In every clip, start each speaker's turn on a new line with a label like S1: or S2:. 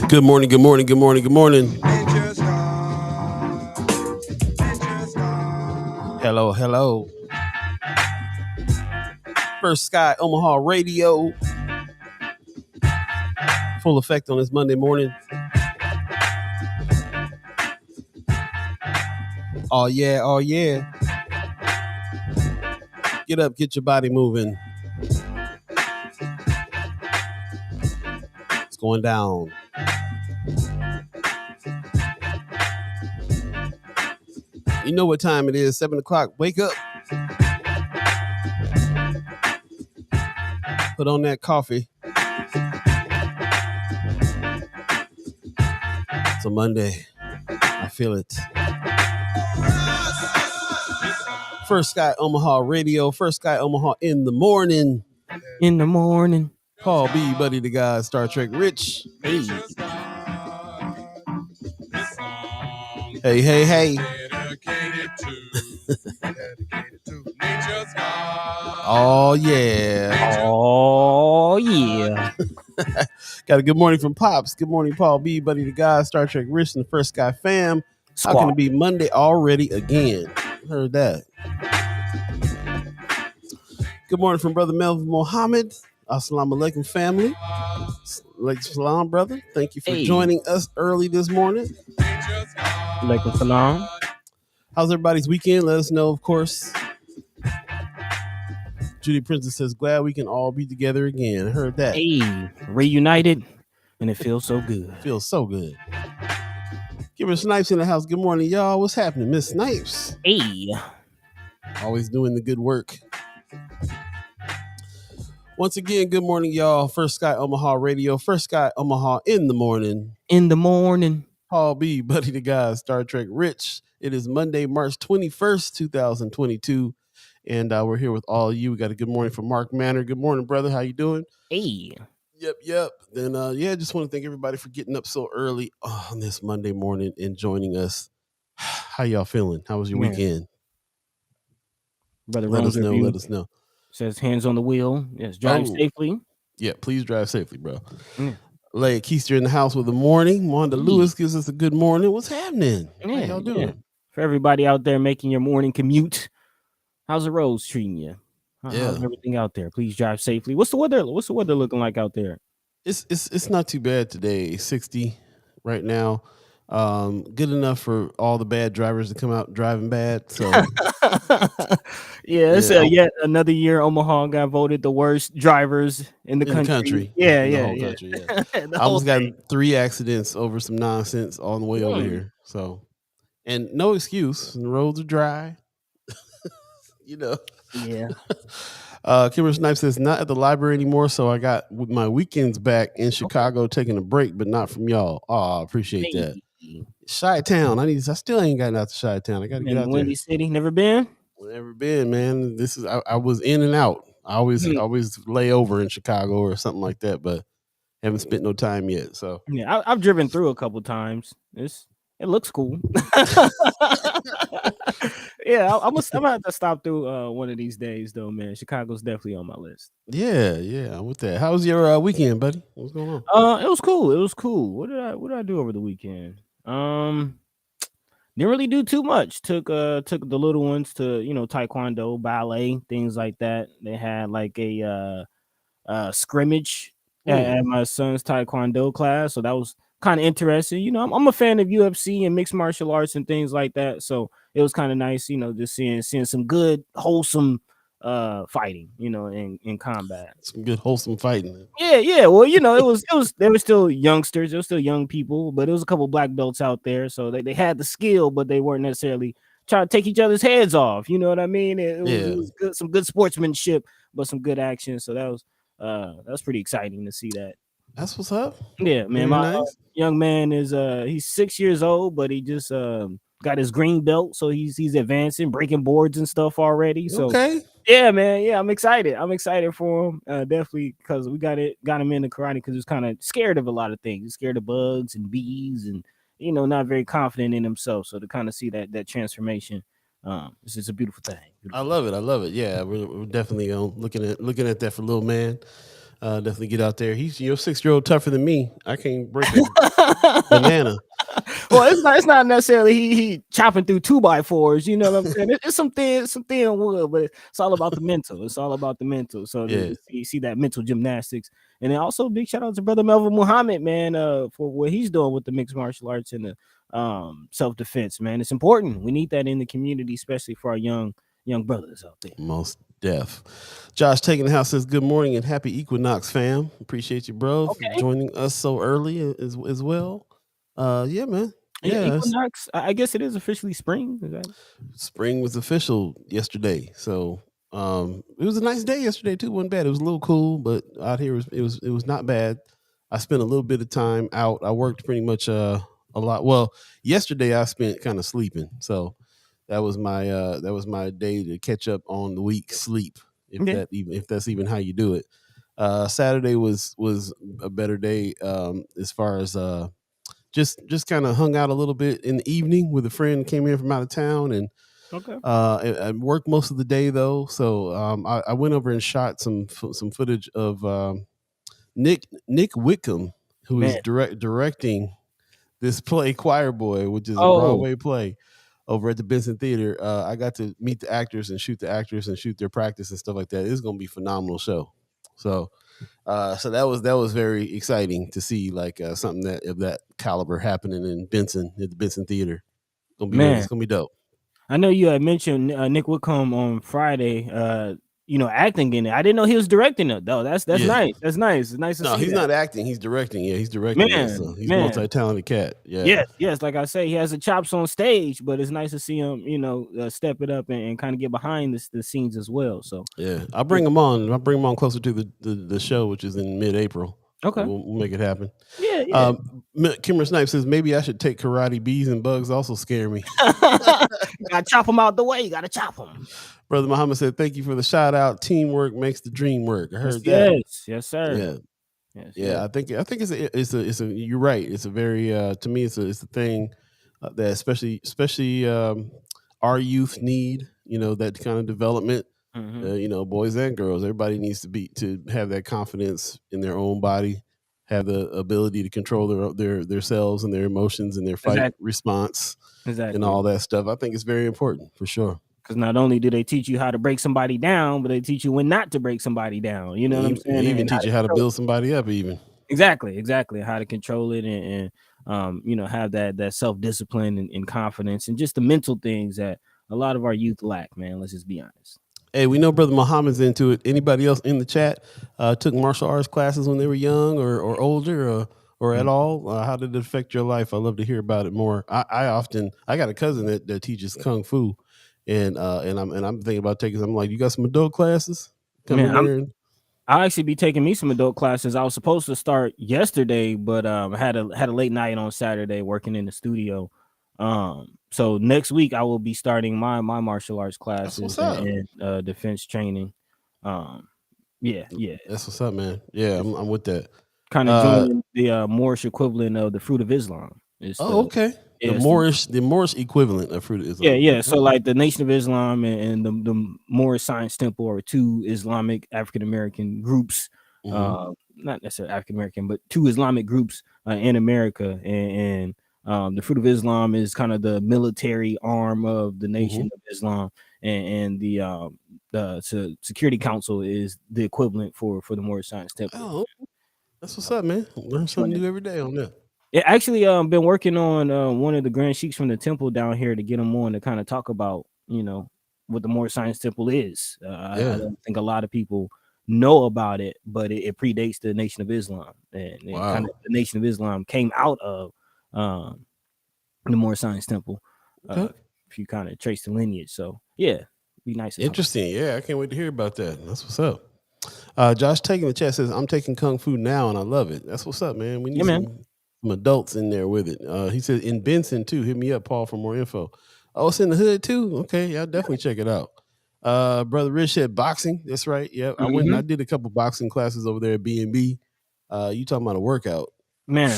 S1: Good morning, good morning, good morning, good morning. Hello, hello. First Sky Omaha Radio. Full effect on this Monday morning. Oh yeah, oh yeah. Get up, get your body moving. It's going down. You know what time it is, 7 o'clock. Wake up. Put on that coffee. It's a Monday. I feel it. First Sky Omaha Radio. First Sky Omaha in the morning.
S2: In the morning.
S1: Paul Beeee, Buddi3 Da Gawd, Star Trek Rich.
S2: Hey.
S1: Hey, hey, hey. Oh, yeah.
S2: Oh, yeah.
S1: Got a good morning from Pops. Good morning, Paul Beeee, Buddi3 Da Gawd, Star Trek Rich, and the First Sky fam.
S2: Squad.
S1: How can it be Monday already again? Heard that. Good morning from Brother Melvin Mohammed. Assalamu alaikum, family. Alaikum salam, brother. Thank you for joining us early this morning.
S2: Alaikum salam.
S1: How's everybody's weekend? Let us know, of course. Judy Princess says, glad we can all be together again. I heard that.
S2: Hey, reunited, and it feels so good.
S1: Feels so good. Give her Snipes in the house. Good morning, y'all. What's happening, Miss Snipes?
S2: Hey.
S1: Always doing the good work. Once again, good morning, y'all. First Sky Omaha Radio. First Sky Omaha in the morning.
S2: In the morning.
S1: Paul Beeee, Buddi3 Da Gawd, Star Trek Rich. It is Monday, March 21st, 2022. And we're here with all of you. We got a good morning from Mark Manor. Good morning, brother. How you doing?
S2: Hey.
S1: Yep. Then, just want to thank everybody for getting up so early on this Monday morning and joining us. How y'all feeling? How was your weekend?
S2: Brother,
S1: let us know.
S2: Says hands on the wheel. Yes, drive safely.
S1: Yeah, please drive safely, bro. Leia Keister in the house with the morning. Wanda Lewis gives us a good morning. What's happening? How y'all doing?
S2: Yeah. For everybody out there making your morning commute, how's the roads treating you? How's everything out there? Please drive safely. What's the weather looking like out there?
S1: It's not too bad today. 60 right now. Good enough for all the bad drivers to come out driving bad. So
S2: it's yet another year Omaha got voted the worst drivers in the country.
S1: The whole country. Yeah. I almost got 3 accidents over some nonsense on the way over here. So, and no excuse. The roads are dry.
S2: Yeah.
S1: Kimber Snipes says not at the library anymore, so I got my weekends back in Chicago taking a break, but not from y'all. Oh, I appreciate that. Chi-Town. I still ain't gotten out to Chi-Town. I got to get out
S2: Windy
S1: there.
S2: City, never been,
S1: man. This is I was in and out. I always lay over in Chicago or something like that, but haven't spent no time yet. So
S2: yeah, I've driven through a couple times. It looks cool. Yeah, I'm gonna have to stop through one of these days, though, man. Chicago's definitely on my list.
S1: Yeah, I'm with that. How was your weekend, buddy? What's going on?
S2: It was cool. What did I do over the weekend? Didn't really do too much. Took the little ones to taekwondo, ballet, things like that. They had like a scrimmage at my son's taekwondo class, so that was kind of interesting. I'm a fan of UFC and mixed martial arts and things like that, so it was kind of nice, just seeing some good wholesome fighting, in combat.
S1: Some good wholesome fighting.
S2: Yeah. Well, it was they were still youngsters, they were still young people, but it was a couple black belts out there, so they had the skill, but they weren't necessarily trying to take each other's heads off. You know what I mean? It was good, some good sportsmanship, but some good action. So that was pretty exciting to see that.
S1: That's what's up.
S2: Yeah, man. My young man is he's 6 years old, but he just got his green belt, so he's advancing, breaking boards and stuff already. So yeah, man. Yeah, I'm excited. I'm excited for him. Definitely, because we got him into karate because he was kind of scared of a lot of things. He's scared of bugs and bees and not very confident in himself. So to kind of see that transformation, it's just a beautiful thing.
S1: I love it. Yeah, we're definitely looking at that for little man. Definitely get out there. He's 6-year-old tougher than me. I can't break a banana.
S2: Well, it's not necessarily he chopping through 2x4s. You know what I'm saying? It's some thin wood, but it's all about the mental. It's all about the mental. So
S1: Yeah.
S2: to see that mental gymnastics, and then also big shout out to brother Melvin Muhammad, man, for what he's doing with the mixed martial arts and the self defense. Man, it's important. We need that in the community, especially for our young brothers out there.
S1: Most deaf. Josh Taking the House says, good morning and happy equinox, fam. Appreciate you, bro, for joining us so early as well. Yeah, man. Yeah,
S2: equinox. I guess it is officially spring. Is that?
S1: Spring was official yesterday, so it was a nice day yesterday too. Wasn't bad. It was a little cool, but out here it was not bad. I spent a little bit of time out. I worked pretty much a lot. Well, yesterday I spent kind of sleeping, so that was my day to catch up on the week's sleep, if that's even how you do it. Saturday was a better day as far as just kind of hung out a little bit in the evening with a friend who came in from out of town, and I worked most of the day though. So I went over and shot some footage of Nick Wickham, who is directing this play Choir Boy, which is a Broadway play over at the Benson Theater. I got to meet the actors and shoot their practice and stuff like that. It's going to be a phenomenal show. So that was very exciting to see, like something that of that caliber happening in Benson at the Benson Theater. It's gonna be dope.
S2: I know you had mentioned Nick Wickham on Friday. Acting in it. I didn't know he was directing it though. That's nice. That's nice. It's nice to see.
S1: No, he's not acting. He's directing. Yeah, he's directing. So he's a multi-talented cat. Yeah.
S2: Yes. Like I say, he has the chops on stage, but it's nice to see him, step it up and kind of get behind the scenes as well. So
S1: yeah, I'll bring him on. I'll bring him on closer to the show, which is in mid-April.
S2: Okay,
S1: we'll make it happen.
S2: Yeah.
S1: Kimmer Snipe says maybe I should take karate. Bees and bugs also scare me.
S2: Gotta chop them out the way. You gotta chop them.
S1: Brother Muhammad said, "Thank you for the shout out. Teamwork makes the dream work." I heard that.
S2: Yes, sir.
S1: Yeah. I think it's a. You're right. It's a very to me. It's a thing that especially our youth need. That kind of development. Boys and girls. Everybody needs to have that confidence in their own body, have the ability to control their selves and their emotions and their fight response, and all that stuff. I think it's very important for sure.
S2: Because not only do they teach you how to break somebody down, but they teach you when not to break somebody down. You know what I'm saying?
S1: They even teach you how to build somebody up, even.
S2: Exactly. How to control it and have that self-discipline and confidence and just the mental things that a lot of our youth lack, man. Let's just be honest.
S1: Hey, we know Brother Muhammad's into it. Anybody else in the chat took martial arts classes when they were young or older or at all? How did it affect your life? I'd love to hear about it more. I got a cousin that teaches Kung Fu. And I'm thinking about taking. I'm like, you got some adult classes?
S2: I'll actually be taking me some adult classes. I was supposed to start yesterday, but I had a late night on Saturday working in the studio. So next week I will be starting my martial arts classes and defense training. Yeah.
S1: That's what's up, man. Yeah, I'm with that.
S2: Kind of joining the Moorish equivalent of the Fruit of Islam.
S1: Okay. The Moorish equivalent of Fruit of Islam.
S2: Yeah. So like the Nation of Islam and the Moorish Science Temple are two Islamic African American groups. Not necessarily African American, but two Islamic groups in America. And the Fruit of Islam is kind of the military arm of the Nation of Islam, and the Security Council is the equivalent for the Moorish Science Temple.
S1: Oh, that's what's up, man. Learn something new every day on that.
S2: Yeah, actually, been working on one of the Grand Sheiks from the temple down here to get them on to kind of talk about, what the Moorish Science Temple is. I don't think a lot of people know about it, but it predates the Nation of Islam, and kind of the Nation of Islam came out of the Moorish Science Temple. If you kind of trace the lineage, so yeah, be nice.
S1: Interesting. Yeah, I can't wait to hear about that. That's what's up. Josh Taking the chat says, "I'm taking Kung Fu now, and I love it." That's what's up, man. We need some adults in there with it. He said in Benson too. Hit me up, Paul, for more info. Oh, it's in the hood too. Okay, I'll definitely check it out. Brother Rich said boxing. That's right. Yeah, I went and I did a couple boxing classes over there at B&B. You talking about a workout,
S2: man?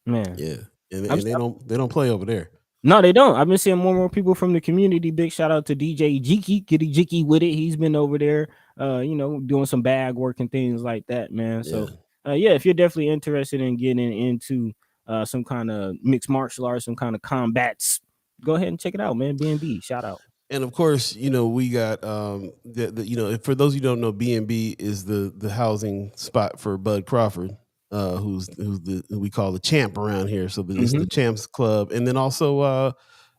S1: Yeah, and they don't play over there.
S2: No, they don't. I've been seeing more and more people from the community. Big shout out to DJ Jiki, Kitty Jiki with it. He's been over there, doing some bag work and things like that, man. So, yeah, if you're definitely interested in getting into some kind of mixed martial arts, some kind of combats, go ahead and check it out, man. B&B, shout out.
S1: And of course, we got for those who don't know, B&B is the housing spot for Bud Crawford, who we call the champ around here. So it's the Champs Club, and then also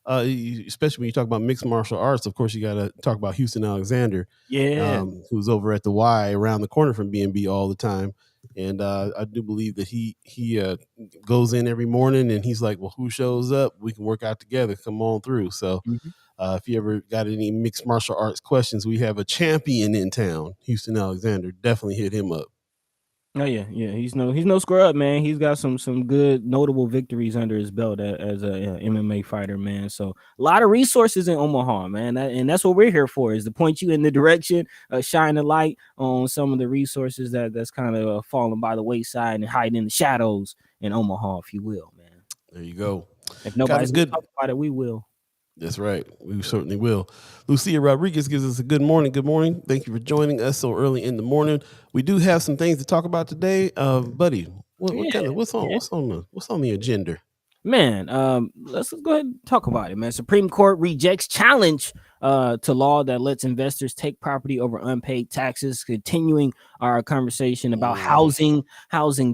S1: especially when you talk about mixed martial arts, of course you got to talk about Houston Alexander, who's over at the Y around the corner from B&B all the time. And I do believe that he goes in every morning, and he's like, well, who shows up? We can work out together. Come on through. So if you ever got any mixed martial arts questions, we have a champion in town, Houston Alexander. Definitely hit him up.
S2: Oh yeah. He's no scrub, man. He's got some good notable victories under his belt as a MMA fighter, man. So a lot of resources in Omaha, man. And that's what we're here for, is to point you in the direction, shine a light on some of the resources that's kind of falling by the wayside and hiding in the shadows in Omaha, if you will, man.
S1: There you go.
S2: If nobody's good about it, we will.
S1: That's right. We certainly will. Lucia Rodriguez gives us a good morning. Good morning. Thank you for joining us so early in the morning. We do have some things to talk about today. Buddy, what's on the agenda?
S2: Man, let's go ahead and talk about it, man. Supreme Court rejects challenge to law that lets investors take property over unpaid taxes. Continuing our conversation about housing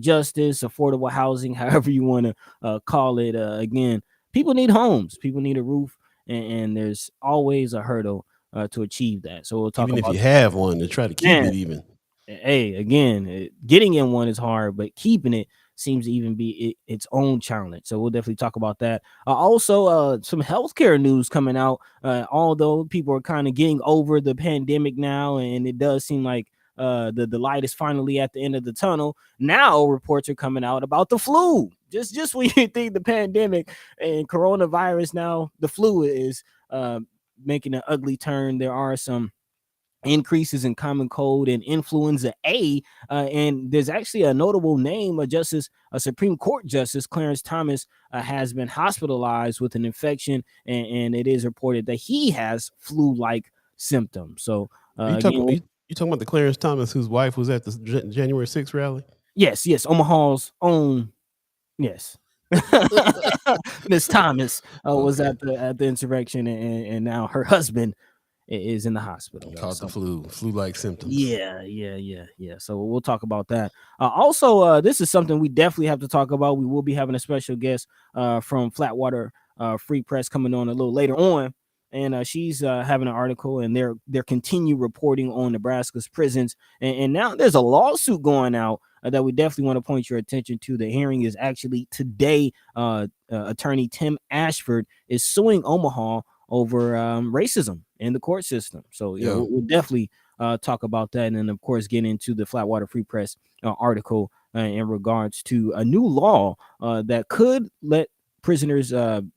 S2: justice, affordable housing, however you want to call it. Again, people need homes. People need a roof. And there's always a hurdle to achieve that. So we'll talk
S1: about
S2: if
S1: you have one to try to keep it even.
S2: Hey, again, getting in one is hard, but keeping it seems to even be its own challenge. So we'll definitely talk about that. Also, some healthcare news coming out. Although people are kind of getting over the pandemic now, and it does seem like the light is finally at the end of the tunnel. Now reports are coming out about the flu. Just when you think the pandemic and coronavirus, now the flu is making an ugly turn. There are some increases in common cold and influenza A, and there's actually a notable name. A Supreme Court Justice, Clarence Thomas, has been hospitalized with an infection, and it is reported that he has flu-like symptoms. So
S1: you talking about the Clarence Thomas whose wife was at the January 6th rally?
S2: Yes, Omaha's own. Yes. Miss Thomas was at the insurrection, and now her husband is in the hospital.
S1: Caught the flu-like symptoms.
S2: Yeah. So we'll talk about that. Also, this is something we definitely have to talk about. We will be having a special guest from Flatwater Free Press coming on a little later on. And she's having an article, and they're continue reporting on Nebraska's prisons. And now there's a lawsuit going out that we definitely want to point your attention to. The hearing is actually today. Attorney Tim Ashford is suing Omaha over racism in the court system. So we'll definitely talk about that. And then, of course, get into the Flatwater Free Press article in regards to a new law that could let prisoners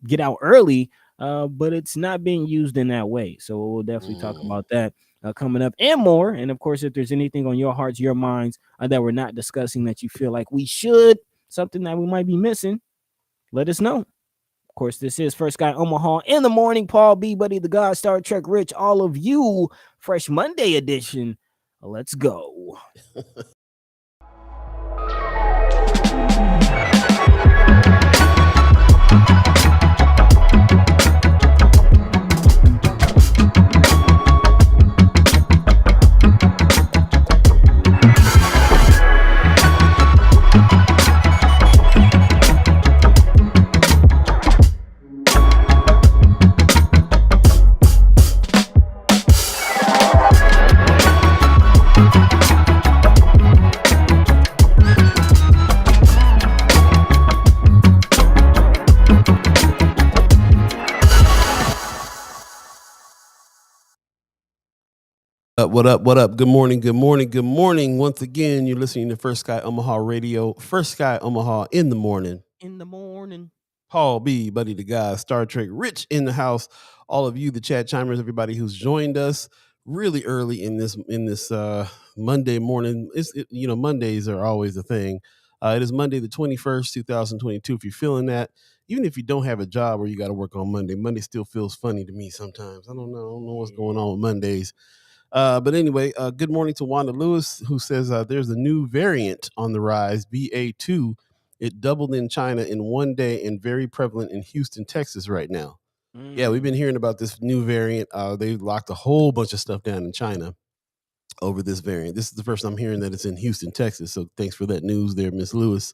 S2: get out early, but it's not being used in that way. So we'll definitely talk about that coming up and more. And of course, if there's anything on your hearts, your minds that we're not discussing that you feel like we should, something that we might be missing, let us know. Of course, this is First Sky Omaha in the morning. Paul B, Buddi3 Da Gawd, Star Trek Rich, all of you, Fresh Monday edition. Let's go.
S1: What up? Good morning. Once again, you're listening to First Sky Omaha Radio. First Sky Omaha in the morning. Paul B, Buddi3 Da Gawd, Star Trek Rich in the house. All of you, the chat chimers, everybody who's joined us really early in this Monday morning. Mondays are always a thing. It is Monday the 21st, 2022. If you're feeling that, even if you don't have a job or you got to work on Monday still feels funny to me sometimes. I don't know what's going on with Mondays. But anyway, good morning to Wanda Lewis, who says there's a new variant on the rise, Beeee. It doubled in China in one day and very prevalent in Houston, Texas right now. Yeah, we've been hearing about this new variant. They locked a whole bunch of stuff down in China over this variant. This is the first I'm hearing that it's in Houston, Texas. So thanks for that news there, Miss Lewis.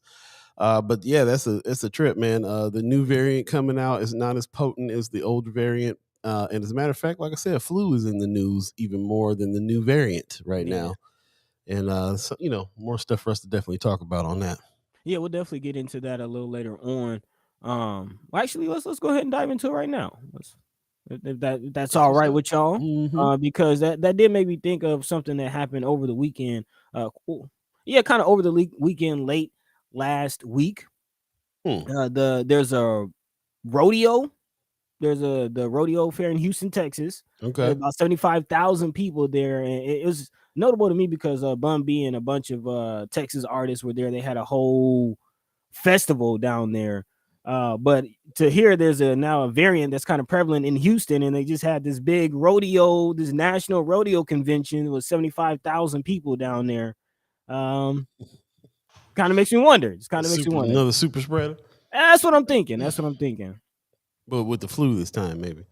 S1: But yeah, it's a trip, man. The new variant coming out is not as potent as the old variant. And as a matter of fact, like I said, flu is in the news even more than the new variant right now. And so, more stuff for us to definitely talk about on that.
S2: Yeah, we'll definitely get into that a little later on. Actually, let's go ahead and dive into it right now. If that's all right with y'all.
S1: Mm-hmm.
S2: Because that did make me think of something that happened over the weekend. Kind of over the weekend late last week. There's a rodeo. There's the rodeo fair in Houston, Texas.
S1: Okay.
S2: There's about 75,000 people there, and it was notable to me because Beeee and a bunch of Texas artists were there. They had a whole festival down there. But to hear there's now a variant that's kind of prevalent in Houston, and they just had this big rodeo, this national rodeo convention with 75,000 people down there. Kind of makes me wonder. It's kind of makes me wonder.
S1: Another super spreader.
S2: That's what I'm thinking.
S1: But with the flu this time, maybe.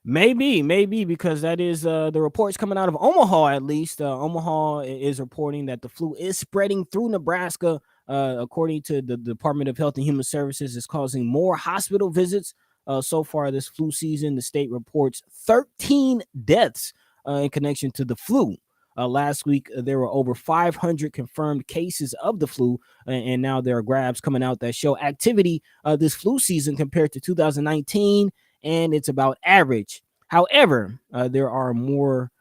S2: Maybe because that is the reports coming out of Omaha. At least Omaha is reporting that the flu is spreading through Nebraska. According to the Department of Health and Human Services, is causing more hospital visits. So far this flu season, the state reports 13 deaths in connection to the flu. Last week, there were over 500 confirmed cases of the flu, and now there are graphs coming out that show activity this flu season compared to 2019, and it's about average. However, there are more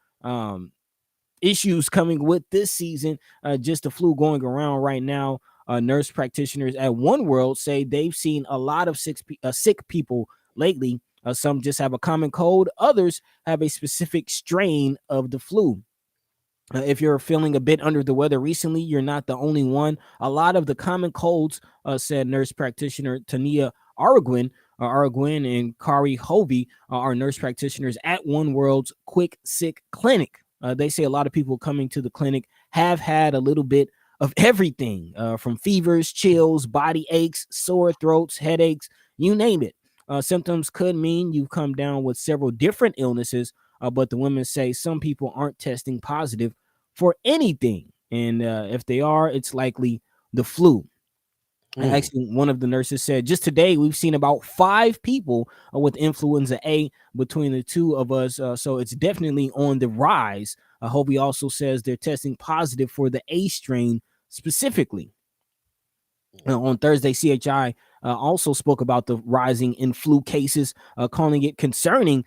S2: issues coming with this season, just the flu going around right now. Nurse practitioners at One World say they've seen a lot of sick people lately. Some just have a common cold. Others have a specific strain of the flu. If you're feeling a bit under the weather recently, you're not the only one. A lot of the common colds, said nurse practitioner Tania Arguin and Kari Hovey are nurse practitioners at One World's Quick Sick Clinic. They say a lot of people coming to the clinic have had a little bit of everything, from fevers, chills, body aches, sore throats, headaches, you name it. Symptoms could mean you've come down with several different illnesses, but the women say some people aren't testing positive for anything. And if they are, it's likely the flu. Actually, one of the nurses said, just today, we've seen about 5 people with influenza A between the two of us. So it's definitely on the rise. Hobie also says they're testing positive for the A strain specifically. On Thursday, CHI also spoke about the rising in flu cases, calling it concerning.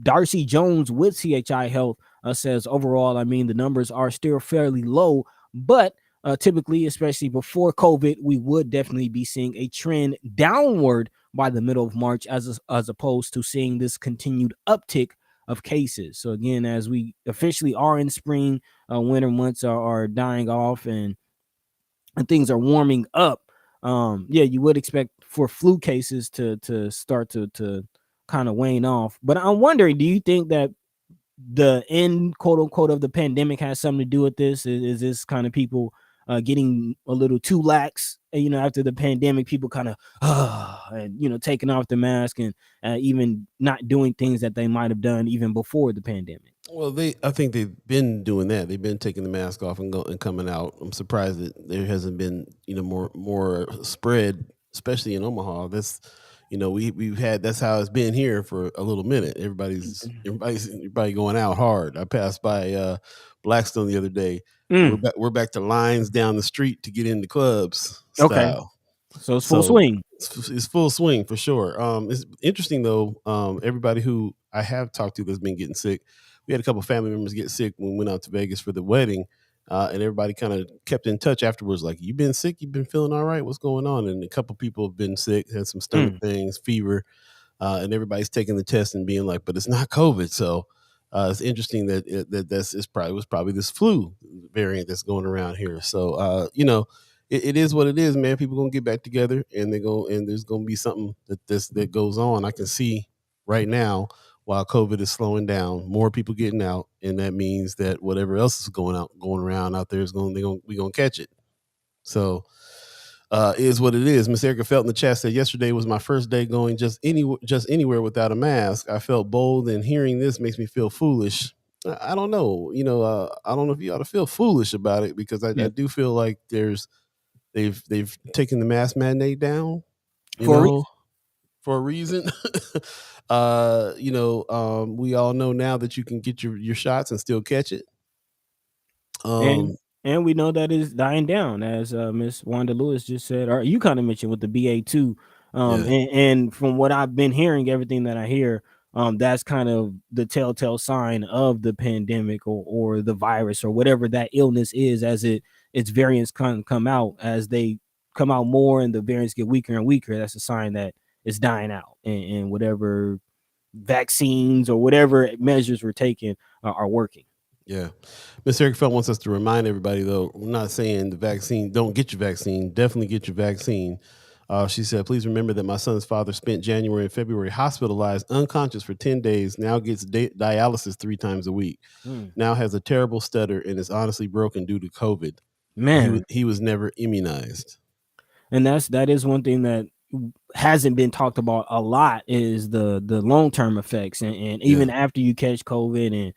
S2: Darcy Jones with CHI Health says overall, the numbers are still fairly low, but typically, especially before COVID, we would definitely be seeing a trend downward by the middle of March as opposed to seeing this continued uptick of cases. So again, as we officially are in spring, winter months are dying off and things are warming up. You would expect for flu cases to start to kind of wane off. But I'm wondering, do you think that the end, quote unquote, of the pandemic has something to do with this? Is this kind of people getting a little too lax? After the pandemic, people kind of and taking off the mask and even not doing things that they might have done even before the pandemic.
S1: Well, I think they've been doing that. They've been taking the mask off and coming out. I'm surprised that there hasn't been more spread, especially in Omaha. That's we've had, that's how it's been here for a little minute. Everybody going out hard. I passed by Blackstone the other day. We're back to lines down the street to get into clubs style.
S2: Okay. So it's full swing.
S1: It's full swing for sure. It's interesting though. Everybody who I have talked to that's been getting sick, we had a couple of family members get sick when we went out to Vegas for the wedding, and everybody kind of kept in touch afterwards. Like, you've been sick, you've been feeling all right. What's going on? And a couple of people have been sick, had some stomach things, fever, and everybody's taking the test and being like, but it's not COVID. So it's interesting that was probably this flu variant that's going around here. So it is what it is, man. People gonna get back together, and there's gonna be something that goes on. I can see right now while COVID is slowing down, more people getting out, and that means that whatever else is going around out there is we gonna catch it. So is what it is. Miss Erica Felt in the chat said yesterday was my first day going just anywhere without a mask. I felt bold, and hearing this makes me feel foolish. I don't know. I don't know if you ought to feel foolish about it, because I do feel like they've taken the mask mandate down, for a reason. We all know now that you can get your shots and still catch it.
S2: And we know that is dying down, as Miss Wanda Lewis just said, or you kind of mentioned with the BA2. And from what I've been hearing, everything that I hear, that's kind of the telltale sign of the pandemic or the virus or whatever that illness is, as its variants come out. As they come out more and the variants get weaker and weaker, that's a sign that it's dying out, and whatever vaccines or whatever measures we're taking are working.
S1: Yeah. Miss Eric Felt wants us to remind everybody, though, we're not saying the vaccine, don't get your vaccine. Definitely get your vaccine. She said, please remember that my son's father spent January and February hospitalized, unconscious for 10 days, now gets dialysis 3 times a week, now has a terrible stutter, and is honestly broken due to COVID.
S2: Man,
S1: he was never immunized.
S2: And that is one thing that hasn't been talked about a lot, is the long-term effects, and even after you catch COVID and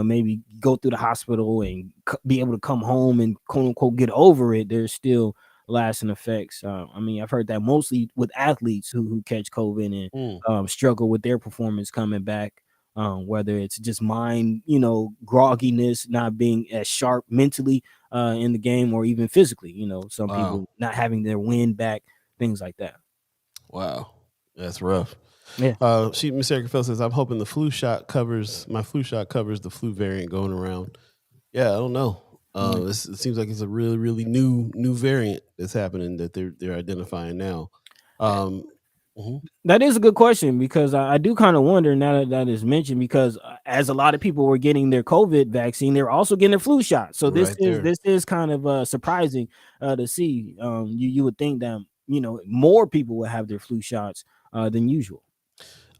S2: maybe go through the hospital and be able to come home and quote unquote get over it, there's still lasting effects. I mean, I've heard that mostly with athletes who catch COVID and struggle with their performance coming back, whether it's just mind, grogginess, not being as sharp mentally in the game, or even physically, some people not having their wind back, things like that.
S1: Wow, that's rough.
S2: Yeah.
S1: Miss Erica Fell says, I'm hoping my flu shot covers the flu variant going around. Yeah, I don't know. It seems like it's a really, really new variant that's happening that they're identifying now.
S2: That is a good question, because I do kind of wonder now that is mentioned, because as a lot of people were getting their COVID vaccine, they're also getting their flu shot. So this is kind of surprising to see. You would think that more people would have their flu shots than usual.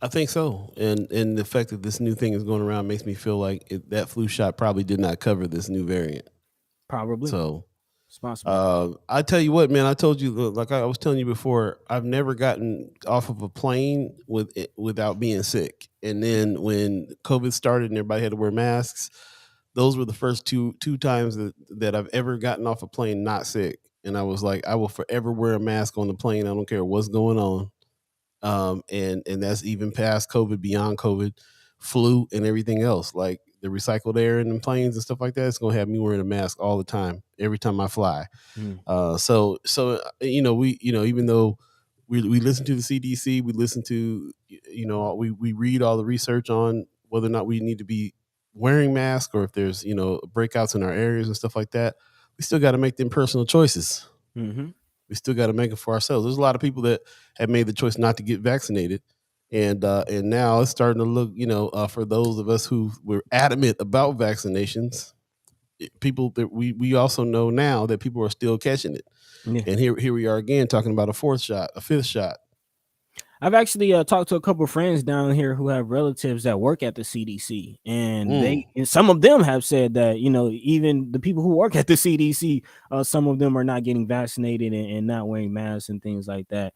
S1: I think so, and the fact that this new thing is going around makes me feel like that flu shot probably did not cover this new variant.
S2: Probably.
S1: So, I tell you what, man. I told you, like I was telling you before, I've never gotten off of a plane without being sick. And then when COVID started and everybody had to wear masks, those were the first two times that I've ever gotten off a plane not sick. And I was like, I will forever wear a mask on the plane. I don't care what's going on. And that's even past COVID, beyond COVID, flu, and everything else. Like the recycled air in the planes and stuff like that, it's gonna have me wearing a mask all the time, every time I fly. So even though we listen to the CDC, we listen to we read all the research on whether or not we need to be wearing masks, or if there's breakouts in our areas and stuff like that, we still got to make them personal choices. We still got to make it for ourselves. There's a lot of people that have made the choice not to get vaccinated, and now it's starting to look, for those of us who were adamant about vaccinations, people that we also know now that people are still catching it. And here we are again talking about a 4th shot, a 5th shot.
S2: I've actually talked to a couple of friends down here who have relatives that work at the CDC, and some of them have said that even the people who work at the CDC, some of them are not getting vaccinated and not wearing masks and things like that.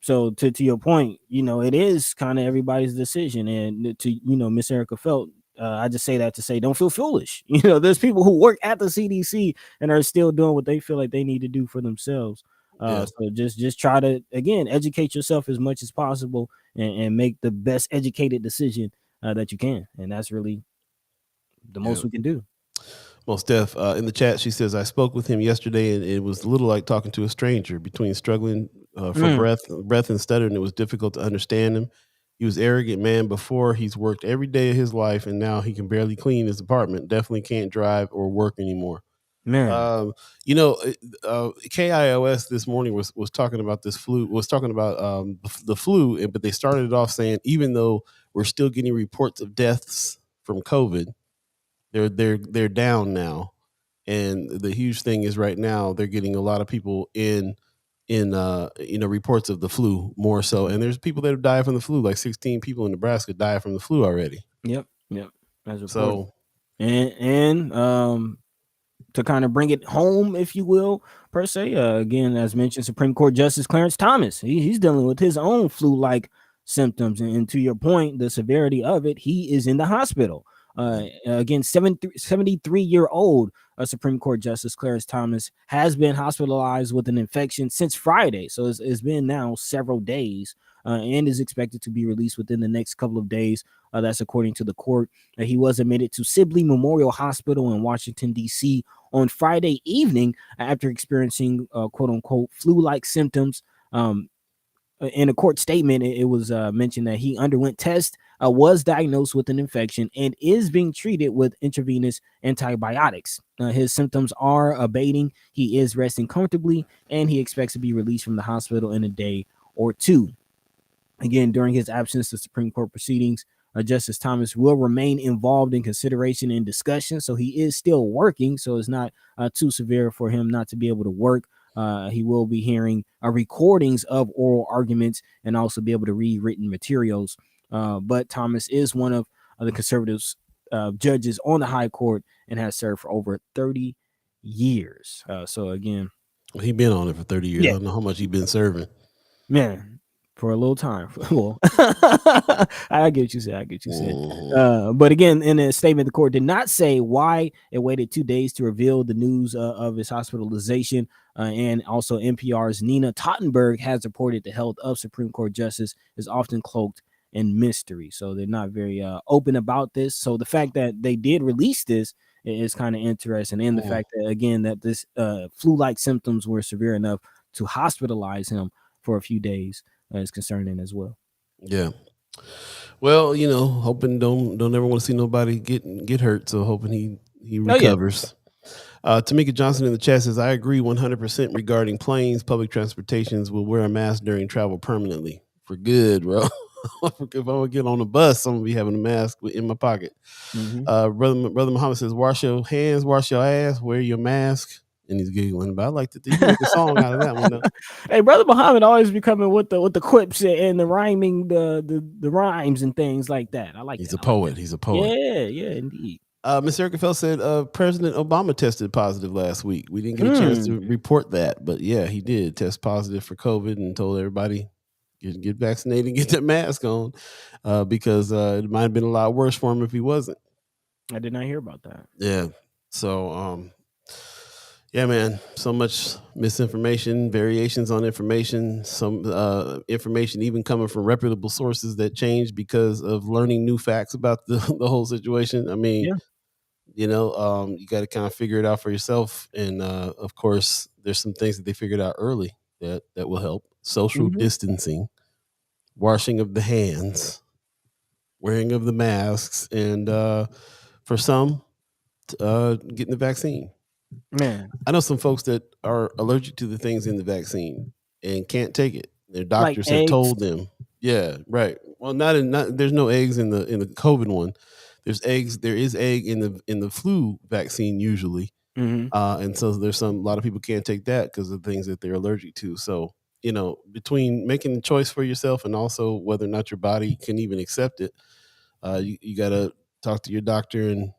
S2: So to your point, it is kind of everybody's decision, and to Miss Erica Felt, I just say that to say don't feel foolish. There's people who work at the CDC and are still doing what they feel like they need to do for themselves. So just try to, again, educate yourself as much as possible and make the best educated decision that you can. And that's really the most we can do.
S1: Well, Steph, in the chat, she says, I spoke with him yesterday, and it was a little like talking to a stranger. Between struggling for breath and stuttering, it was difficult to understand him. He was an arrogant man before. He's worked every day of his life, and now he can barely clean his apartment. Definitely can't drive or work anymore.
S2: Man,
S1: KIOS this morning was talking about this flu, was talking about the flu, but they started it off saying, even though we're still getting reports of deaths from COVID, they're down now. And the huge thing is right now they're getting a lot of people in reports of the flu more so. And there's people that have died from the flu, like 16 people in Nebraska died from the flu already.
S2: Yep. As reported.
S1: So
S2: and to kind of bring it home, if you will, per se, again, as mentioned, Supreme Court Justice Clarence Thomas, he's dealing with his own flu-like symptoms, and to your point, the severity of it, he is in the hospital. Again, 73-year-old Supreme Court Justice Clarence Thomas has been hospitalized with an infection since Friday, so it's been now several days, and is expected to be released within the next couple of days. That's according to the court. He was admitted to Sibley Memorial Hospital in Washington, D.C. on Friday evening after experiencing quote-unquote flu-like symptoms. In a court statement, it was mentioned that he underwent tests, was diagnosed with an infection, and is being treated with intravenous antibiotics. His symptoms are abating. He is resting comfortably, and he expects to be released from the hospital in a day or two. Again, during his absence, the Supreme Court proceedings, Justice Thomas will remain involved in consideration and discussion. So he is still working. So it's not too severe for him not to be able to work. He will be hearing recordings of oral arguments and also be able to read written materials. But Thomas is one of the conservative judges on the high court and has served for over 30 years. So again,
S1: he's been on it for 30 years. Yeah. I don't know how much he's been serving.
S2: Man, for a little time. Well, I get what you said. But again, in a statement, the court did not say why it waited 2 days to reveal the news of his hospitalization. And also NPR's Nina Tottenberg has reported the health of Supreme Court Justice is often cloaked in mystery. So they're not very open about this. So the fact that they did release this is kind of interesting. And the fact that, again, that this flu-like symptoms were severe enough to hospitalize him for a few days is concerning as well.
S1: Yeah. Well, hoping don't ever want to see nobody get hurt. So hoping he recovers. Tamika Johnson in the chat says, I agree 100% regarding planes. Public transportations will wear a mask during travel permanently for good, bro. If I'm gonna get on the bus, I'm gonna be having a mask in my pocket. Brother Muhammad says, wash your hands, wash your ass, wear your mask. And he's giggling, but I like to make a song out of that one. Though.
S2: Hey, Brother Muhammad always be coming with the quips and the rhyming, the rhymes and things like that. I like.
S1: He's a poet. He's a poet.
S2: Yeah, indeed.
S1: Miss Erica Fell said President Obama tested positive last week. We didn't get a chance to report that, but yeah, he did test positive for COVID and told everybody get vaccinated and get that mask on because it might have been a lot worse for him if he wasn't.
S2: I did not hear about that.
S1: Yeah. So, yeah, man, so much misinformation, variations on information, some information even coming from reputable sources that changed because of learning new facts about the whole situation. I mean, you got to kind of figure it out for yourself. And, of course, there's some things that they figured out early that will help. Social distancing, washing of the hands, wearing of the masks, and for some, getting the vaccine.
S2: Man,
S1: I know some folks that are allergic to the things in the vaccine and can't take it. Their doctors have told them. Yeah, right. Well, there's no eggs in the COVID one. There's eggs. There is egg in the flu vaccine usually, and so there's a lot of people can't take that because of things that they're allergic to. So between making the choice for yourself and also whether or not your body can even accept it, you got to talk to your doctor and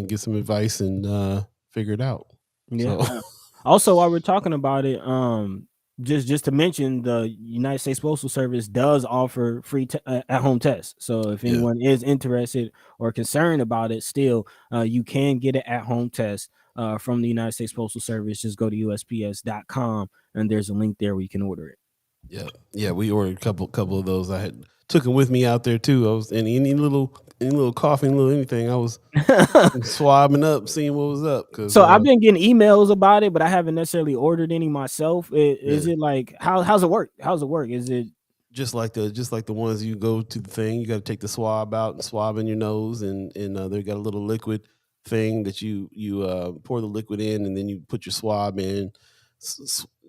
S1: get some advice and figure it out.
S2: Yeah. So. Also, while we're talking about it, just to mention, the United States Postal Service does offer free at-home tests. So if anyone is interested or concerned about it, still, you can get an at-home test from the United States Postal Service. Just go to USPS.com and there's a link there where you can order it.
S1: Yeah, we ordered a couple of those. I took them with me out there too. I was in any little coughing, little anything. I was swabbing up, seeing what was up.
S2: So I've been getting emails about it, but I haven't necessarily ordered any myself. Is it like how's it work? Is it
S1: just like the ones you go to the thing? You got to take the swab out and swab in your nose, and they got a little liquid thing that you pour the liquid in, and then you put your swab in.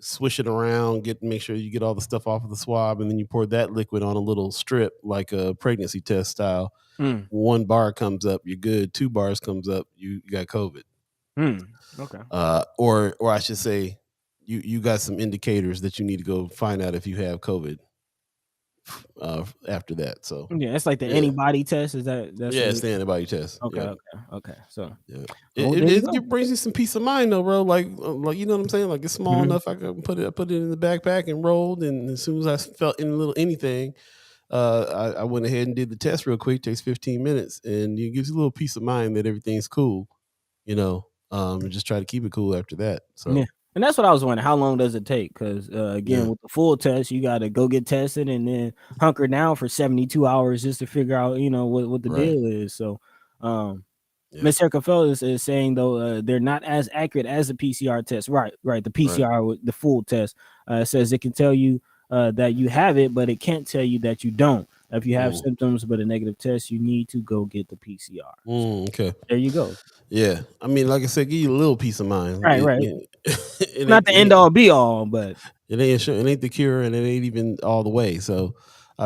S1: Swish it around, make sure you get all the stuff off of the swab, and then you pour that liquid on a little strip like a pregnancy test style. 1 bar comes up, you're good. 2 bars comes up, you got COVID.
S2: Okay.
S1: Or I should say, you got some indicators that you need to go find out if you have COVID. After that, so
S2: Yeah, it's like the
S1: yeah,
S2: antibody test. Is that's
S1: yeah,
S2: what
S1: it's the antibody test.
S2: okay,
S1: Yep.
S2: okay. So,
S1: Yeah,
S2: well, there you go.
S1: it brings you some peace of mind though, bro. Like you know what I'm saying. Like it's small
S2: Mhm.
S1: enough. I can put it in the backpack and rolled. And as soon as I felt any little anything, I went ahead and did the test real quick. Takes 15 minutes, and it gives you a little peace of mind that everything's cool. You know, and just try to keep it cool after that.
S2: Yeah.
S1: So
S2: And that's what I was wondering. How long does it take? Because again,
S1: yeah,
S2: with the full test, you got to go get tested and then hunker down for 72 hours just to figure out, what the
S1: right,
S2: deal is. So,
S1: yeah,
S2: Miss Erica Fellows is saying though they're not as accurate as the PCR test. Right. The
S1: right.
S2: PCR with the full test says it can tell you that you have it, but it can't tell you that you don't. If you have
S1: Mm,
S2: symptoms but a negative test, you need to go get the PCR. So
S1: okay.
S2: there you go.
S1: Yeah, I mean, like I said, give you a little peace of mind.
S2: Right.
S1: It
S2: Not
S1: ain't
S2: the end all be all, but
S1: it ain't the cure, and it ain't even all the way. So,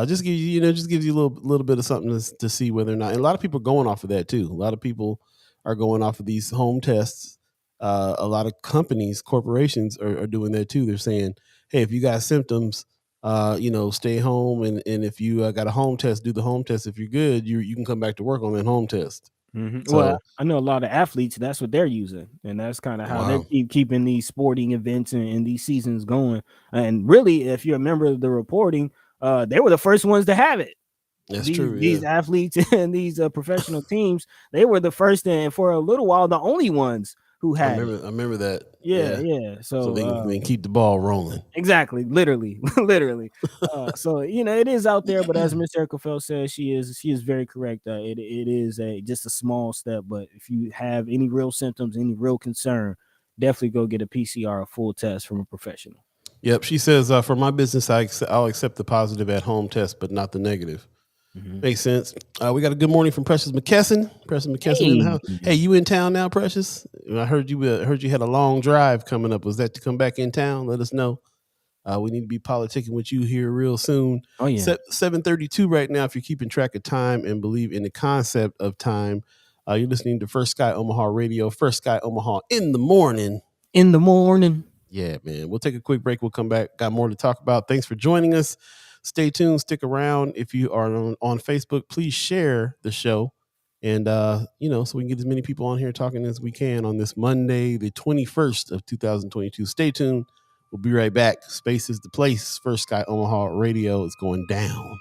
S1: just give you just gives you a little bit of something to see whether or not. And a lot of people are going off of that too. A lot of people are going off of these home tests. A lot of companies, corporations are doing that too. They're saying, hey, if you got symptoms, stay home, and if you got a home test, do the home test. If you're good, you can come back to work on that home test.
S2: well,
S1: So,
S2: I know a lot of athletes, that's what they're using, and that's kind of how they're
S1: wow,
S2: keeping these sporting events and these seasons going. And really, if you're a member of the reporting, they were the first ones to have it.
S1: that's
S2: These
S1: true. Yeah.
S2: these athletes and these professional teams, they were the first and for a little while the only ones who had it.
S1: I remember that.
S2: Yeah,
S1: Yeah.
S2: yeah.
S1: So
S2: So
S1: they can keep the ball rolling.
S2: exactly, literally, literally. So it is out there, but as Miss Erica Feld says, she is very correct. It is just a small step, but if you have any real symptoms, any real concern, definitely go get a PCR, a full test from a professional.
S1: Yep. She says, for my business, I'll accept the positive at home test, but not the negative.
S2: Mhm.
S1: Makes sense. We got a good morning from Precious McKesson. Precious McKesson in the
S2: Hey,
S1: house. Hey, you in town now, Precious? I heard you had a long drive coming up. Was that to come back in town? Let us know. We need to be politicking with you here real soon.
S2: oh yeah,
S1: 7:32 right now. If you're keeping track of time and believe in the concept of time, you're listening to First Sky Omaha Radio. First Sky Omaha in the morning.
S2: in the morning.
S1: Yeah, man. We'll take a quick break. We'll come back. Got more to talk about. Thanks for joining us. Stay tuned. Stick around. If you are on Facebook, please share the show. And, so we can get as many people on here talking as we can on this Monday, the 21st of 2022. Stay tuned. We'll be right back. Space is the place. First Sky Omaha Radio is going down.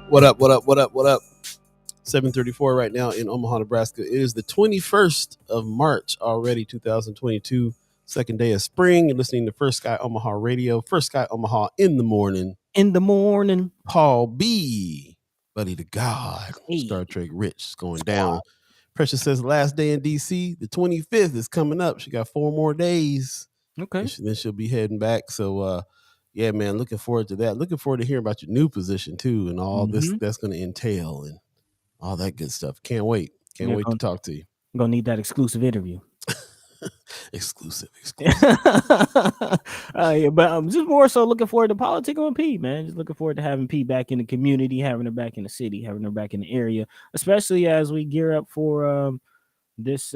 S1: What up? What up? What up? What up? 7:34 right now in Omaha, Nebraska. It is the 21st of March already, 2022. Second day of spring. You're listening to First Sky Omaha Radio. First Sky Omaha in the morning.
S2: In the morning.
S3: Paul Beeee, Buddi3 Da Gawd.
S2: Hey,
S1: Star Trek Rich is going
S2: squad.
S1: down. Precious says last day in DC, the 25th is coming up. She got 4 more days.
S2: Okay.
S1: Then she'll be heading back. So, yeah, man, looking forward to that. Looking forward to hearing about your new position too, and all this that's going to entail and all that good stuff. Can't wait. Can't wait to talk to you.
S2: Gonna need that exclusive interview.
S1: Exclusive.
S2: Yeah, but I'm just more so looking forward to politicking with P, man. Just looking forward to having P back in the community, having her back in the city, having her back in the area, especially as we gear up for this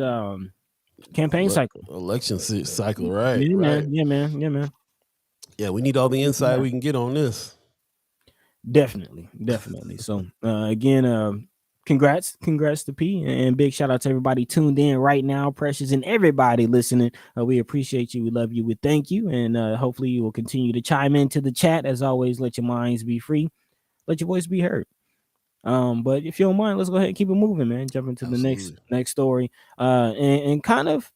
S2: campaign cycle.
S1: Election cycle, right?
S2: Yeah,
S1: right.
S2: man. Yeah, man.
S1: Yeah, we need all the insight we can get on this.
S2: Definitely. So again, Congrats to P, and big shout out to everybody tuned in right now, Precious, and everybody listening. We appreciate you, we love you, we thank you, and hopefully you will continue to chime into the chat. As always, let your minds be free, let your voice be heard. But if you don't mind, let's go ahead and keep it moving, man. Jump into
S1: Absolutely.
S2: the next story, and kind of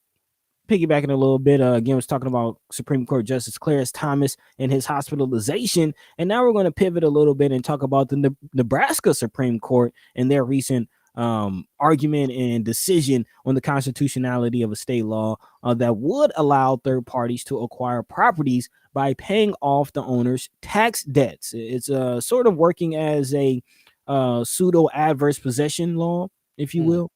S2: piggybacking a little bit. Again, was talking about Supreme Court Justice Clarence Thomas and his hospitalization, and now we're going to pivot a little bit and talk about the Nebraska Supreme Court and their recent argument and decision on the constitutionality of a state law that would allow third parties to acquire properties by paying off the owner's tax debts. It's sort of working as a pseudo adverse possession law, if you will.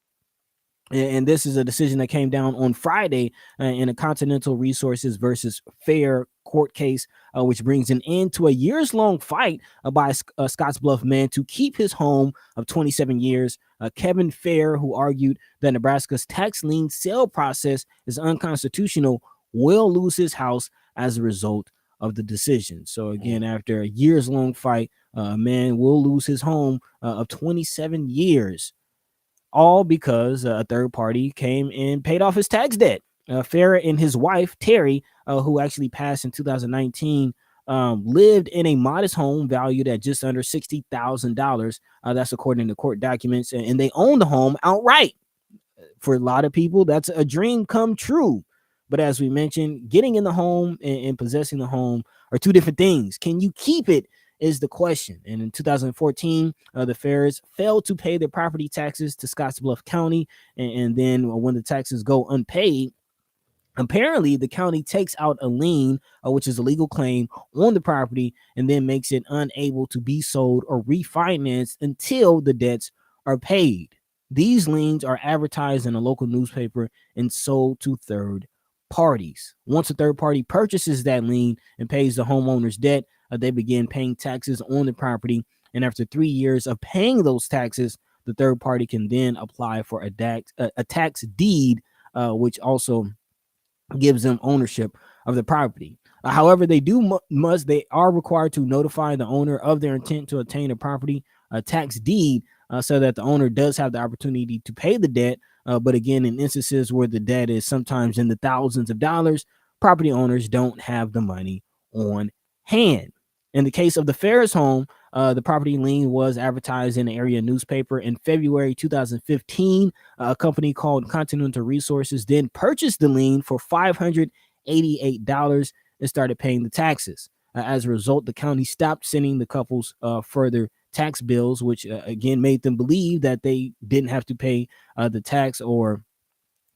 S2: And this is a decision that came down on Friday in a Continental Resources versus Fair court case, which brings an end to a years-long fight by a Scottsbluff man to keep his home of 27 years. Kevin Fair, who argued that Nebraska's tax lien sale process is unconstitutional, will lose his house as a result of the decision. So again, after a years-long fight, a man will lose his home of 27 years. All because a third party came and paid off his tax debt. Fair and his wife, Terry, who actually passed in 2019, lived in a modest home valued at just under $60,000. That's according to court documents. And they owned the home outright. For a lot of people, that's a dream come true. But as we mentioned, getting in the home and possessing the home are two different things. Can you keep it is the question. And in 2014, the Fairs failed to pay their property taxes to Scottsbluff County. And then when the taxes go unpaid, apparently the county takes out a lien, which is a legal claim on the property, and then makes it unable to be sold or refinanced until the debts are paid. These liens are advertised in a local newspaper and sold to third parties. Once a third party purchases that lien and pays the homeowner's debt, they begin paying taxes on the property. And after 3 years of paying those taxes, the third party can then apply for a tax deed, which also gives them ownership of the property. However, they are required to notify the owner of their intent to obtain a property tax deed, so that the owner does have the opportunity to pay the debt. But again, in instances where the debt is sometimes in the thousands of dollars, property owners don't have the money on hand. In the case of the Ferris home, the property lien was advertised in the area newspaper in February 2015. A company called Continental Resources then purchased the lien for $588 and started paying the taxes. As a result, the county stopped sending the couples further tax bills, which again made them believe that they didn't have to pay the tax, or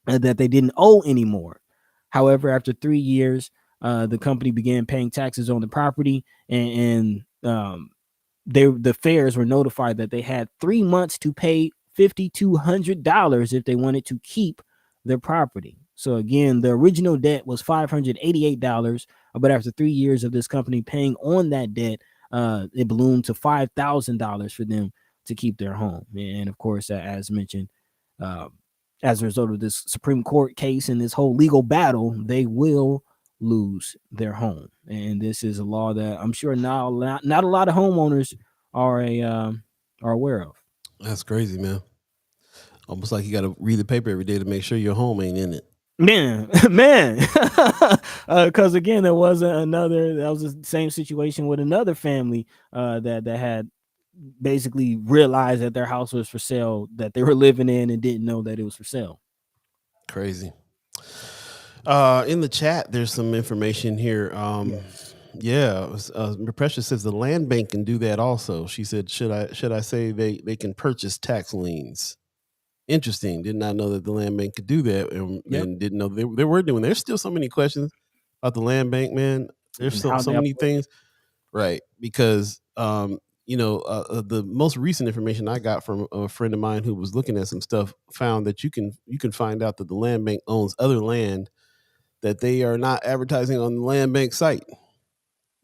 S2: that they didn't owe anymore. However, after 3 years, the company began paying taxes on the property, and the Fairs were notified that they had 3 months to pay $5,200 if they wanted to keep their property. So again, the original debt was $588, but after 3 years of this company paying on that debt, it ballooned to $5,000 for them to keep their home. And of course, as mentioned, as a result of this Supreme Court case and this whole legal battle, they will lose their home. And this is a law that I'm sure not a lot of homeowners are aware of.
S1: That's crazy, man. Almost like you got to read the paper every day to make sure your home ain't in it.
S2: Man, because again, that was the same situation with another family that had basically realized that their house was for sale, that they were living in, and didn't know that it was for sale.
S1: Crazy. In the chat, there's some information here. Precious says the land bank can do that also. She said, should I say they can purchase tax liens? Interesting. Did not know that the land bank could do that, and didn't know they were doing. There's still so many questions about the land bank, man. There's so many things, right? Because the most recent information I got from a friend of mine who was looking at some stuff found that you can find out that the land bank owns other land that they are not advertising on the land bank site.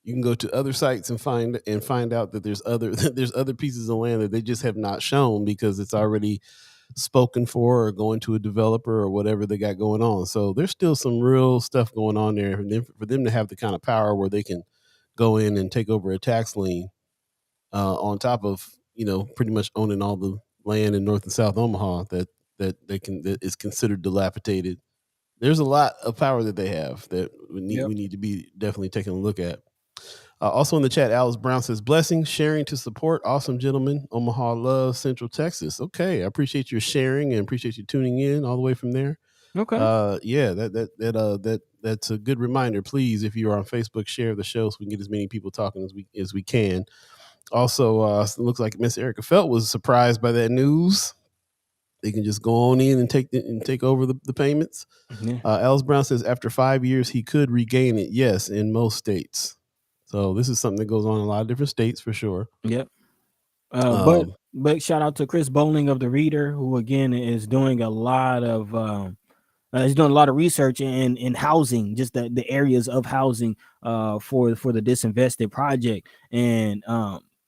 S1: You can go to other sites and find out that there's other pieces of land that they just have not shown because it's already spoken for or going to a developer or whatever they got going on. So there's still some real stuff going on there for them to have the kind of power where they can go in and take over a tax lien on top of, pretty much owning all land in North and South Omaha that is considered dilapidated. There's a lot of power that they have that we need to be definitely taking a look at. Also in the chat, Alice Brown says, blessings, sharing to support. Awesome, gentlemen. Omaha loves Central Texas. Okay, I appreciate your sharing and appreciate you tuning in all the way from there.
S2: Okay.
S1: Yeah, that's a good reminder. Please, if you are on Facebook, share the show so we can get as many people talking as we can. Also, it looks like Miss Erica Felt was surprised by that news. They can just go on in and take over the payments.
S2: Yeah.
S1: Alice Brown says after 5 years he could regain it. Yes, in most states. So this is something that goes on in a lot of different states for sure.
S2: Yep. But shout out to Chris Bowling of The Reader, who again is doing a lot of he's doing a lot of research in housing, just the areas of housing for the disinvested project. And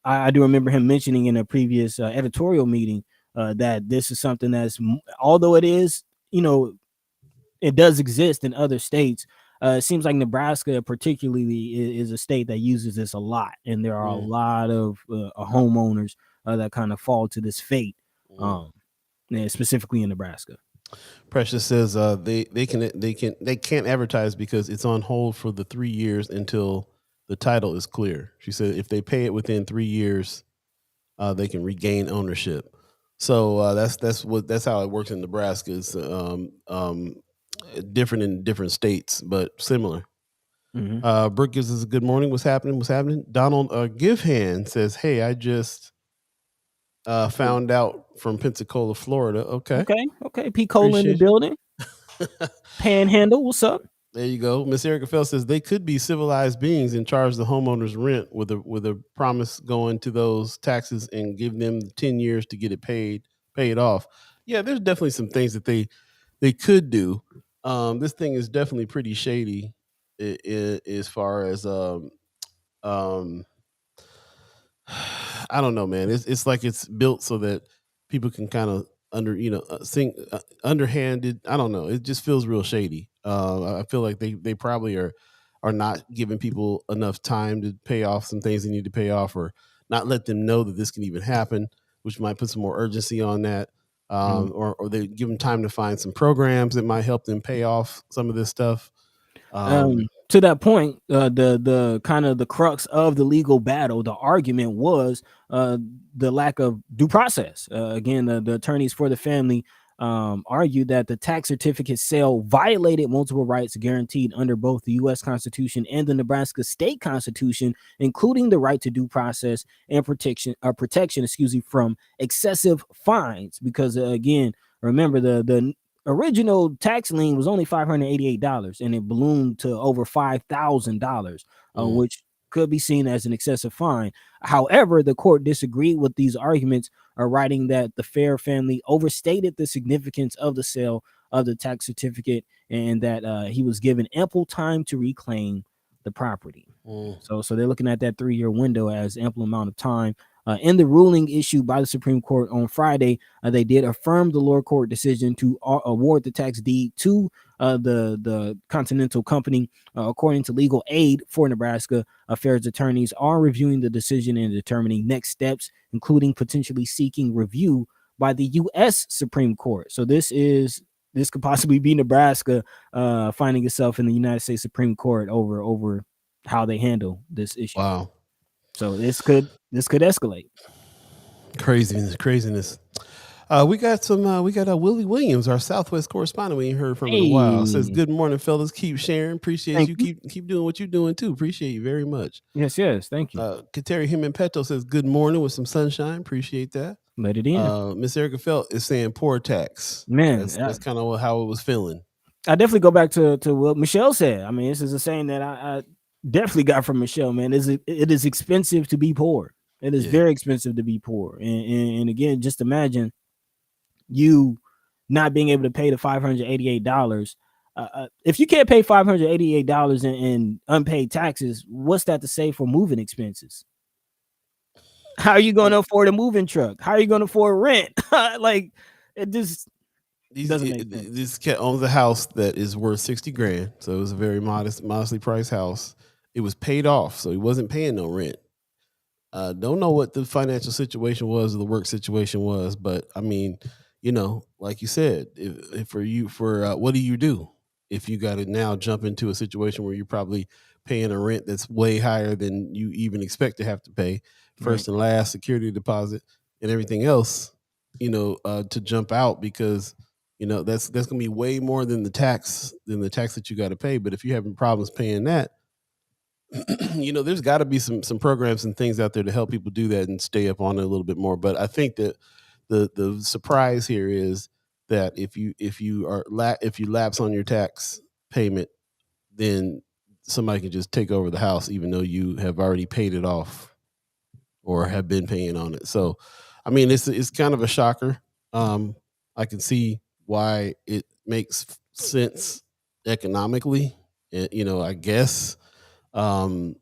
S2: I do remember him mentioning in a previous editorial meeting that this is something that's, although it is, it does exist in other states. It seems like Nebraska particularly is a state that uses this a lot, and there are a lot of homeowners that kind of fall to this fate, specifically in Nebraska.
S1: Precious says they can't advertise because it's on hold for the 3 years until the title is clear. She said if they pay it within 3 years, they can regain ownership. So that's how it works in Nebraska. It's different in different states, but similar. Brooke gives us a good morning. What's happening? Donald Givehand says, hey, I just found out from Pensacola, Florida. Okay.
S2: P. Cole in the building. Panhandle, what's up?
S1: There you go. Miss Erica Fell says they could be civilized beings and charge the homeowners rent with a promise going to those taxes and give them 10 years to get it paid off. Yeah, there's definitely some things that they could do. This thing is definitely pretty shady as far as I don't know, man. It's like it's built so that people can kind of underhanded. I don't know. It just feels real shady. I feel like they probably are not giving people enough time to pay off some things they need to pay off, or not let them know that this can even happen, which might put some more urgency on that. Or they give them time to find some programs that might help them pay off some of this stuff.
S2: To that point, the kind of the crux of the legal battle, the argument was the lack of due process. Again, the attorneys for the family argued that the tax certificate sale violated multiple rights guaranteed under both the U.S. Constitution and the Nebraska State Constitution, including the right to due process and protection, from excessive fines. Because again, remember the original tax lien was only $588, and it ballooned to over $5,000, which could be seen as an excessive fine. However, the court disagreed with these arguments, writing that the Fair family overstated the significance of the sale of the tax certificate and that he was given ample time to reclaim the property. So they're looking at that 3-year window as ample amount of time. In the ruling issued by the Supreme Court on Friday, they did affirm the lower court decision to award the tax deed to the Continental Company. According to Legal Aid for Nebraska Affairs attorneys are reviewing the decision and determining next steps, including potentially seeking review by the U.S. Supreme Court. So this could possibly be Nebraska finding itself in the United States Supreme Court over how they handle this issue.
S1: Wow.
S2: So this could escalate.
S1: Craziness. We got Willie Williams, our Southwest correspondent. We ain't heard from in a while. Says, good morning, fellas. Keep sharing. Appreciate you. Keep doing what you're doing too. Appreciate you very much.
S2: Yes. Thank you.
S1: Kateri Jimenpeto says, good morning with some sunshine. Appreciate that.
S2: Let it in.
S1: Miss Erica Felt is saying poor tax.
S2: Man,
S1: that's kind of how it was feeling.
S2: I definitely go back to what Michelle said. I mean, this is a saying that I definitely got from Michelle, man. It is expensive to be poor. It is very expensive to be poor. And again, just imagine you not being able to pay the $588. If you can't pay $588 in unpaid taxes, what's that to say for moving expenses? How are you going to afford a moving truck? How are you going to afford rent? Like, it just doesn't make sense.
S1: This cat owns a house that is worth $60,000, so it was a very modestly priced house. It was paid off, so he wasn't paying no rent. Don't know what the financial situation was or the work situation was, but I mean, like you said, if what do you do if you got to now jump into a situation where you're probably paying a rent that's way higher than you even expect to have to pay, first and last security deposit and everything else, to jump out because that's gonna be way more than the tax that you got to pay. But if you're having problems paying that, there's got to be some programs and things out there to help people do that and stay up on it a little bit more. But I think that the surprise here is that if you lapse on your tax payment, then somebody can just take over the house even though you have already paid it off or have been paying on it. So, I mean, it's kind of a shocker. I can see why it makes sense economically, I guess. I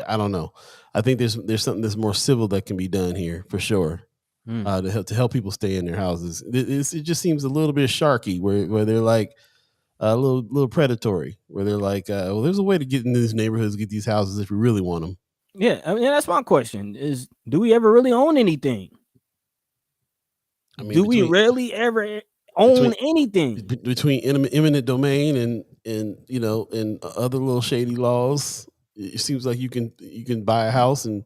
S1: don't know. I think there's something that's more civil that can be done here for sure. To help people stay in their houses. It just seems a little bit sharky where they're like a little predatory, where they're like, well, there's a way to get into these neighborhoods, get these houses if we really want them.
S2: Yeah, I mean that's my question: is do we ever really own anything? I mean, do we really ever own anything
S1: between eminent domain and other little shady laws? It seems like you can buy a house and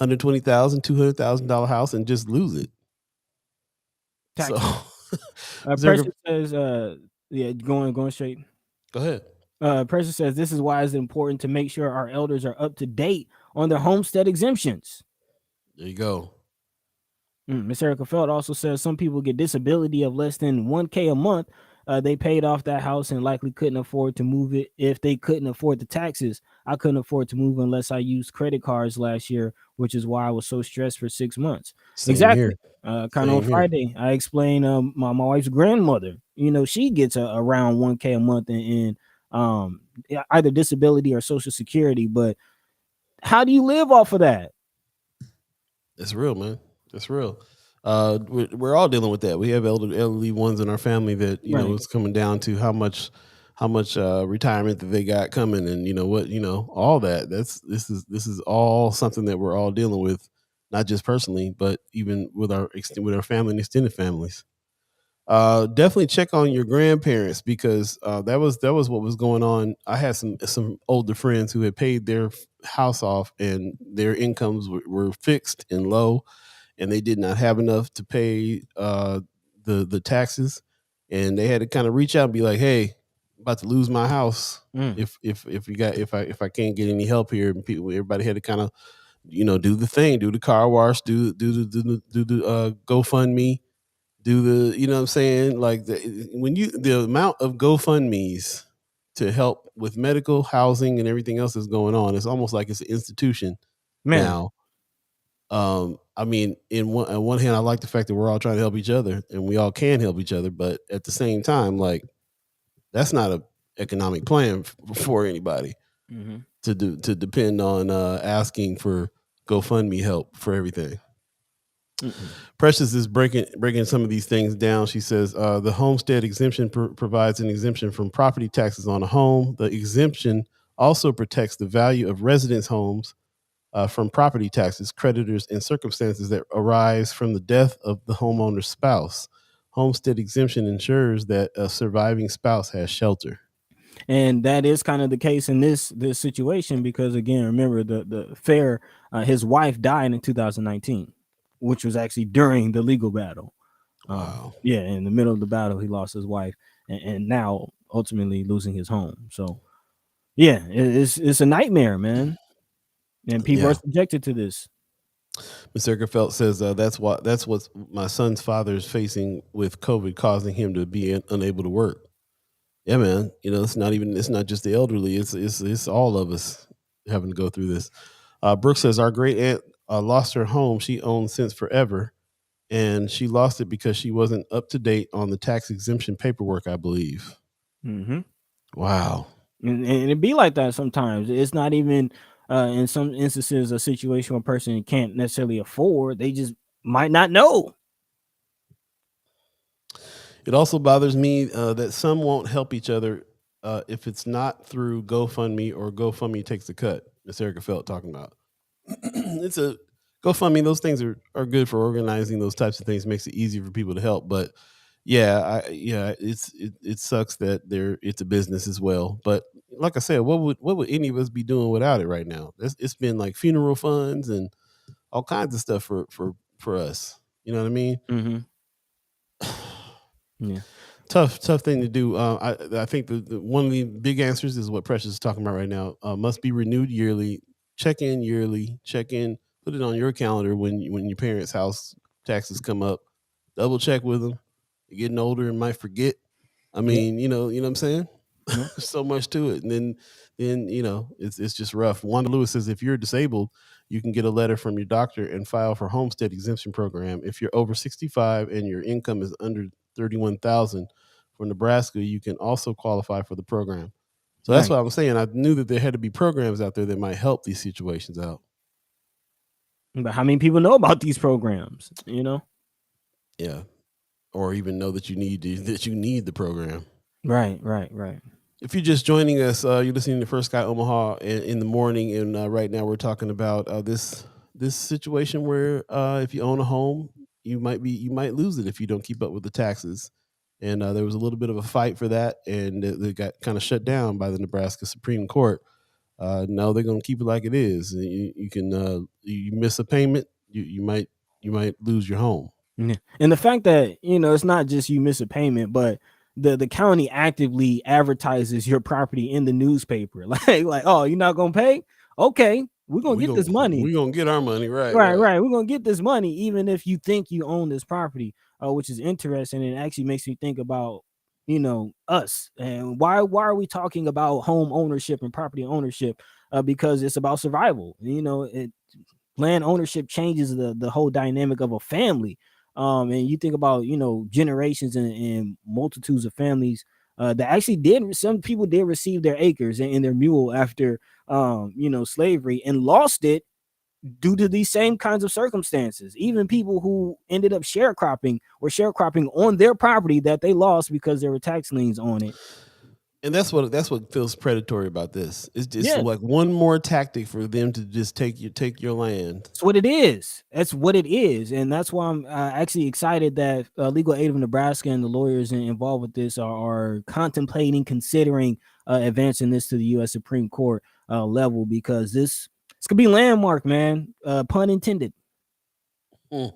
S1: $120,000, $200,000 house and just lose it.
S2: Taxes. So, Precious says, yeah, going straight.
S1: Go ahead.
S2: Precious says this is why it's important to make sure our elders are up to date on their homestead exemptions.
S1: There you go.
S2: Miss Erica Feld also says some people get disability of less than $1,000 a month. They paid off that house and likely couldn't afford to move it if they couldn't afford the taxes. I couldn't afford to move unless I used credit cards last year, which is why I was so stressed for 6 months.
S1: Same
S2: exactly. Kind of on Friday, I explained my wife's grandmother. She gets around $1,000 a month in either disability or Social Security. But how do you live off of that?
S1: It's real, man. It's real. We're all dealing with that. We have elderly ones in our family that it's coming down to how much retirement that they got coming, and all that. This is all something that we're all dealing with, not just personally, but even with our family and extended families. Definitely check on your grandparents because that was what was going on. I had some older friends who had paid their house off and their incomes were fixed and low, and they did not have enough to pay the taxes, and they had to kind of reach out and be like, "Hey, I'm about to lose my house. If I can't get any help here," and everybody had to kind of do the thing, do the car wash, do the GoFundMe, do the what I'm saying, like the amount of GoFundMes to help with medical, housing, and everything else that's going on. It's almost like it's an institution now. I mean, on one hand, I like the fact that we're all trying to help each other and we all can help each other, but at the same time, like that's not an economic plan for anybody to depend on asking for GoFundMe help for everything. Precious is breaking some of these things down. She says the homestead exemption provides an exemption from property taxes on a home. The exemption also protects the value of residence homes from property taxes, creditors, and circumstances that arise from the death of the homeowner's spouse. Homestead exemption ensures that a surviving spouse has shelter.
S2: And that is kind of the case in this situation because, again, remember the fair, his wife died in 2019, which was actually during the legal battle.
S1: Wow.
S2: Yeah, in the middle of the battle, he lost his wife and now ultimately losing his home. So, yeah, it's a nightmare, man. And people are subjected to this.
S1: Ms. Erica Felt says that's what my son's father is facing with COVID, causing him to be unable to work. Yeah, man. It's not just the elderly. It's all of us having to go through this. Brooke says our great aunt lost her home she owned since forever, and she lost it because she wasn't up to date on the tax exemption paperwork, I believe. Wow.
S2: And it be like that sometimes. It's not even in some instances a situation where a person can't necessarily afford. They just might not know.
S1: It also bothers me that some won't help each other if it's not through GoFundMe or GoFundMe takes a cut. Miss Erica Felt talking about. it's a GoFundMe. Those things are good for organizing those types of things. Makes it easier for people to help. But yeah, it sucks that it's a business as well. But like I said, what would any of us be doing without it right now? It's been like funeral funds and all kinds of stuff for us. You know what I mean?
S2: Mm-hmm. Yeah.
S1: Tough thing to do. I think the one of the big answers is what Precious is talking about right now. Must be renewed yearly. Check in yearly. Check in. Put it on your calendar when your parents' house taxes come up. Double check with them. You're getting older and might forget. I mean, you know what I'm saying?
S2: Yeah.
S1: So much to it. And then it's just rough. Wanda Lewis says if you're disabled, you can get a letter from your doctor and file for homestead exemption program. If you're over 65 and your income is under 31,000 for Nebraska, you can also qualify for the program. So that's what I'm saying. I knew that there had to be programs out there that might help these situations out.
S2: But how many people know about these programs?
S1: Yeah. Or even know that you need the program.
S2: Right.
S1: If you're just joining us, you're listening to First Sky Omaha in the morning, and right now we're talking about this situation where if you own a home, you might lose it if you don't keep up with the taxes. And there was a little bit of a fight for that, and they got kind of shut down by the Nebraska Supreme Court. Now they're going to keep it like it is. You can you miss a payment, you might lose your home.
S2: Yeah. And the fact that it's not just you miss a payment, but the county actively advertises your property in the newspaper, like oh, you're not gonna pay? Okay, we're gonna get this money.
S1: We're gonna get our money, right?
S2: Right. We're gonna get this money, even if you think you own this property, which is interesting. And it actually makes me think about us and why are we talking about home ownership and property ownership? Because it's about survival. Land ownership changes the whole dynamic of a family. And you think about generations and multitudes of families that actually some people did receive their acres and their mule after slavery and lost it due to these same kinds of circumstances. Even people who ended up sharecropping on their property that they lost because there were tax liens on it.
S1: And that's what feels predatory about this. It's just like one more tactic for them to just take your land.
S2: That's what it is. And that's why I'm actually excited that Legal Aid of Nebraska and the lawyers involved with this are considering advancing this to the U.S. Supreme Court level, because this could be landmark, man. Pun intended.
S1: There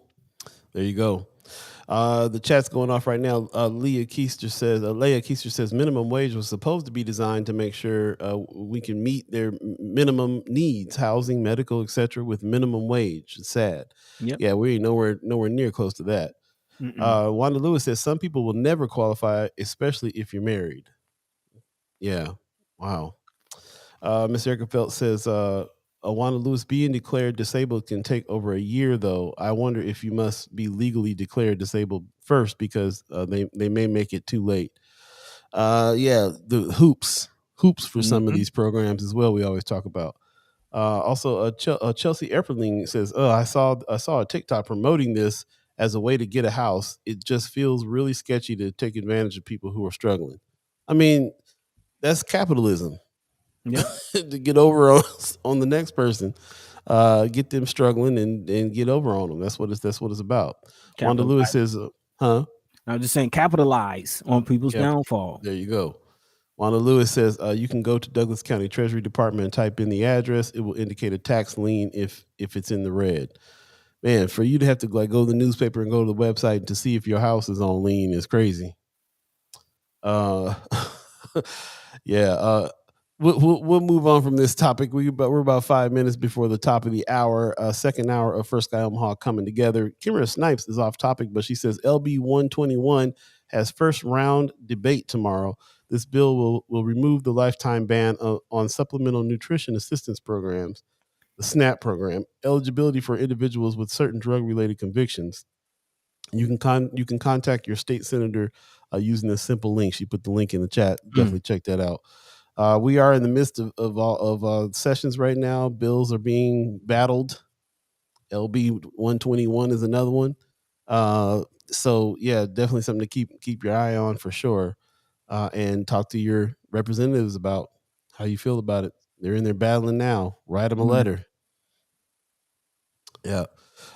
S1: you go. The chat's going off right now. Leah Keister says minimum wage was supposed to be designed to make sure we can meet their minimum needs, housing, medical, etc., with minimum wage. It's sad.
S2: Yep.
S1: Yeah, we ain't nowhere near close to that. Wanda Lewis says some people will never qualify, especially if you're married. Yeah. Wow. Miss Erica Felt says Wanda Lewis, being declared disabled can take over a year, though. I wonder if you must be legally declared disabled first, because they may make it too late. The hoops for some of these programs as well. We always talk about. Also, Chelsea Epperling says, I saw a TikTok promoting this as a way to get a house. It just feels really sketchy to take advantage of people who are struggling. I mean, that's capitalism.
S2: Yeah.
S1: To get over on the next person, get them struggling and get over on them. That's what it's about. Wanda Lewis says,
S2: I was just saying, capitalize on people's downfall.
S1: There you go. Wanda Lewis says you can go to Douglas County Treasury Department and type in the address. It will indicate a tax lien if it's in the red. Man, for you to have to go to the newspaper and go to the website to see if your house is on lien is crazy. We'll move on from this topic. We're about 5 minutes before the top of the hour. Second hour of First Sky Omaha coming together. Kimra Snipes is off topic, but she says LB 121 has first round debate tomorrow. This bill will remove the lifetime ban on supplemental nutrition assistance programs, the SNAP program, eligibility for individuals with certain drug-related convictions. You can contact your state senator using a simple link. She put the link in the chat. Definitely check that out. We are in the midst of sessions right now. Bills are being battled. LB 121 is another one. So yeah, definitely something to keep your eye on for sure. And talk to your representatives about how you feel about it. They're in there battling now. Write them a letter. Yeah.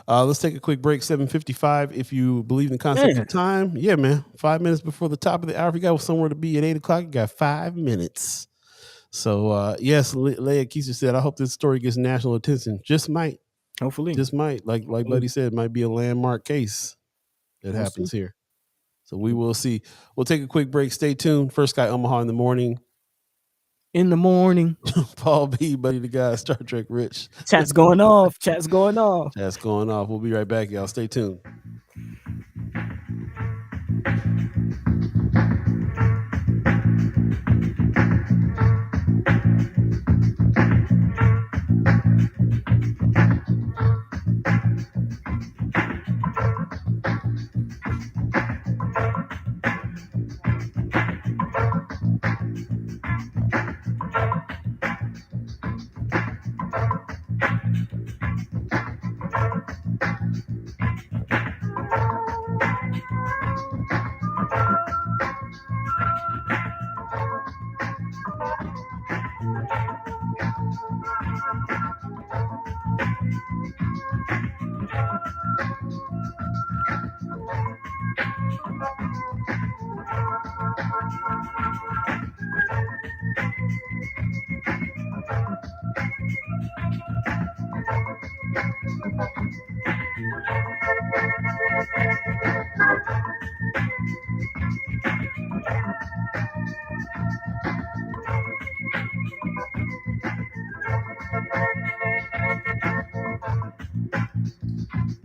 S1: Let's take a quick break. 7:55. If you believe in the concept of time, yeah, man. 5 minutes before the top of the hour. If you got somewhere to be at 8 o'clock, you got 5 minutes. So yes, Leia Keisha said, I hope this story gets national attention. Just might.
S2: Hopefully.
S1: Just might. Like Buddy said, it might be a landmark case that happens here. So we will see. We'll take a quick break. Stay tuned. First Sky Omaha in the morning.
S2: In the morning.
S1: Paul B, Buddy the Guy, Star Trek Rich.
S2: Chat's going off. Chat's going off.
S1: Chat's going off. We'll be right back, y'all. Stay tuned.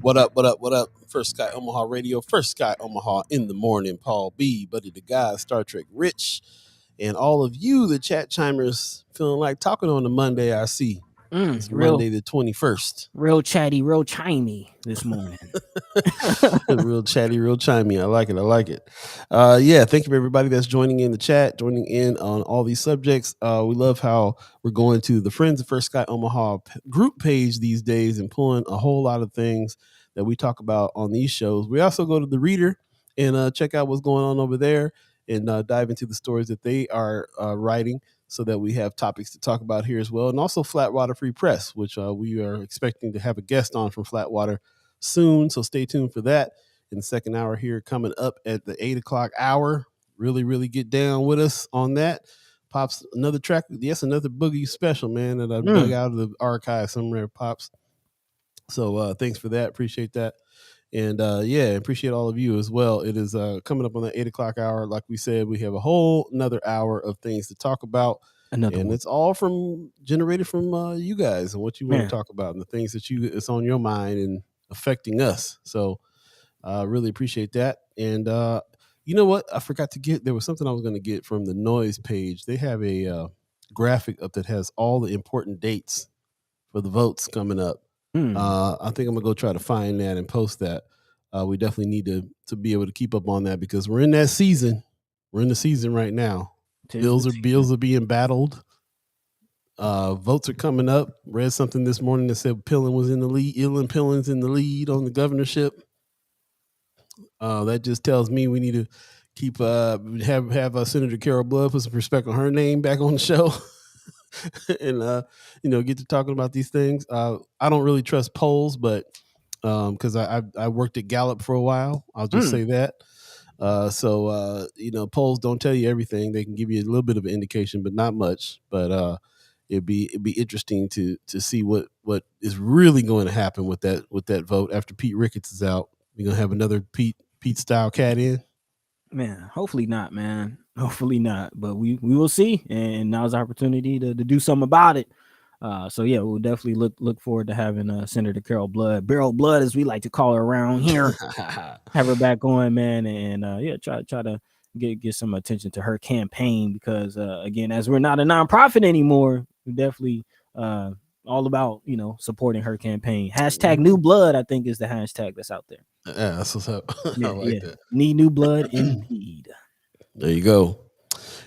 S1: What up, what up, what up? First Sky Omaha Radio, First Sky Omaha in the morning. Paul B, Buddy the Guy, Star Trek Rich, and all of you, the chat chimers, feeling like talking on the Monday, I see. It's Monday the 21st.
S2: Real chatty, real chimey this morning.
S1: Real chatty, real chimey. I like it. I like it. Yeah, thank you for everybody that's joining in the chat, joining in on all these subjects. We love how we're going to the Friends of First Sky Omaha group page these days and pulling a whole lot of things that we talk about on these shows. We also go to the Reader and check out what's going on over there and dive into the stories that they are writing, so that we have topics to talk about here as well. And also Flatwater Free Press, which we are expecting to have a guest on from Flatwater soon. So stay tuned for that in the second hour here, coming up at the 8 o'clock hour. Really, really get down with us on that. Pops, another track. Yes, another Boogie special, man, that I dug out of the archive somewhere, Pops. So thanks for that. Appreciate that. And yeah, appreciate all of you as well. It is coming up on the 8 o'clock hour. Like we said, we have a whole another hour of things to talk about. It's all generated from you guys and what you want to talk about and the things that it's on your mind and affecting us. So really appreciate that. And you know what? I forgot to get, there was something I was going to get from the Noise page. They have a graphic up that has all the important dates for the votes coming up. I think I'm gonna go try to find that and post that. We definitely need to be able to keep up on that because we're in that season. We're in the season right now. Bills are being battled. Votes are coming up. Read something this morning that said Pillin was in the lead. Ilan Pillin's in the lead on the governorship. That just tells me we need to keep have Senator Carol Blood put some respect on her name back on the show. And get to talking about these things. I don't really trust polls, but because I worked at Gallup for a while, I'll just say that. So polls don't tell you everything. They can give you a little bit of an indication, but not much. But it'd be interesting to see what is really going to happen with that vote after Pete Ricketts is out. We're gonna have another Pete style cat in.
S2: Man, hopefully not, man. Hopefully not. But we will see. And now's the opportunity to do something about it. So yeah, we'll definitely look forward to having Senator Carol Blood, Beryl Blood, as we like to call her around here. Have her back on, man, and try to get some attention to her campaign because again, as we're not a nonprofit anymore, we definitely all about supporting her campaign. Hashtag New Blood, I think, is the hashtag that's out there.
S1: Yeah, that's what's up. I like that.
S2: Need new blood indeed.
S1: There you go.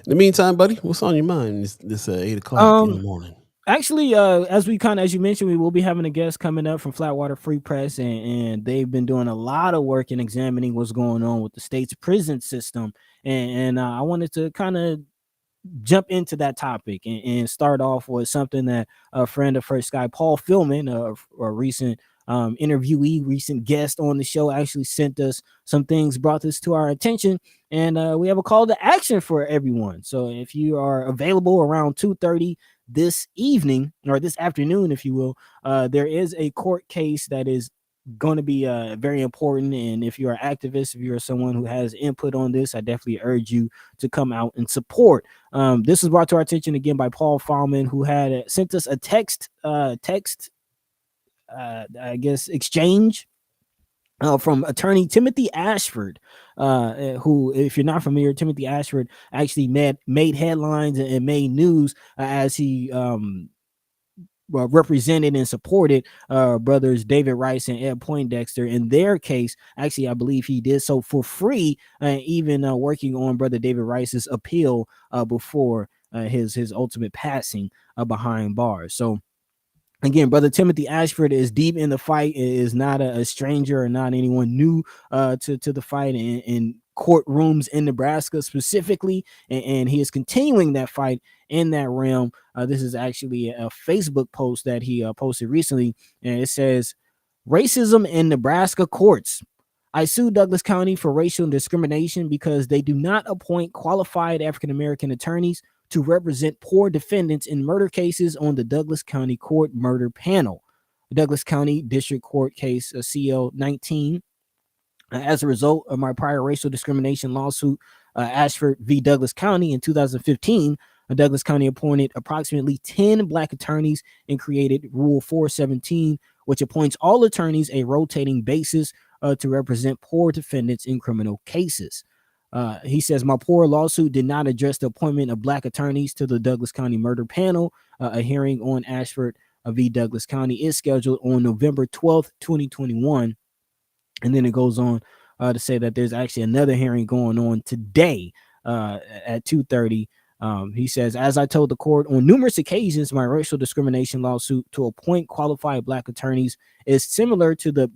S1: In the meantime, buddy, what's on your mind this 8 o'clock in the morning?
S2: Actually, as you mentioned, we will be having a guest coming up from Flatwater Free Press, and they've been doing a lot of work in examining what's going on with the state's prison system. And I wanted to kind of jump into that topic and start off with something that a friend of First Sky, Paul Philman, a recent interviewee, recent guest on the show, actually sent us some things, brought this to our attention, and we have a call to action for everyone. So if you are available around 2:30 this evening, or this afternoon, if you will, there is a court case that is going to be very important. And if you're an activist, if you're someone who has input on this, I definitely urge you to come out and support. This was brought to our attention again by Paul Fallman, who had sent us a text I guess exchange from attorney Timothy Ashford, who, if you're not familiar, Timothy Ashford actually made headlines and made news as he represented and supported brothers David Rice and Ed Poindexter in their case. Actually, I believe he did so for free, even working on brother David Rice's appeal before his ultimate passing behind bars. So again, brother Timothy Ashford is deep in the fight, is not a stranger or not anyone new to the fight in courtrooms in Nebraska specifically, and he is continuing that fight in that realm. This is actually a Facebook post that he posted recently, and it says, "Racism in Nebraska courts. I sued Douglas County for racial discrimination because they do not appoint qualified African-American attorneys to represent poor defendants in murder cases on the Douglas County Court Murder Panel." The Douglas County District Court case CL 19. As a result of my prior racial discrimination lawsuit, Ashford v. Douglas County in 2015, Douglas County appointed approximately 10 Black attorneys and created Rule 417, which appoints all attorneys a rotating basis to represent poor defendants in criminal cases. He says, "My poor lawsuit did not address the appointment of Black attorneys to the Douglas County Murder Panel. A hearing on Ashford v. Douglas County is scheduled on November 12th, 2021. And then it goes on to say that there's actually another hearing going on today at 2:30. He says, "As I told the court on numerous occasions, my racial discrimination lawsuit to appoint qualified Black attorneys is similar to the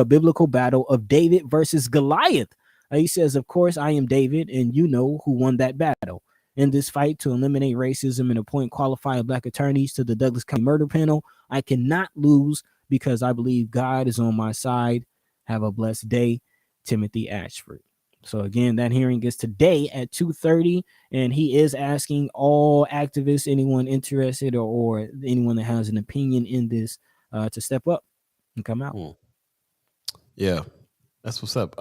S2: biblical battle of David versus Goliath." He says, "Of course, I am David, and you know who won that battle. In this fight to eliminate racism and appoint qualified Black attorneys to the Douglas County Murder Panel, I cannot lose because I believe God is on my side. Have a blessed day, Timothy Ashford." So again, that hearing is today at 2:30, and he is asking all activists, anyone interested or anyone that has an opinion in this, to step up and come out.
S1: Yeah, that's what's up.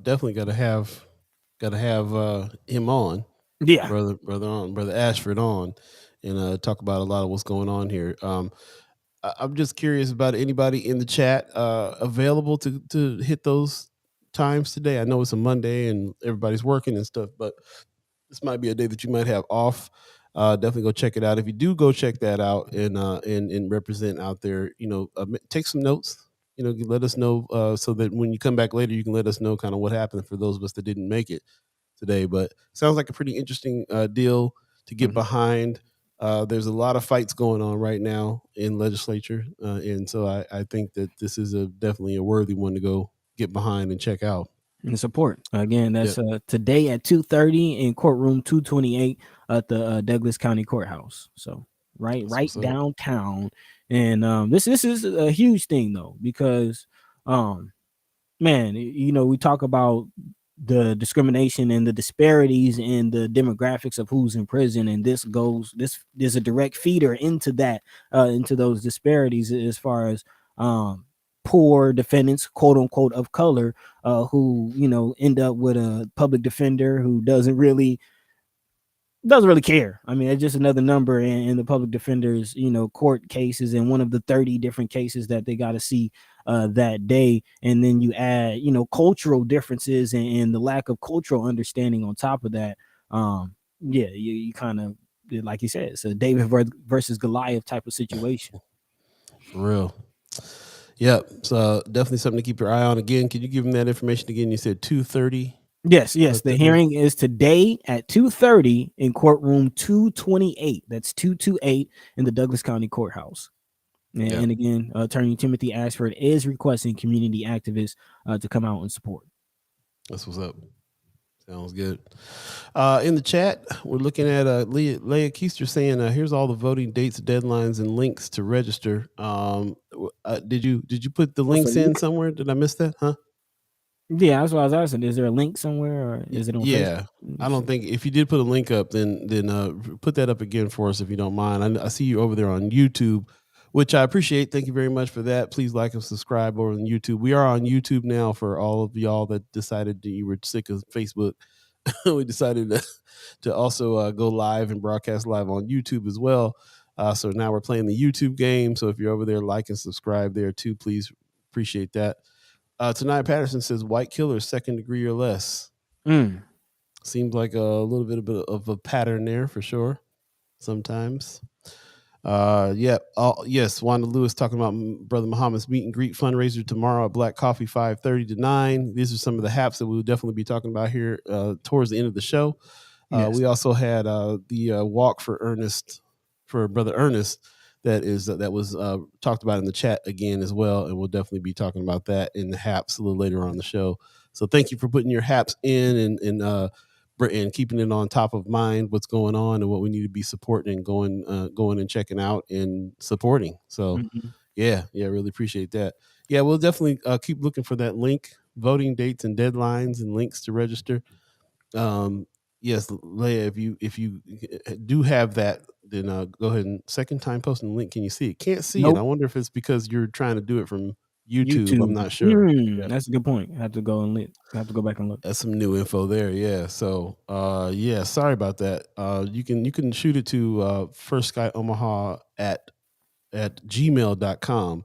S1: Definitely gotta have him on.
S2: Yeah,
S1: brother Ashford on, and talk about a lot of what's going on here. I'm just curious about anybody in the chat available to hit those times today. I know it's a Monday and everybody's working and stuff, but this might be a day that you might have off. Definitely go check it out. If you do go check that out and represent out there, take some notes. Let us know so that when you come back later, you can let us know kind of what happened for those of us that didn't make it today. But sounds like a pretty interesting deal to get behind. There's a lot of fights going on right now in legislature, and so I think that this is definitely a worthy one to go get behind and check out
S2: and support. Again, that's today at 2:30 in courtroom 228 at the Douglas County Courthouse. So right downtown. And this is a huge thing though, because man, we talk about the discrimination and the disparities in the demographics of who's in prison, and this is a direct feeder into that, into those disparities as far as poor defendants, quote unquote, of color, who end up with a public defender who doesn't really care. I mean, it's just another number in the public defender's court cases, and one of the 30 different cases that they got to see that day. And then you add cultural differences and the lack of cultural understanding on top of that. You kind of, like you said, it's a David versus Goliath type of situation.
S1: For real. Yep. So definitely something to keep your eye on. Again, can you give them that information again? You said 2:30.
S2: Yes. The hearing is today at 2:30 in courtroom 228. That's 228 in the Douglas County Courthouse. And again, attorney Timothy Ashford is requesting community activists to come out and support.
S1: That's what's up. Sounds good. In the chat, we're looking at Leah Keister saying, "Here's all the voting dates, deadlines, and links to register." Did you put the
S2: What's the
S1: links in
S2: link?
S1: somewhere? Did I miss that? Huh?
S2: Yeah, that's what I was asking. Is there a link somewhere, or is it on
S1: Yeah,
S2: Facebook?
S1: I don't think if you did put a link up, then put that up again for us if you don't mind. I see you over there on YouTube, which I appreciate. Thank you very much for that. Please like and subscribe over on YouTube. We are on YouTube now for all of y'all that decided that you were sick of Facebook. We decided to also go live and broadcast live on YouTube as well. So now we're playing the YouTube game. So if you're over there, like and subscribe there too, please. Appreciate that. Tonight Patterson says white killers, second degree or less. Seems like a little bit of a pattern there for sure. Sometimes. Yes, Wanda Lewis talking about Brother Muhammad's meet and greet fundraiser tomorrow at Black Coffee 5:30 to 9. These are some of the haps that we'll definitely be talking about here towards the end of the show.
S2: Yes.
S1: We also had the walk for Brother Ernest that was talked about in the chat again as well, and we'll definitely be talking about that in the haps a little later on the show. So thank you for putting your haps in and keeping it on top of mind, what's going on and what we need to be supporting and going and checking out and supporting. So yeah, really appreciate that. Yeah, we'll definitely keep looking for that link, voting dates and deadlines and links to register. Yes, Leia, if you do have that, then go ahead and second time posting the link. Can you see it? Can't see it. I wonder if it's because you're trying to do it from YouTube. I'm not sure.
S2: That's a good point. I have to go back and look.
S1: That's some new info there. Yeah. So sorry about that. You can shoot it to first Sky Omaha at gmail.com.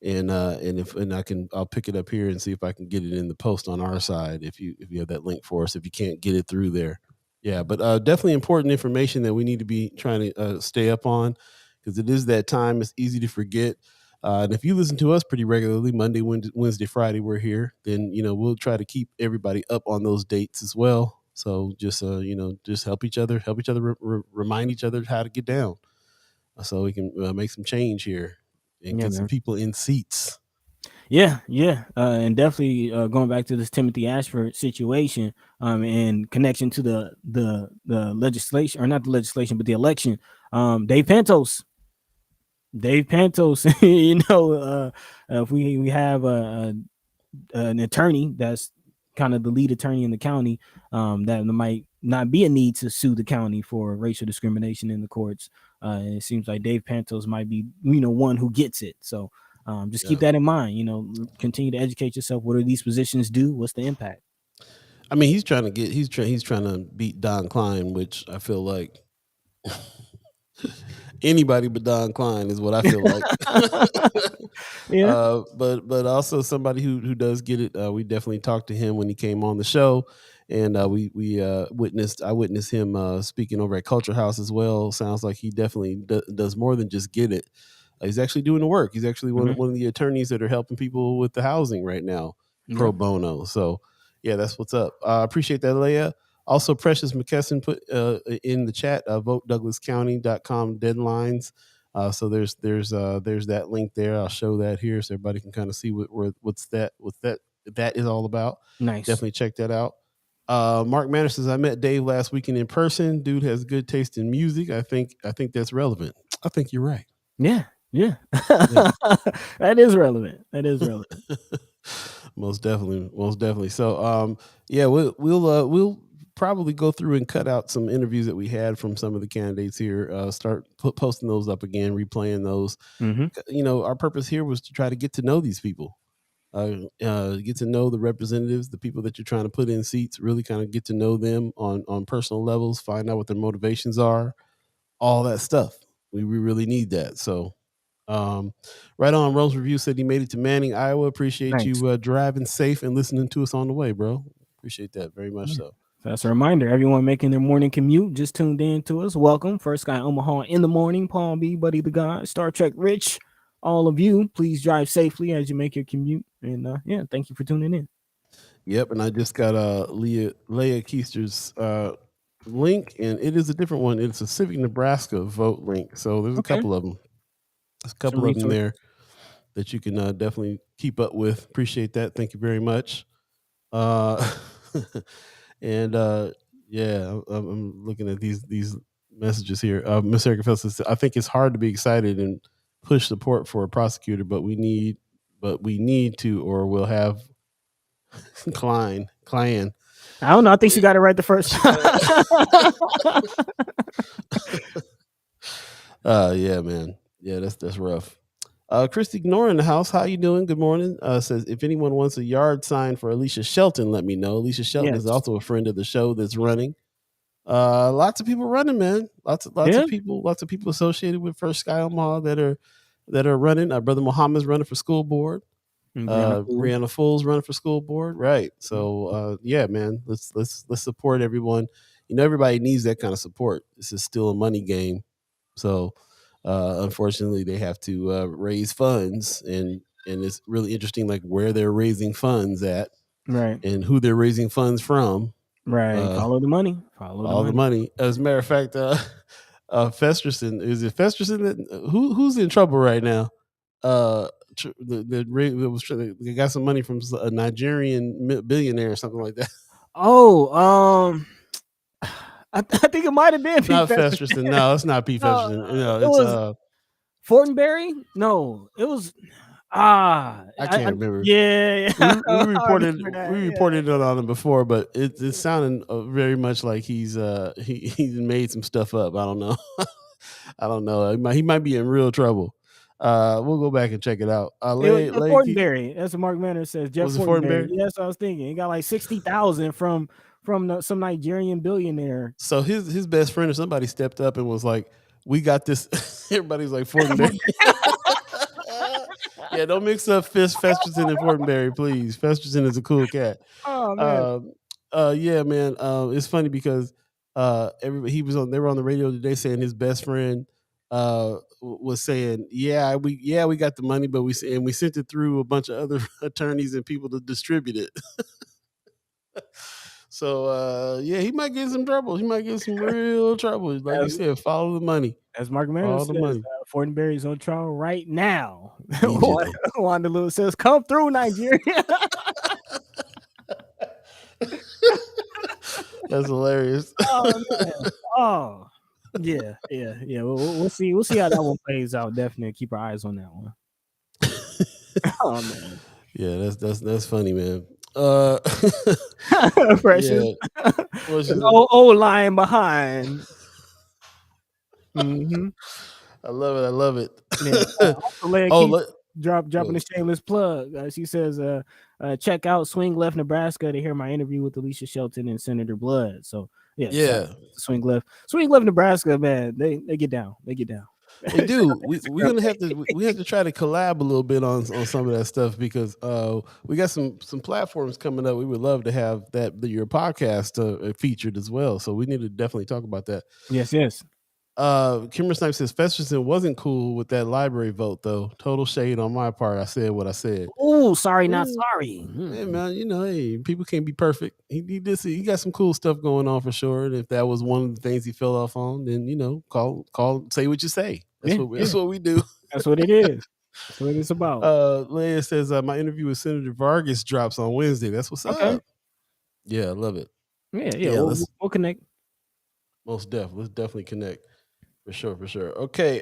S1: And I'll pick it up here and see if I can get it in the post on our side if you have that link for us, if you can't get it through there. Yeah, but definitely important information that we need to be trying to stay up on, because it is that time. It's easy to forget. And if you listen to us pretty regularly, Monday, Wednesday, Friday, we're here, then, we'll try to keep everybody up on those dates as well. So just, just help each other, remind each other how to get down so we can make some change here and get some people in seats.
S2: Yeah. And definitely going back to this Timothy Ashford situation in connection to the legislation, or not the legislation, but the election. Dave Pantos, if we have an attorney that's kind of the lead attorney in the county, that there might not be a need to sue the county for racial discrimination in the courts. And it seems like Dave Pantos might be, one who gets it. So just keep that in mind. Continue to educate yourself. What do these positions do? What's the impact?
S1: I mean, he's trying to beat Don Klein, which I feel like anybody but Don Klein is what I feel like.
S2: Yeah.
S1: But also somebody who does get it. We definitely talked to him when he came on the show, and I witnessed him speaking over at Culture House as well. Sounds like he definitely does more than just get it. He's actually doing the work. He's actually one of the attorneys that are helping people with the housing right now, pro bono. So yeah, that's what's up. I appreciate that, Leia. Also, Precious McKesson put in the chat, votedouglascounty.com deadlines. So there's that link there. I'll show that here so everybody can kind of see what that is all about.
S2: Nice.
S1: Definitely check that out. Mark Manor says, I met Dave last weekend in person. Dude has good taste in music. I think that's relevant. I think you're right.
S2: Yeah. That is relevant.
S1: Most definitely. So we'll probably go through and cut out some interviews that we had from some of the candidates here, start posting those up again, replaying those. Our purpose here was to try to get to know these people, get to know the representatives, the people that you're trying to put in seats, really kind of get to know them on personal levels, find out what their motivations are, all that stuff. We really need that. So right on. Rose Review said he made it to Manning, Iowa. Appreciate you driving safe and listening to us on the way, bro. Appreciate that very much. So
S2: that's a reminder. Everyone making their morning commute just tuned in to us. Welcome. First Sky Omaha in the morning. Paul B, Buddi3 Da Gawd, Star Trek Rich. All of you, please drive safely as you make your commute. And thank you for tuning in.
S1: Yep, and I just got Leah Keister's link, and it is a different one. It's a Civic Nebraska vote link. So there's a couple of them. There's a couple of them there that you can definitely keep up with. Appreciate that. Thank you very much. And yeah, I'm looking at these messages here. Miss Erica Phelps says, I think it's hard to be excited and push support for a prosecutor, but we need to, or we'll have Klein.
S2: I don't know. I think she got it right the first time.
S1: Yeah, man. Yeah, that's rough. Christy Gnor in the house. How you doing? Good morning. Says, if anyone wants a yard sign for Alicia Shelton, let me know. Alicia Shelton is also a friend of the show that's running. Lots of people running, man. Lots of people associated with First Sky Omaha that are running. Brother Muhammad's running for school board. Brianna Fool's running for school board, right? So yeah, man, let's support everyone. You know, everybody needs that kind of support. This is still a money game, so unfortunately, they have to raise funds, and it's really interesting, like where they're raising funds at,
S2: right,
S1: and who they're raising funds from.
S2: Right, follow the money.
S1: Follow the money. As a matter of fact, Festerson, is it Festerson? Who's in trouble right now? They got some money from a Nigerian billionaire or something like that.
S2: Oh, I think it might have been
S1: not Festerson. No, it's not Pete Festerson. No, it's
S2: was Fortenberry. No, it was. I
S1: can't remember.
S2: Yeah.
S1: We reported it on him before, but it sounded very much like he's made some stuff up. I don't know. I don't know. He might be in real trouble. We'll go back and check it out.
S2: Fortenberry. That's what Mark Manor says. Jeff
S1: Fortenberry.
S2: Yes, I was thinking. He got like 60,000 from some Nigerian billionaire.
S1: So his best friend or somebody stepped up and was like, "We got this." Everybody's like, Fortenberry. Yeah, don't mix up Festerson and Fortenberry, please. Festerson is a cool cat.
S2: Oh man.
S1: Yeah, man. It's funny because they were on the radio today saying his best friend was saying, yeah, we got the money, but we sent it through a bunch of other attorneys and people to distribute it. So yeah, he might get some trouble. He might get some real trouble. Like you said, follow the money.
S2: As Mark Manor says, Fortenberry's on trial right now. Wanda Lewis says, "Come through, Nigeria."
S1: That's hilarious.
S2: Oh man. Oh yeah. We'll see how that one plays out. Definitely keep our eyes on that one. Oh man.
S1: Yeah, that's funny, man.
S2: Precious. Yeah. Old lying behind. Mm-hmm.
S1: I love it.
S2: Yeah. Dropping a shameless plug. She says, check out Swing Left Nebraska to hear my interview with Alicia Shelton and Senator Blood. So yeah. Swing Left Nebraska, man. They get down. They
S1: do. We're gonna have to try to collab a little bit on some of that stuff, because we got some platforms coming up. We would love to have your podcast featured as well. So we need to definitely talk about that.
S2: Yes.
S1: Kimber Snipe says Festerson wasn't cool with that library vote, though. Total shade on my part. I said what I said.
S2: Oh, sorry, not sorry.
S1: Hey, man, people can't be perfect. He got some cool stuff going on for sure. And if that was one of the things he fell off on, then call, say what you say. That's what we do.
S2: That's what it is. That's what it's about.
S1: Leah says my interview with Senator Vargas drops on Wednesday. That's what's up. Yeah, I love it.
S2: Yeah. We'll connect.
S1: Most definitely. Let's definitely connect. For sure. Okay.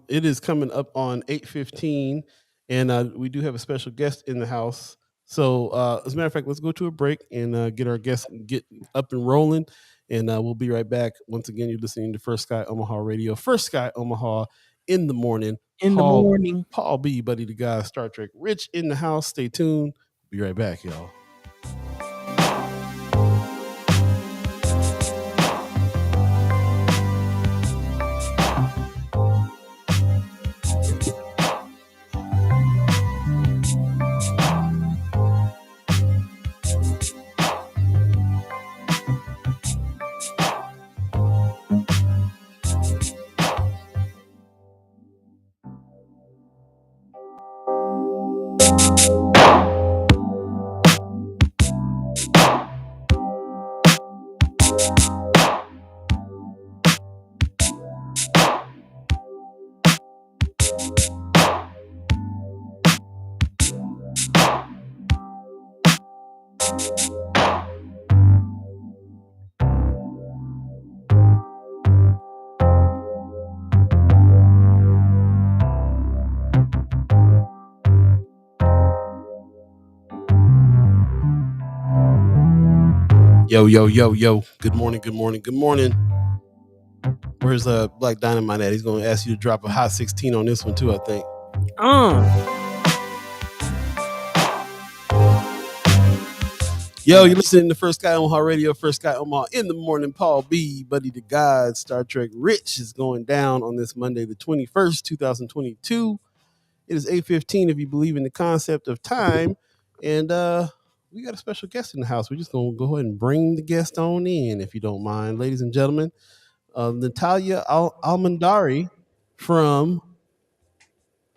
S1: It is coming up on 8:15, and we do have a special guest in the house. So, as a matter of fact, let's go to a break and get our guest up and rolling, and we'll be right back. Once again, you're listening to First Sky Omaha Radio. First Sky Omaha in the morning. Paul B, Buddi3 Da Gawd, Star Trek. Rich in the house. Stay tuned. Be right back, y'all. Yo, yo, yo, yo. Good morning, good morning, good morning. Where's Black Dynamite at? He's going to ask you to drop a hot 16 on this one, too, I think. Yo, you're listening to First Sky Omaha Radio, First Sky Omaha in the morning. Paul Beeee, Buddi3 Da Gawd, Star Trek Rich is going down on this Monday, the 21st, 2022. It is 8:15 if you believe in the concept of time. And we got a special guest in the house. We're just going to go ahead and bring the guest on in, if you don't mind. Ladies and gentlemen, Natalia Alamdari from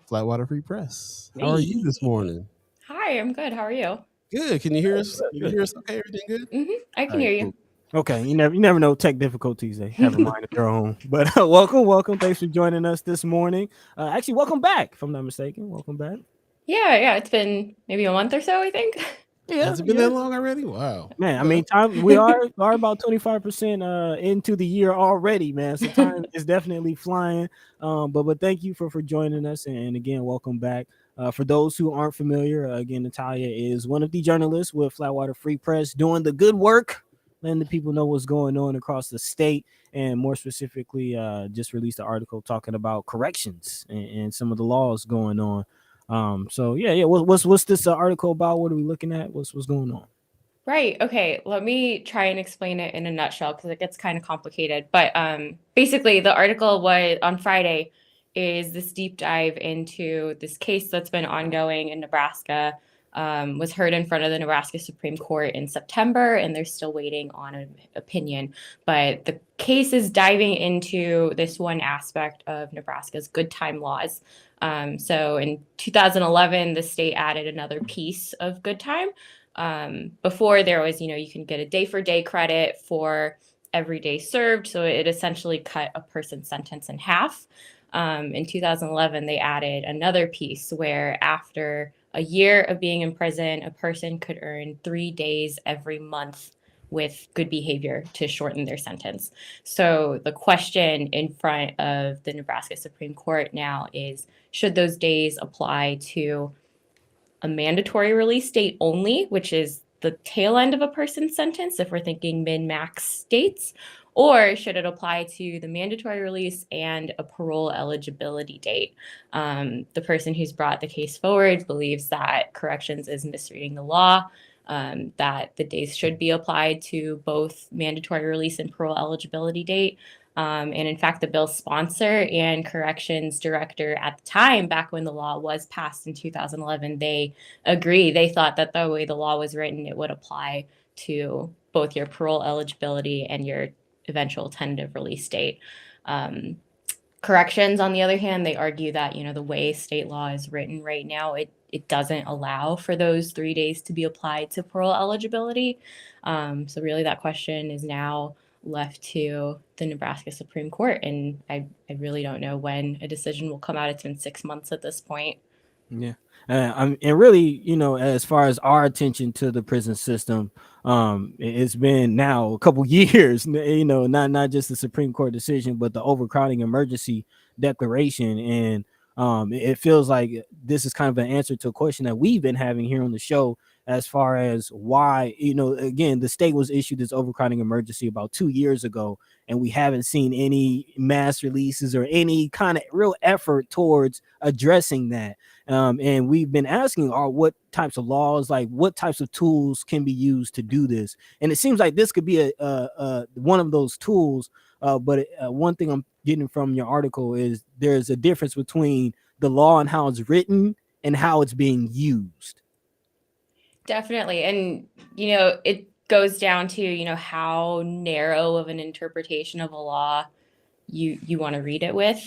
S1: Flatwater Free Press. How are you this morning?
S4: Hi, I'm good. How are you?
S1: Good. Can you hear us? You hear us okay? Everything good?
S4: I can hear you.
S1: Cool.
S2: Okay, you never know tech difficulties. They have a mind of their own. But welcome. Thanks for joining us this morning. Actually, welcome back, if I'm not mistaken. Welcome back.
S4: Yeah. It's been maybe a month or so, I think.
S2: Yeah,
S1: has it been that long already? Wow,
S2: man. I mean, time we are about 25% into the year already, man. So time is definitely flying. But thank you for joining us, and again, welcome back. For those who aren't familiar, again, Natalia is one of the journalists with Flatwater Free Press, doing the good work, letting the people know what's going on across the state, and more specifically, just released an article talking about corrections and some of the laws going on. So yeah. What's this article about? What are we looking at? What's going on?
S4: Right. Okay. Let me try and explain it in a nutshell because it gets kind of complicated. But basically, the article was on Friday is this deep dive into this case that's been ongoing in Nebraska. Was heard in front of the Nebraska Supreme Court in September, and they're still waiting on an opinion. But the case is diving into this one aspect of Nebraska's good time laws. So in 2011, the state added another piece of good time. Before there was, you can get a day for day credit for every day served. So it essentially cut a person's sentence in half. In 2011, they added another piece where after a year of being in prison, a person could earn 3 days every month with good behavior to shorten their sentence. So the question in front of the Nebraska Supreme Court now is, should those days apply to a mandatory release date only, which is the tail end of a person's sentence, if we're thinking min-max states, or should it apply to the mandatory release and a parole eligibility date? The person who's brought the case forward believes that corrections is misreading the law, that the days should be applied to both mandatory release and parole eligibility date. And in fact, the bill's sponsor and corrections director at the time, back when the law was passed in 2011, they agree. They thought that the way the law was written, it would apply to both your parole eligibility and your eventual tentative release date. Corrections, on the other hand, they argue that, the way state law is written right now, it doesn't allow for those 3 days to be applied to parole eligibility. So really that question is now left to the Nebraska Supreme Court. And I really don't know when a decision will come out. It's been 6 months at this point.
S2: Yeah. And really, as far as our attention to the prison system, it's been now a couple years, not just the Supreme Court decision, but the overcrowding emergency declaration. And it feels like this is kind of an answer to a question that we've been having here on the show, as far as why, again, the state was issued this overcrowding emergency about 2 years ago, and we haven't seen any mass releases or any kind of real effort towards addressing that. And we've been asking what types of laws, like what types of tools can be used to do this. And it seems like this could be a one of those tools. But one thing I'm getting from your article is there's a difference between the law and how it's written and how it's being used.
S4: Definitely. And, it goes down to, how narrow of an interpretation of a law you want to read it with.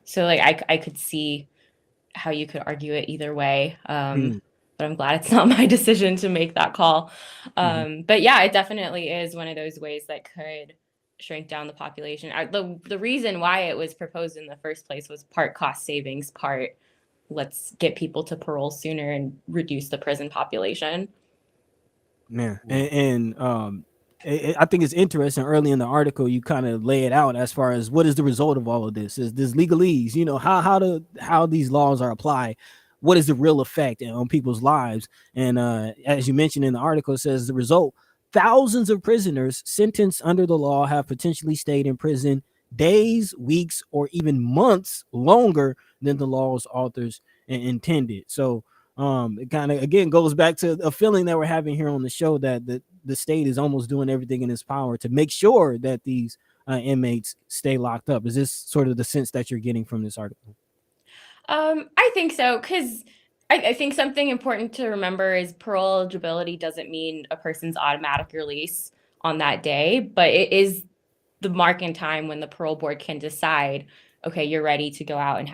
S4: So like I could see how you could argue it either way. But I'm glad it's not my decision to make that call. But yeah, it definitely is one of those ways that could shrink down the population. The reason why it was proposed in the first place was part cost savings, part let's get people to parole sooner and reduce the prison population.
S2: Yeah. And I think it's interesting. Early in the article, you kind of lay it out as far as what is the result of all of this. Is this legalese? How these laws are applied. What is the real effect on people's lives? And as you mentioned in the article, it says the result thousands of prisoners sentenced under the law have potentially stayed in prison days, weeks, or even months longer than the law's authors intended. So it kind of again goes back to a feeling that we're having here on the show that the state is almost doing everything in its power to make sure that these inmates stay locked up. Is this sort of the sense that you're getting from this article?
S4: I think so, because I think something important to remember is parole eligibility doesn't mean a person's automatic release on that day, but it is the mark in time when the parole board can decide, okay, you're ready to go out and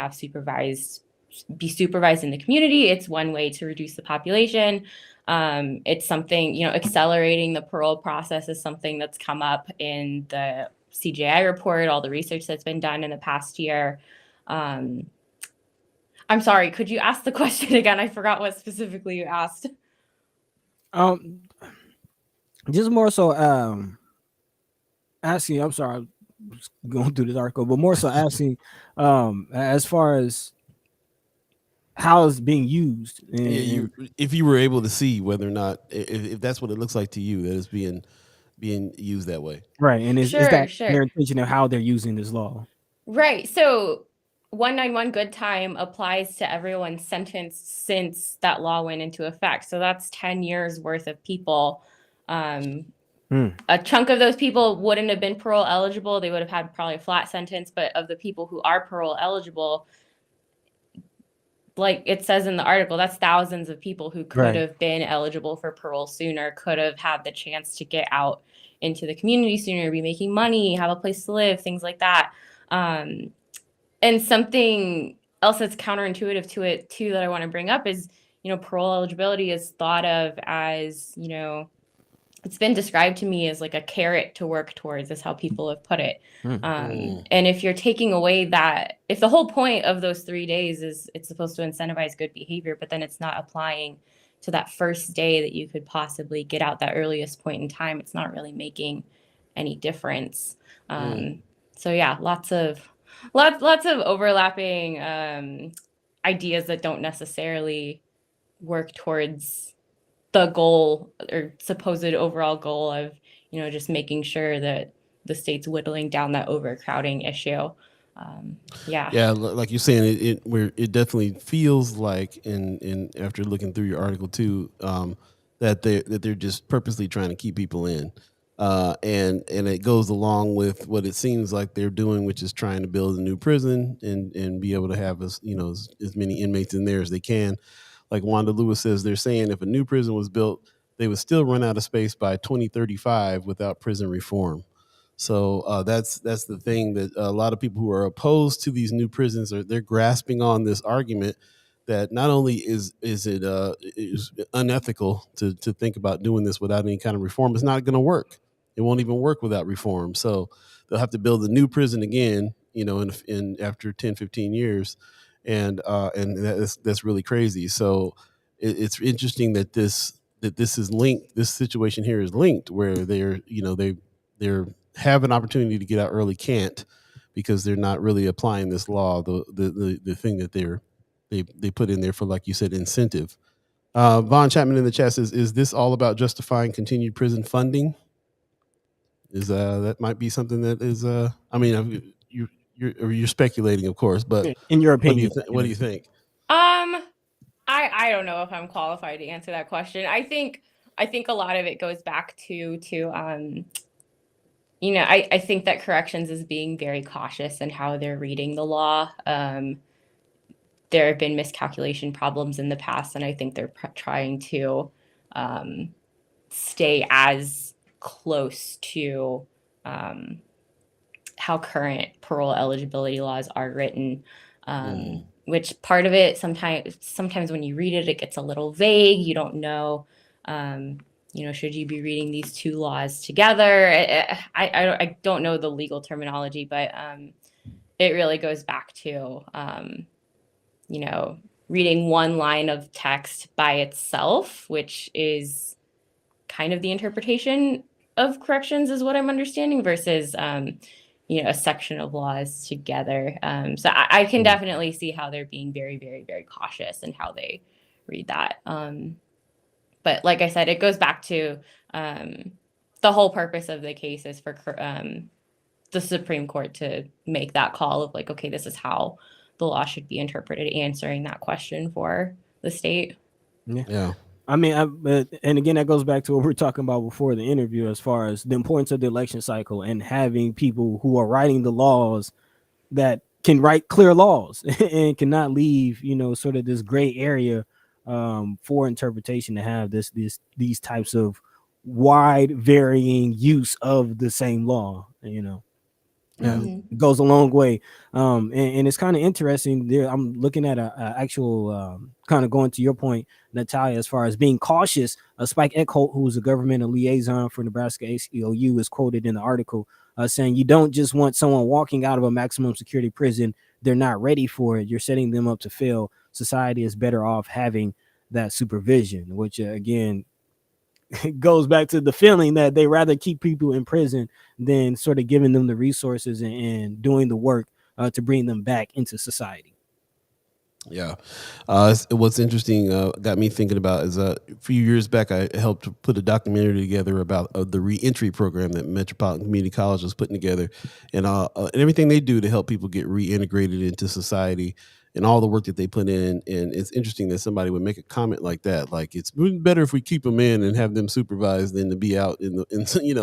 S4: be supervised in the community. It's one way to reduce the population. It's something, accelerating the parole process is something that's come up in the CJI report, all the research that's been done in the past year. I'm sorry, could you ask the question again? I forgot what specifically you asked.
S2: Just more so asking, I'm sorry, I'm going through this article, but more so asking as far as how it's being used.
S1: If you were able to see whether or not, if that's what it looks like to you, that it's being used that way.
S2: Right. And is
S4: Sure,
S2: that
S4: sure.
S2: their intention of how they're using this law?
S4: Right. So 191 good time applies to everyone sentenced since that law went into effect. So that's 10 years worth of people. A chunk of those people wouldn't have been parole eligible. They would have had probably a flat sentence. But of the people who are parole eligible, like it says in the article, that's thousands of people who could have been eligible for parole sooner, could have had the chance to get out into the community sooner, be making money, have a place to live, things like that. And something else that's counterintuitive to it too that I want to bring up is, parole eligibility is thought of as, it's been described to me as like a carrot to work towards, is how people have put it. And if you're taking away that, if the whole point of those 3 days is it's supposed to incentivize good behavior, but then it's not applying to that first day that you could possibly get out, that earliest point in time, it's not really making any difference. So yeah, lots of overlapping ideas that don't necessarily work towards the goal or supposed overall goal of, just making sure that the state's whittling down that overcrowding issue. Yeah,
S1: like you're saying, it definitely feels like, in after looking through your article too, that they're just purposely trying to keep people in. And it goes along with what it seems like they're doing, which is trying to build a new prison and be able to have as many inmates in there as they can. Like Wanda Lewis says, they're saying if a new prison was built, they would still run out of space by 2035 without prison reform. So that's the thing, that a lot of people who are opposed to these new prisons they're grasping on this argument that not only is unethical to think about doing this without any kind of reform, it's not going to work. It won't even work without reform. So they'll have to build a new prison again, in after 10, 15 years. And that's really crazy. So it's interesting that this is linked. This situation here is linked, where they're have an opportunity to get out early, can't, because they're not really applying this law, the thing that they put in there for, like you said, incentive. Vaughn Chapman in the chat says, is this all about justifying continued prison funding? Is that might be something that is you're speculating, of course, but
S2: in your opinion,
S1: what do you think?
S4: I don't know if I'm qualified to answer that question. I think a lot of it goes back to I think that corrections is being very cautious in how they're reading the law. There have been miscalculation problems in the past, and I think they're trying to stay as close to how current parole eligibility laws are written. Which part of it, sometimes when you read it, it gets a little vague. You don't know, should you be reading these two laws together? I don't know the legal terminology, but it really goes back to, reading one line of text by itself, which is kind of the interpretation of corrections, is what I'm understanding, versus a section of laws together. So I can definitely see how they're being very, very, very cautious in how they read that. But like I said, it goes back to the whole purpose of the case is for the Supreme Court to make that call of like, okay, this is how the law should be interpreted, answering that question for the state.
S1: Yeah.
S2: I mean, and again, that goes back to what we were talking about before the interview, as far as the importance of the election cycle and having people who are writing the laws that can write clear laws and cannot leave, sort of this gray area for interpretation, to have these types of wide varying use of the same law, It goes a long way. And it's kind of interesting there. I'm looking at a actual kind of going to your point, Natalia, as far as being cautious. Spike Eckholt, who's a governmental liaison for Nebraska ACLU, is quoted in the article saying, "You don't just want someone walking out of a maximum security prison. They're not ready for it. You're setting them up to fail. Society is better off having that supervision," which again, it goes back to the feeling that they rather keep people in prison than sort of giving them the resources and doing the work to bring them back into society.
S1: Yeah. What's interesting, got me thinking about is a few years back, I helped put a documentary together about the reentry program that Metropolitan Community College was putting together, and everything they do to help people get reintegrated into society, and all the work that they put in. And it's interesting that somebody would make a comment like that, like it's better if we keep them in and have them supervised than to be out in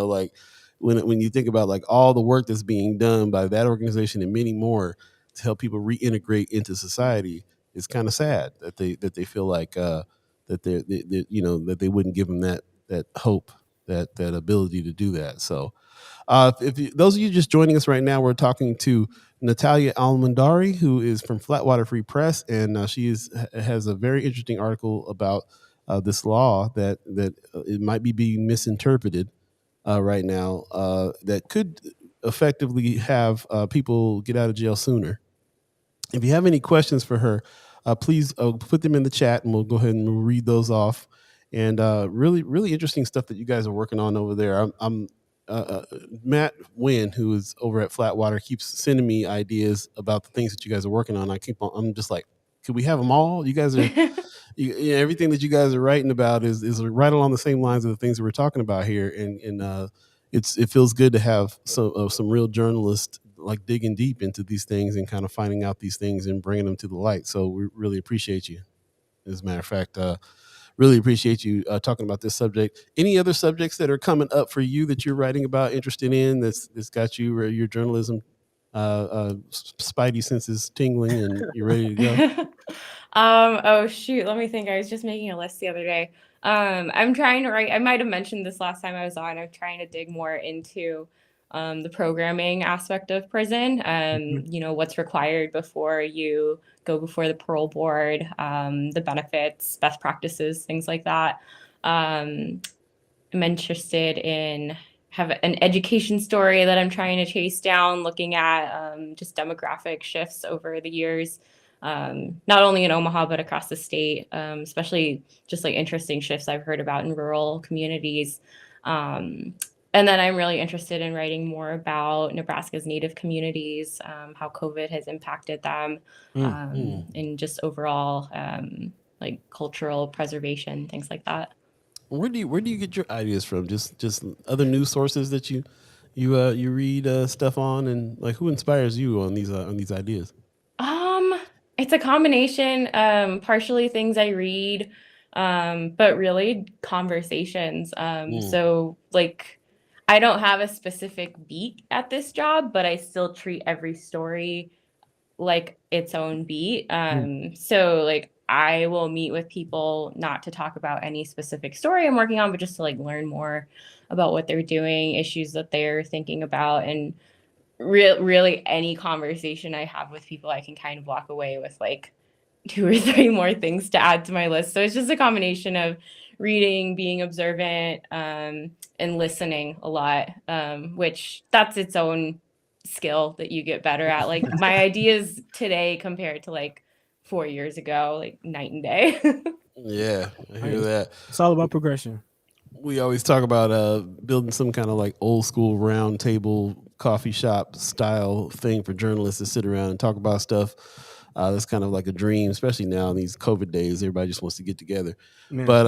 S1: like when you think about like all the work that's being done by that organization and many more to help people reintegrate into society. It's kind of sad that they feel like that that they wouldn't give them that hope, that ability to do that. So those of you just joining us right now, we're talking to Natalia Alamdari, who is from Flatwater Free Press, and she has a very interesting article about this law that it might be being misinterpreted right now, that could effectively have people get out of jail sooner. If you have any questions for her, please put them in the chat, and we'll go ahead and read those off. And really, really interesting stuff that you guys are working on over there. I'm Matt Wynn, who is over at Flatwater, keeps sending me ideas about the things that you guys are working on. I'm just like, could we have them all? You guys are, everything that you guys are writing about is right along the same lines of the things that we're talking about here. And it feels good to have some real journalists like digging deep into these things and kind of finding out these things and bringing them to the light. So we really appreciate you. As a matter of fact, really appreciate you talking about this subject. Any other subjects that are coming up for you that you're writing about, interested in, that's got you your journalism spidey senses tingling and you're ready to go?
S4: Oh shoot, let me think. I was just making a list the other day. I'm trying to write, I might have mentioned this last time I was on, I'm trying to dig more into the programming aspect of prison, what's required before you go before the parole board, the benefits, best practices, things like that. I'm interested in have an education story that I'm trying to chase down, looking at just demographic shifts over the years, not only in Omaha, but across the state, especially just like interesting shifts I've heard about in rural communities. And then I'm really interested in writing more about Nebraska's Native communities, how COVID has impacted them, and just overall like cultural preservation, things like that.
S1: Where do you get your ideas from? Just other news sources that you read stuff on, and like who inspires you on these ideas?
S4: It's a combination, partially things I read, but really conversations. So like I don't have a specific beat at this job, but I still treat every story like its own beat. So like I will meet with people not to talk about any specific story I'm working on, but just to like learn more about what they're doing, issues that they're thinking about, and really any conversation I have with people, I can kind of walk away with like 2 or 3 more things to add to my list. So it's just a combination of reading, being observant, and listening a lot, which that's its own skill that you get better at. Like my ideas today compared to like 4 years ago, like night and day.
S1: Yeah, I hear that.
S2: It's all about progression.
S1: We always talk about building some kind of like old school round table coffee shop style thing for journalists to sit around and talk about stuff. That's kind of like a dream, especially now in these COVID days. Everybody just wants to get together.
S2: Yeah.
S1: But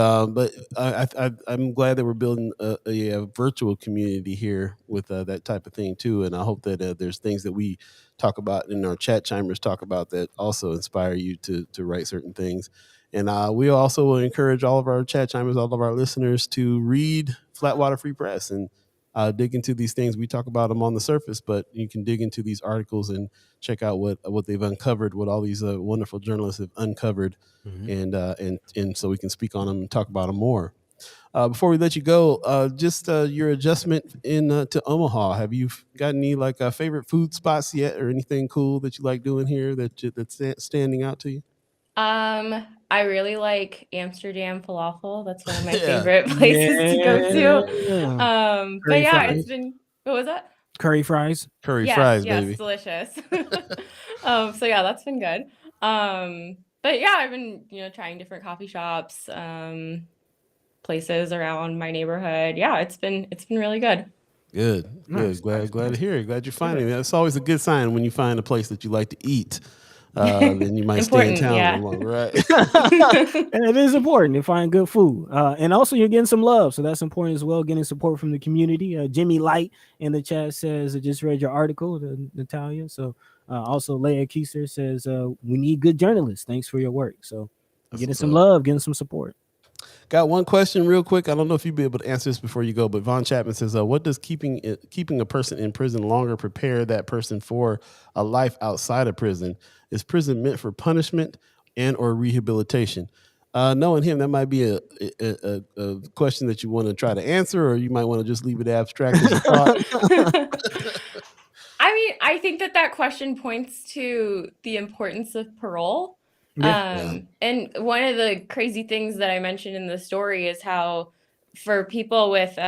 S1: I'm glad that we're building a virtual community here with that type of thing too. And I hope that there's things that we talk about in our chat chambers talk about that also inspire you to write certain things. And we also will encourage all of our chat chambers, all of our listeners to read Flatwater Free Press and dig into these things. We talk about them on the surface, but you can dig into these articles and check out what they've uncovered, what all these wonderful journalists have uncovered, and so we can speak on them and talk about them more. Before we let you go, just your adjustment to Omaha. Have you got any like favorite food spots yet, or anything cool that you like doing here that's standing out to you?
S4: I really like Amsterdam falafel. That's one of my
S1: Yeah.
S4: favorite places to go to.
S2: Yeah.
S4: But yeah,
S2: fries.
S4: it's been, what was that?
S2: Curry fries.
S1: Curry
S4: Yes,
S1: fries,
S4: yes,
S1: baby.
S4: delicious. So yeah, that's been good. But yeah, I've been, trying different coffee shops, places around my neighborhood. Yeah, it's been really good.
S1: Good.
S2: Nice,
S1: Glad
S2: nice.
S1: to hear it. Glad you're finding it. It's always a good sign when you find a place that you like to eat. Then you might stay in
S4: Important,
S1: town a
S4: yeah.
S1: little longer, right?
S2: And it is important to find good food. And also you're getting some love. So that's important as well, getting support from the community. Jimmy Light in the chat says, I just read your article, Natalia. So also Leia Keister says, we need good journalists. Thanks for your work. So
S1: That's
S2: getting
S1: what's
S2: some
S1: up.
S2: love, getting some support.
S1: Got one question real quick. I don't know if you'll be able to answer this before you go, but Von Chapman says, what does keeping a person in prison longer prepare that person for a life outside of prison? Is prison meant for punishment and or rehabilitation? Knowing him, that might be a question that you want to try to answer, or you might want to just leave it abstract as a thought.
S4: I mean, I think that question points to the importance of parole.
S2: Yeah.
S4: And one of the crazy things that I mentioned in the story is how for people with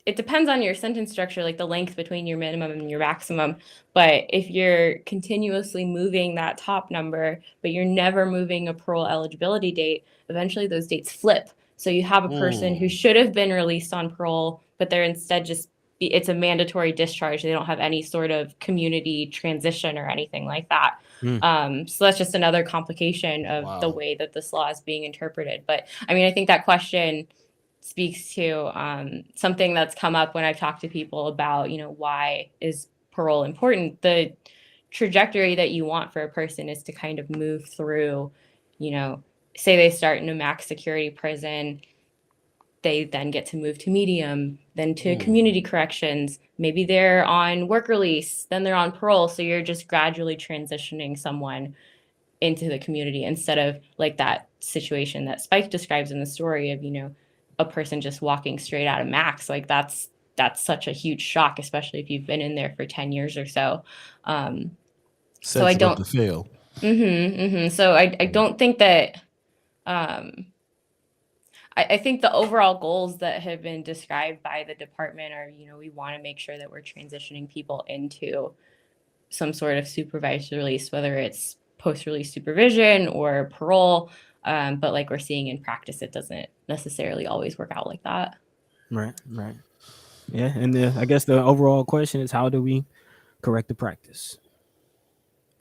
S4: it depends on your sentence structure, like the length between your minimum and your maximum. But if you're continuously moving that top number, but you're never moving a parole eligibility date, eventually those dates flip. So you have a person who should have been released on parole, but they're instead it's a mandatory discharge. They don't have any sort of community transition or anything like that. So that's just another complication of the way that this law is being interpreted. But I mean, I think that question speaks to something that's come up when I've talked to people about, why is parole important? The trajectory that you want for a person is to kind of move through, say they start in a max security prison, they then get to move to medium, then to community corrections. Maybe they're on work release, then they're on parole. So you're just gradually transitioning someone into the community instead of like that situation that Spike describes in the story of, a person just walking straight out of max. Like that's such a huge shock, especially if you've been in there for 10 years or so. So I don't
S1: to fail.
S4: So I don't think that I think the overall goals that have been described by the department are, we want to make sure that we're transitioning people into some sort of supervised release, whether it's post-release supervision or parole. But like we're seeing in practice, it doesn't necessarily always work out like that.
S2: Right. Yeah. And I guess the overall question is, how do we correct the practice?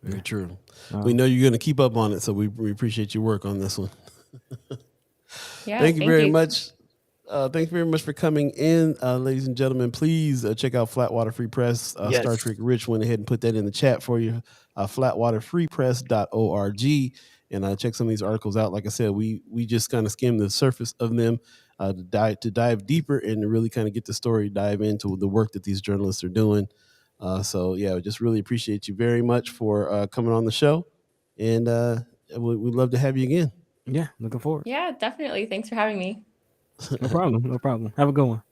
S1: Very true. We know you're going to keep up on it, so we appreciate your work on this one.
S4: Yeah,
S1: thank you very much. Thank you very much for coming in, ladies and gentlemen. Please check out Flatwater Free Press.
S2: Yes.
S1: Star Trek Rich went ahead and put that in the chat for you. Flatwaterfreepress.org, and check some of these articles out. Like I said, we just kind of skimmed the surface of them to dive deeper and to really kind of get the story, dive into the work that these journalists are doing. So yeah, just really appreciate you very much for coming on the show, and we'd love to have you again.
S2: Yeah, looking forward.
S4: Yeah, definitely. Thanks for having me.
S2: No problem. Have a good one.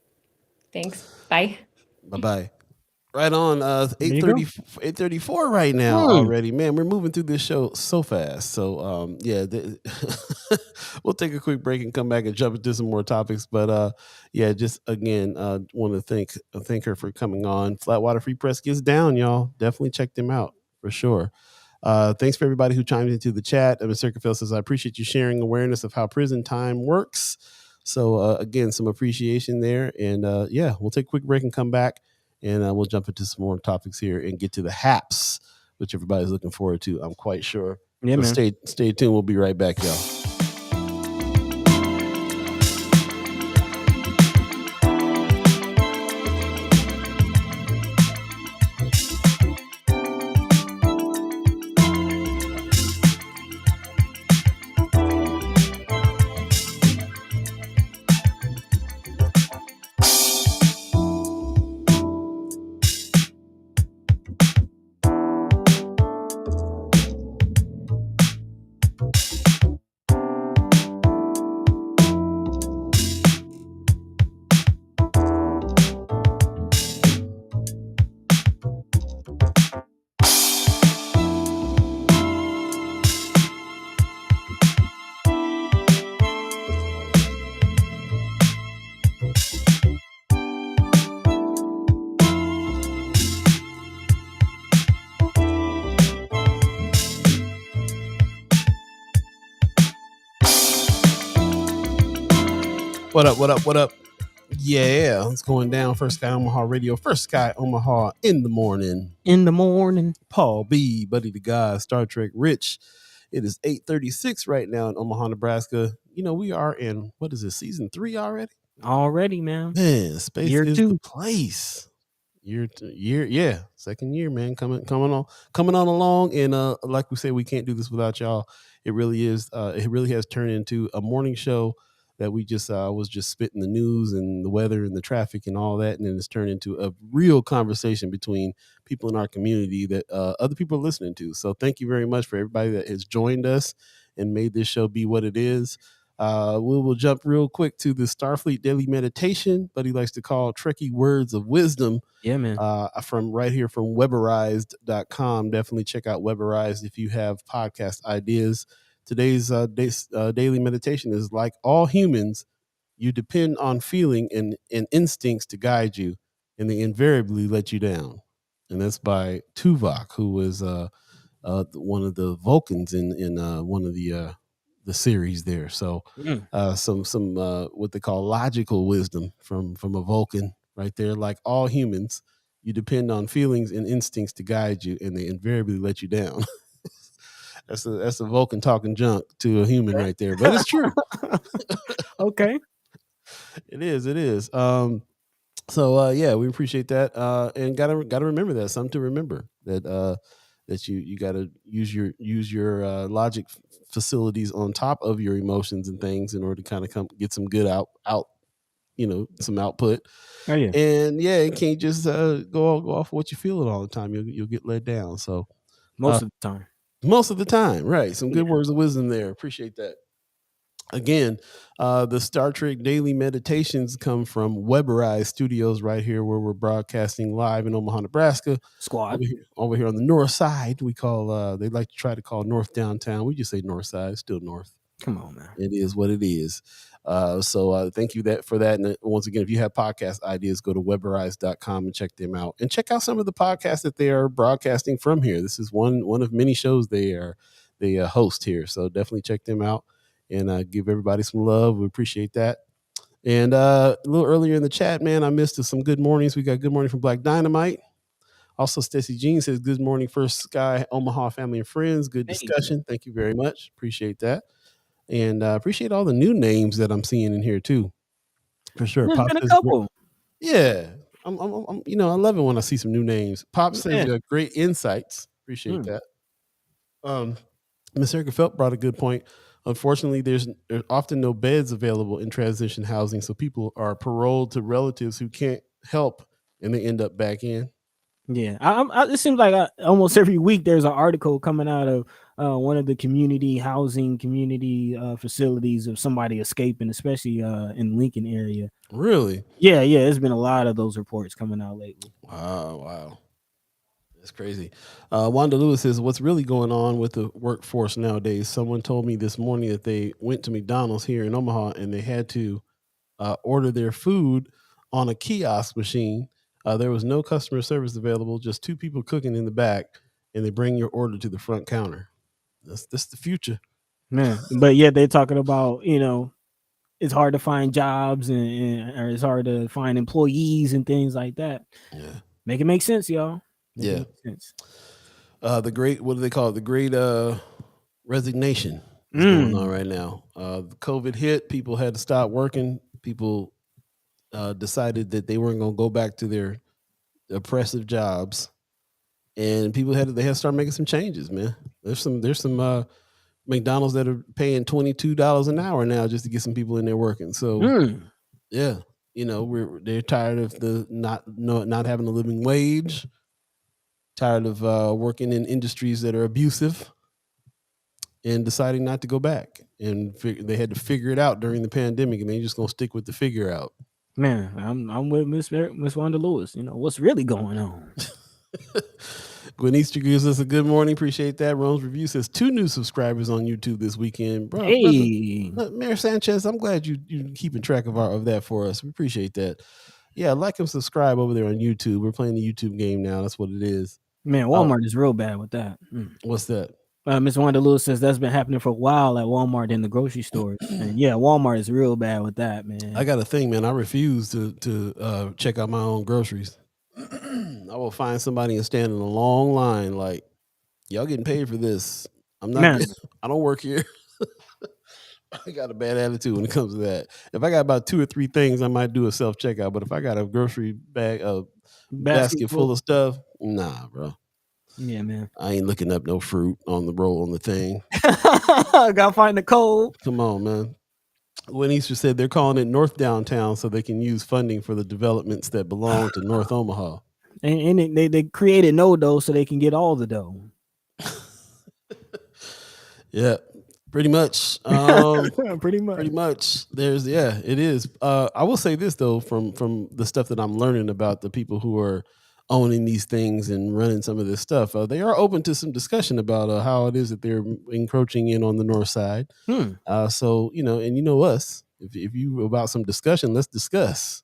S4: Thanks. Bye.
S1: Bye. Right on. 8:34 right now already. Man, we're moving through this show so fast. So yeah, we'll take a quick break and come back and jump into some more topics. But yeah, just again, want to thank her for coming on. Flatwater Free Press gets down, y'all. Definitely check them out for sure. Thanks for everybody who chimed into the chat. Mr. Circafel says, I appreciate you sharing awareness of how prison time works. So again, some appreciation there. And yeah, we'll take a quick break and come back, and we'll jump into some more topics here and get to the haps which everybody's looking forward to, I'm quite sure.
S2: Yeah,
S1: So
S2: man.
S1: stay tuned. We'll be right back, y'all. What up, what up, what up? Yeah, it's going down. First Sky Omaha Radio. First Sky Omaha in the morning.
S2: In the morning.
S1: Paul B, Buddi3 Da Gawd, Star Trek Rich. It is 8:36 right now in Omaha, Nebraska. You know, we are in, what is it, season 3 already?
S2: Already, man.
S1: Man, space
S2: Year
S1: is
S2: 2.
S1: the place. Yeah, second year, man, coming on along. And like we say, we can't do this without y'all. It really is. It really has turned into a morning show that we just was just spitting the news and the weather and the traffic and all that, and then it's turned into a real conversation between people in our community that other people are listening to. So thank you very much for everybody that has joined us and made this show be what it is. We will jump real quick to the Starfleet Daily Meditation, but he likes to call Trekkie Words of Wisdom.
S2: Yeah, man.
S1: From right here from Weberized.com. Definitely check out Weberized if you have podcast ideas. Today's daily meditation is: like all humans, you depend on feeling and instincts to guide you, and they invariably let you down. And that's by Tuvok, who was one of the Vulcans in one of the series there. So some what they call logical wisdom from a Vulcan right there. Like all humans, you depend on feelings and instincts to guide you, and they invariably let you down. That's a Vulcan talking junk to a human right there, but it's true.
S2: Okay.
S1: It is. So yeah, we appreciate that. And gotta remember that. Something to remember that you gotta use your logic facilities on top of your emotions and things in order to kind of get some good out, some output.
S2: Oh yeah.
S1: And yeah, it can't just go off what you feel all the time. You'll get let down. So
S2: Most of the time, right? Some good words of wisdom there. Appreciate that. Again, the Star Trek Daily Meditations come from Weberized Studios right here, where we're broadcasting live in Omaha, Nebraska. Squad.
S1: Over here on the north side, we call, they like to try to call north downtown. We just say north side, still north.
S2: Come on, man.
S1: It is what it is. So thank you for that. And once again, if you have podcast ideas, go to Weberized.com and check them out. And check out some of the podcasts that they are broadcasting from here. This is one of many shows they host here. So definitely check them out. And give everybody some love. We appreciate that. And a little earlier in the chat, man, I missed some good mornings. We got good morning from Black Dynamite. Also, Stacey Jean says, good morning, First Sky Omaha family and friends. Good discussion. Thank you very much. Appreciate that. And appreciate all the new names that I'm seeing in here, too. For sure.
S2: There's
S1: Pop
S2: been a couple.
S1: Yeah. I'm I love it when I see some new names. Pop says great insights. Appreciate that. Miss Erica Felt brought a good point. Unfortunately, there's often no beds available in transition housing, so people are paroled to relatives who can't help, and they end up back in.
S2: Yeah, it seems like almost every week there's an article coming out of one of the community housing facilities of somebody escaping, especially in Lincoln area.
S1: Really?
S2: Yeah. There's been a lot of those reports coming out lately.
S1: Wow. That's crazy. Wanda Lewis says, what's really going on with the workforce nowadays? Someone told me this morning that they went to McDonald's here in Omaha and they had to order their food on a kiosk machine. There was no customer service available, just two people cooking in the back, and they bring your order to the front counter. That's the future.
S2: Man, but yeah, they're talking about, it's hard to find jobs and or it's hard to find employees and things like that.
S1: Yeah.
S2: Make it make sense, y'all.
S1: Yeah. The great, what do they call it? The great resignation is going on right now. The COVID hit, people had to stop working. People decided that they weren't going to go back to their oppressive jobs, and people they had to start making some changes. Man, there's some McDonald's that are paying $22 an hour now just to get some people in there working. So yeah, you know, they're tired of the not having a living wage, tired of working in industries that are abusive, and deciding not to go back. And they had to figure it out during the pandemic, and they just gonna stick with the figure out.
S2: Man, I'm with Miss Wanda Lewis. You know what's really going on.
S1: Gwen Easter gives us a good morning. Appreciate that. Rome's Review says 2 new subscribers on YouTube this weekend. Bro,
S2: Hey,
S1: Mayor Sanchez, I'm glad you keeping track of that for us. We appreciate that. Yeah, like and subscribe over there on YouTube. We're playing the YouTube game now. That's what it is.
S2: Man, Walmart is real bad with that.
S1: What's that?
S2: Miss Wanda Lewis says that's been happening for a while at Walmart and the grocery stores. And yeah, Walmart is real bad with that, man.
S1: I got a thing, man. I refuse to check out my own groceries. I will find somebody and stand in a long line like, y'all getting paid for this. I'm not. I don't work here. I got a bad attitude when it comes to that. If I got about 2 or 3 things, I might do a self checkout. But if I got a grocery basket full of stuff, nah, bro.
S2: Yeah, man.
S1: I ain't looking up no fruit on the thing.
S2: Gotta find the code.
S1: Come on, man. When Easter said they're calling it North Downtown so they can use funding for the developments that belong to North Omaha.
S2: And they created no dough so they can get all the dough.
S1: Yeah, pretty much.
S2: Pretty
S1: much. It is. I will say this though, from the stuff that I'm learning about the people who are owning these things and running some of this stuff, they are open to some discussion about how it is that they're encroaching in on the north side. So and you know us. If you about some discussion, let's discuss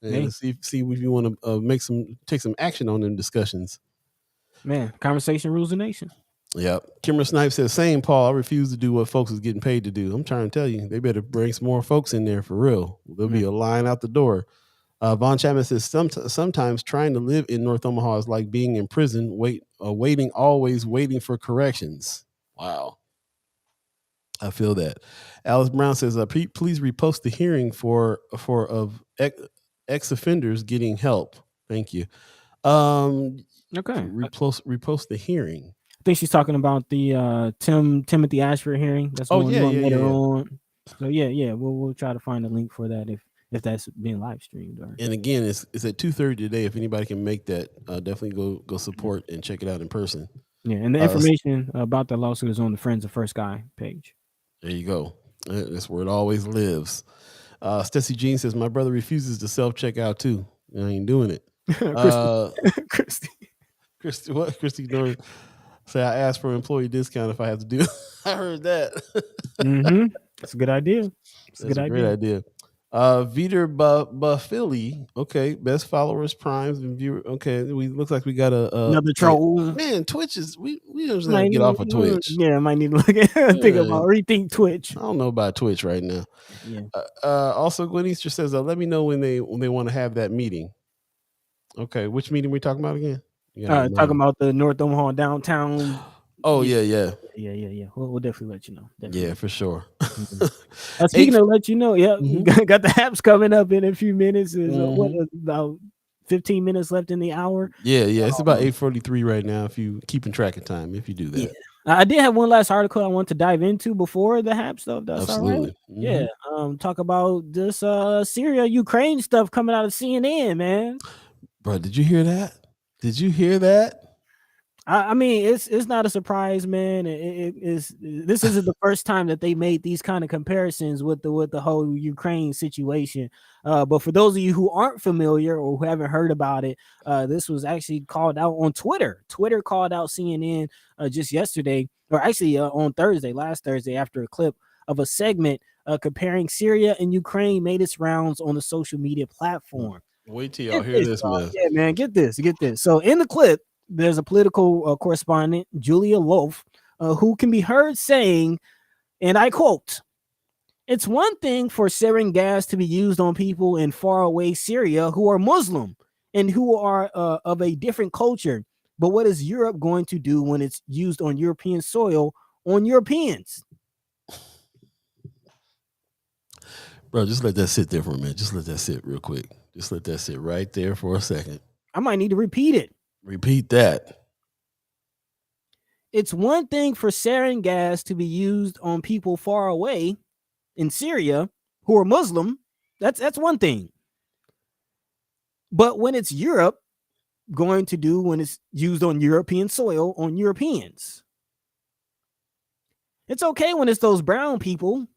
S1: and see if you want to take some action on them discussions. Man,
S2: conversation rules the nation.
S1: Yep. Kimmer Snipes says, same, Paul. I refuse to do what folks is getting paid to do. I'm trying to tell you, they better bring some more folks in there for real. There'll be a line out the door. Von Chapman says, sometimes trying to live in North Omaha is like being in prison, always waiting for corrections. Wow. I feel that. Alice Brown says, please repost the hearing for ex-offenders getting help. Thank you. Okay. Repost the hearing.
S2: I think she's talking about the Timothy Ashford hearing. That's later on. So yeah, we'll try to find a link for that if that's being live streamed.
S1: And again, it's at 2:30 today. If anybody can make that, definitely go support and check it out in person.
S2: Yeah, and the information about the lawsuit is on the Friends of First Guy page.
S1: There you go. That's where it always lives. Stacey Jean says, my brother refuses to self-checkout too. I ain't doing it. Christy, what? Christy Norris. Say I asked for employee discount if I have to do it. I heard that.
S2: That's a good idea.
S1: That's a great idea. Viter Buffili. Okay, best followers, primes, and viewer. Okay, looks like we got
S2: another troll.
S1: Man, Twitch is we usually have to get off of Twitch.
S2: Yeah, I might need to look at rethink Twitch.
S1: I don't know about Twitch right now. Yeah. Also, Gwen Easter says, let me know when they want to have that meeting. Okay, which meeting we talking about again?
S2: Talking about the North Omaha downtown.
S1: Oh yeah.
S2: We'll definitely let you know. Definitely.
S1: Yeah, for sure.
S2: Speaking of let you know, got the apps coming up in a few minutes. About 15 minutes left in the hour.
S1: Yeah. It's about 8:43 right now. If you keeping track of time, if you do that.
S2: Yeah. I did have one last article I want to dive into before the HAP stuff. That's
S1: absolutely.
S2: All right. Yeah. Talk about this Syria Ukraine stuff coming out of CNN, man.
S1: Bro, did you hear that?
S2: I mean, it's not a surprise, man. This isn't the first time that they made these kind of comparisons with the whole Ukraine situation. But for those of you who aren't familiar or who haven't heard about it, this was actually called out on Twitter. Twitter called out CNN just yesterday, or actually on last Thursday, after a clip of a segment comparing Syria and Ukraine made its rounds on the social media platform.
S1: Wait till y'all hear this, man.
S2: Yeah, man, get this. So in the clip, there's a political correspondent, Julia Wolf, who can be heard saying, and I quote, "It's one thing for sarin gas to be used on people in faraway Syria who are Muslim and who are of a different culture. But what is Europe going to do when it's used on European soil on Europeans?
S1: Bro, just let that sit there for a minute. Just let that sit real quick. Just let that sit right there for a second.
S2: I might need to repeat it.
S1: Repeat that.
S2: It's one thing for sarin gas to be used on people far away in Syria who are Muslim. That's one thing. But when it's Europe going to do when it's used on European soil on Europeans, it's okay when it's those brown people.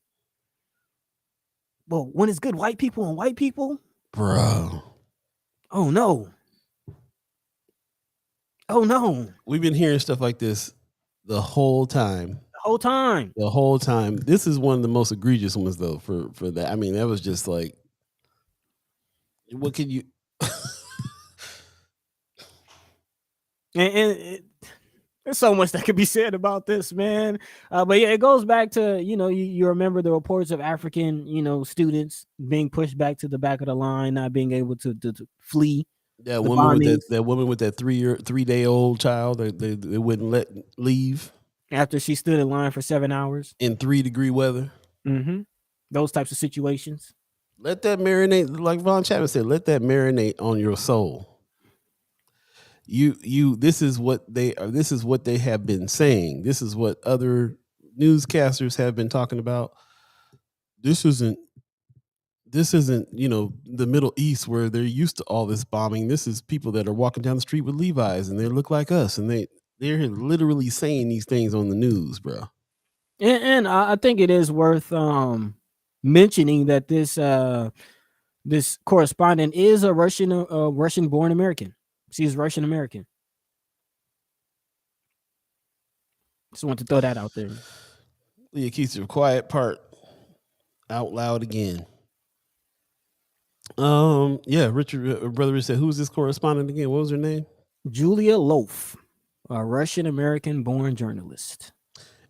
S2: Well, when it's good white people on white people,
S1: bro.
S2: Oh no. Oh no.
S1: We've been hearing stuff like this the whole time. The whole time. This is one of the most egregious ones though for that. I mean, that was just like, what can you
S2: and there's so much that could be said about this, man. But yeah, it goes back to, you remember the reports of African, students being pushed back to the back of the line, not being able to flee.
S1: That woman with that 3-day-old child that they wouldn't let leave
S2: after she stood in line for 7 hours
S1: in 3-degree weather.
S2: Mm-hmm. Those types of situations.
S1: Let that marinate, like Von Chapman said. Let that marinate on your soul. This is what they are. This is what they have been saying. This is what other newscasters have been talking about. This isn't, the Middle East where they're used to all this bombing. This is people that are walking down the street with Levi's and they look like us, and they're literally saying these things on the news, bro.
S2: And I think it is worth mentioning that this correspondent is a Russian-born American. She's Russian American. Just want to throw that out there.
S1: Leah keeps your quiet part out loud again. Yeah, Richard, brother said, who's this correspondent again? What was her name?
S2: Julia Loaf, a Russian American born journalist.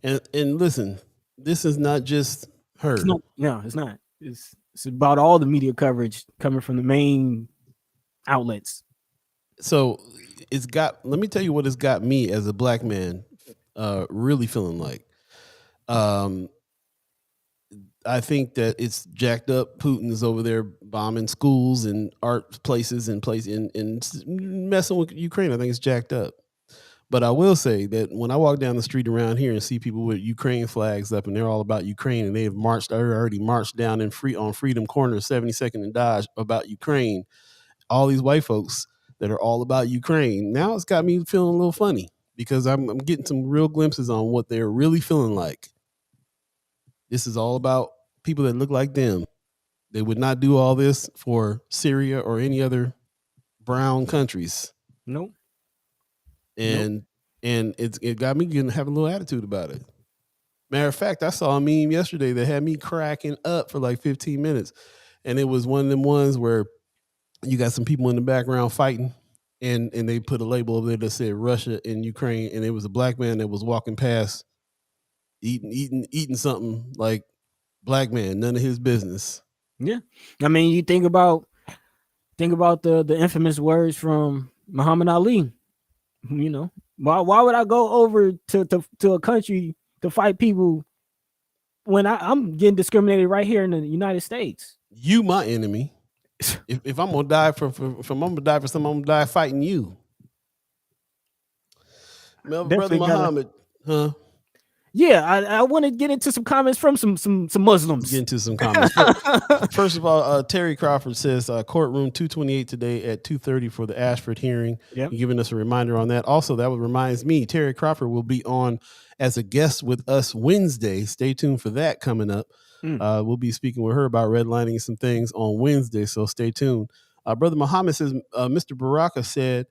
S1: And listen, this is not just her.
S2: It's not. It's about all the media coverage coming from the main outlets.
S1: So let me tell you what it's got me as a black man really feeling like. I think that it's jacked up. Putin is over there bombing schools and art places and messing with Ukraine. I think it's jacked up. But I will say that when I walk down the street around here and see people with Ukraine flags up and they're all about Ukraine and they have already marched down on Freedom Corner, 72nd and Dodge about Ukraine, all these white folks that are all about Ukraine. Now it's got me feeling a little funny because I'm getting some real glimpses on what they're really feeling like. This is all about people that look like them. They would not do all this for Syria or any other brown countries.
S2: Nope.
S1: And it got me having a little attitude about it. Matter of fact, I saw a meme yesterday that had me cracking up for like 15 minutes. And it was one of them ones where you got some people in the background fighting and they put a label over there that said Russia and Ukraine. And it was a black man that was walking past eating something like black man, none of his business.
S2: Yeah. I mean, you think about the infamous words from Muhammad Ali. Why would I go over to a country to fight people when I'm getting discriminated right here in the United States?
S1: You my enemy. If I'm gonna die for something, I'm gonna die fighting you. Brother Muhammad, huh?
S2: Yeah, I want to get into some comments from some Muslims.
S1: Get into some comments. First of all, Terry Crawford says courtroom 228 today at 2:30 for the Ashford hearing.
S2: Yep.
S1: You're giving us a reminder on that. Also, that reminds me, Terry Crawford will be on as a guest with us Wednesday. Stay tuned for that coming up. We'll be speaking with her about redlining some things on Wednesday, so stay tuned. Brother Muhammad says, Mr. Baraka said,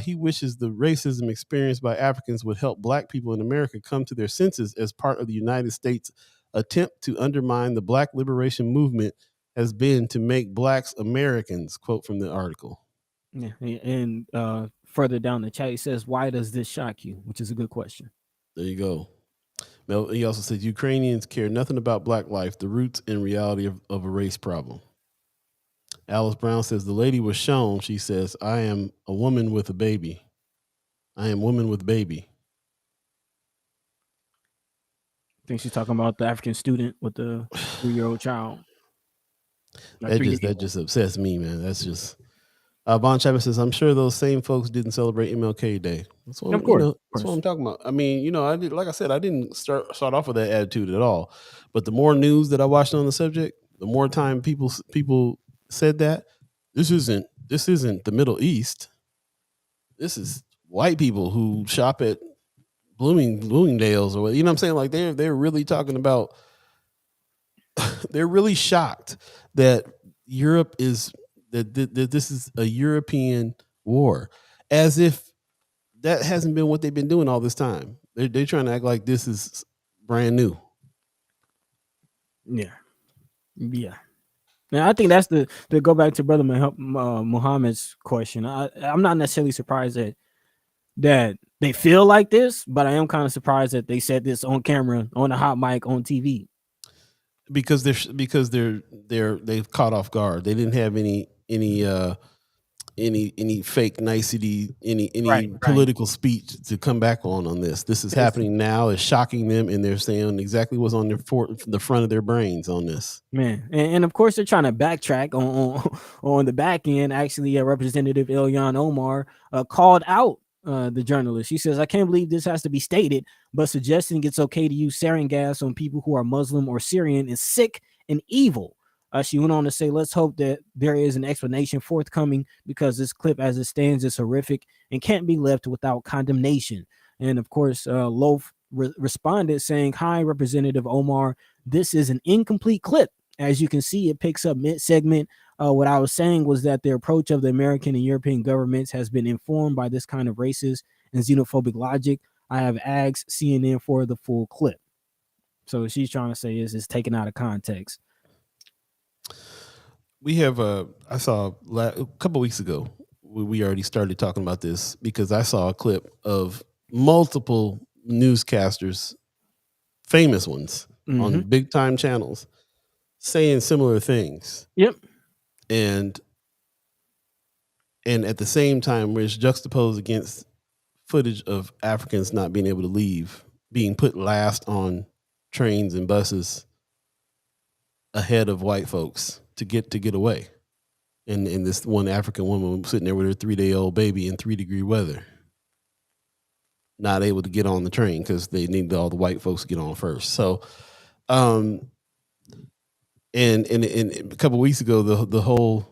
S1: he wishes the racism experienced by Africans would help black people in America come to their senses as part of the United States' attempt to undermine the black liberation movement has been to make blacks Americans, quote from the article.
S2: Yeah, and further down the chat, he says, why does this shock you? Which is a good question.
S1: There you go. Well, he also says Ukrainians care nothing about black life, the roots and reality of a race problem. Alice Brown says the lady was shown. She says, I am a woman with a baby. I am woman with baby.
S2: I think she's talking about the African student with the 3-year-old child.
S1: That just upsets me, man. That's just. Bon Chapman says, "I'm sure those same folks didn't celebrate MLK Day." That's what
S2: Of course,
S1: that's what I'm talking about. I mean, I did, like I said, I didn't start off with that attitude at all. But the more news that I watched on the subject, the more time people said that this isn't the Middle East. This is white people who shop at Bloomingdale's, or you know what I'm saying? Like they're really talking about. They're really shocked that Europe is that this is a European war, as if that hasn't been what they've been doing all this time. They're trying to act like this is brand new.
S2: Yeah. Now I think that's to go back to Brother Muhammad's question. I'm not necessarily surprised that they feel like this, but I am kind of surprised that they said this on camera, on a hot mic, on TV.
S1: Because they've caught off guard. They didn't have any fake nicety, any political speech to come back on this. This is happening now. It's shocking them, and they're saying exactly what's on the front of their brains on this.
S2: Man, and of course they're trying to backtrack on the back end. Actually, Representative Ilhan Omar called out the journalist. She says, "I can't believe this has to be stated, but suggesting it's okay to use sarin gas on people who are Muslim or Syrian is sick and evil." She went on to say, "Let's hope that there is an explanation forthcoming, because this clip as it stands is horrific and can't be left without condemnation." And of course, Loaf responded saying, "Hi, Representative Omar. This is an incomplete clip. As you can see, it picks up mid-segment. What I was saying was that the approach of the American and European governments has been informed by this kind of racist and xenophobic logic. I have asked CNN for the full clip." So what she's trying to say is it's taken out of context.
S1: We have I saw a couple weeks ago, we already started talking about this because I saw a clip of multiple newscasters, famous ones, on big time channels, saying similar things.
S2: Yep.
S1: And at the same time, where it's juxtaposed against footage of Africans not being able to leave, being put last on trains and buses ahead of white folks to get away. And this one African woman sitting there with her 3-day-old baby in 3-degree weather, not able to get on the train because they need all the white folks to get on first. So, and a couple of weeks ago, the whole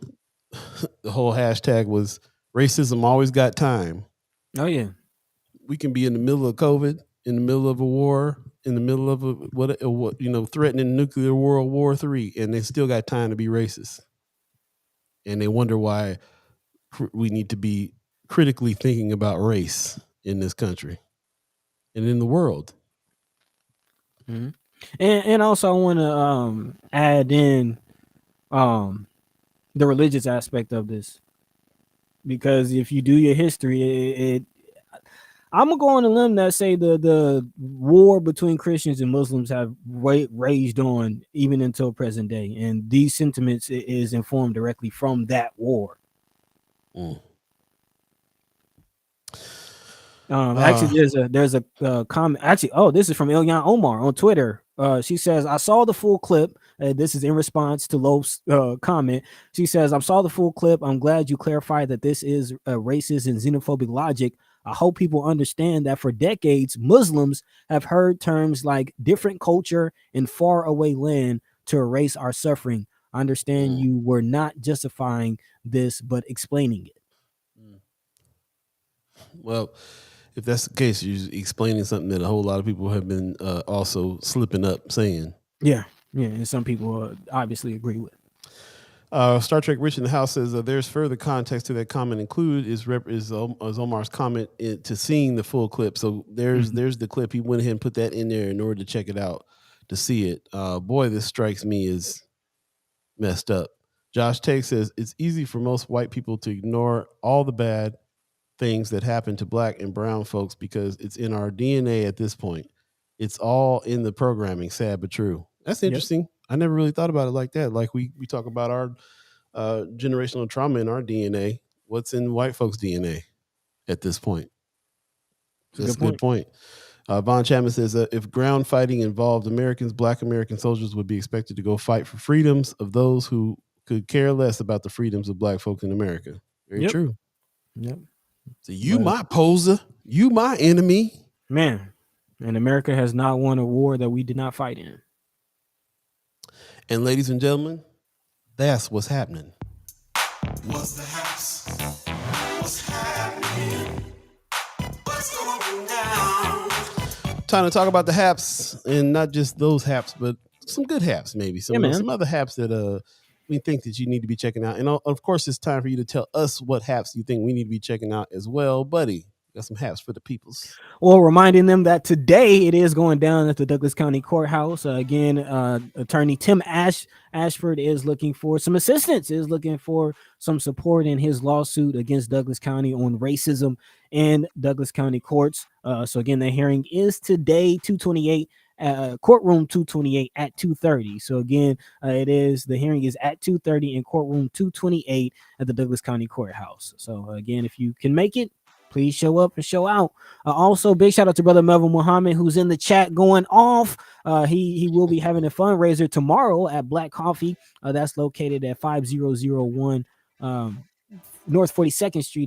S1: hashtag was racism always got time.
S2: Oh yeah,
S1: we can be in the middle of COVID, in the middle of a war, in the middle of threatening nuclear World War III, and they still got time to be racist. And they wonder why we need to be critically thinking about race in this country and in the world.
S2: Mm-hmm. And also I want to add in the religious aspect of this, because if you do your history, I'm gonna go on a limb that say the war between Christians and Muslims have raged on even until present day, and these sentiments is informed directly from that war. Actually, there's a comment. Actually, this is from Ilhan Omar on Twitter. She says, "I saw the full clip." This is in response to Loaf's comment. She says, "I saw the full clip. I'm glad you clarified that this is racist and xenophobic logic. I hope people understand that for decades, Muslims have heard terms like different culture and far away land to erase our suffering. I understand you were not justifying this, but explaining it."
S1: Well, if that's the case, you're explaining something that a whole lot of people have been also slipping up saying.
S2: Yeah, and some people obviously agree with.
S1: Star Trek Rich in the House says there's further context to that comment included is Omar's comment to seeing the full clip. So there's the clip. He went ahead and put that in there in order to check it out, to see it. Boy, this strikes me as messed up. Josh Tate says it's easy for most white people to ignore all the bad things that happen to black and brown folks because it's in our DNA at this point. It's all in the programming, sad but true. That's interesting. Yep. I never really thought about it like that. Like we talk about our generational trauma in our DNA. What's in white folks' DNA at this point? That's a good point. Von Chapman says that if ground fighting involved Americans, Black American soldiers would be expected to go fight for freedoms of those who could care less about the freedoms of Black folk in America. Very true.
S2: Yep.
S1: So you my poser, you my enemy.
S2: Man, and America has not won a war that we did not fight in.
S1: And ladies and gentlemen, that's what's happening.
S3: What's the haps? What's happening? What's going down?
S1: Time to talk about the haps, and not just those haps, but some good haps, maybe some other haps that we think that you need to be checking out. And of course, it's time for you to tell us what haps you think we need to be checking out as well, buddy. Got some haps for the peoples.
S2: Well, reminding them that today it is going down at the Douglas County Courthouse. Again, attorney Tim Ashford is looking for some assistance, is looking for some support in his lawsuit against Douglas County on racism in Douglas County courts. So again, the hearing is today, 228. Courtroom 228 at 2:30. So again, the hearing is at 2:30 in courtroom 228 at the Douglas County Courthouse. So again, if you can make it, please show up and show out. Also, big shout out to Brother Melvin Muhammad, who's in the chat going off. He will be having a fundraiser tomorrow at Black Coffee. That's located at 5001 North 42nd Street,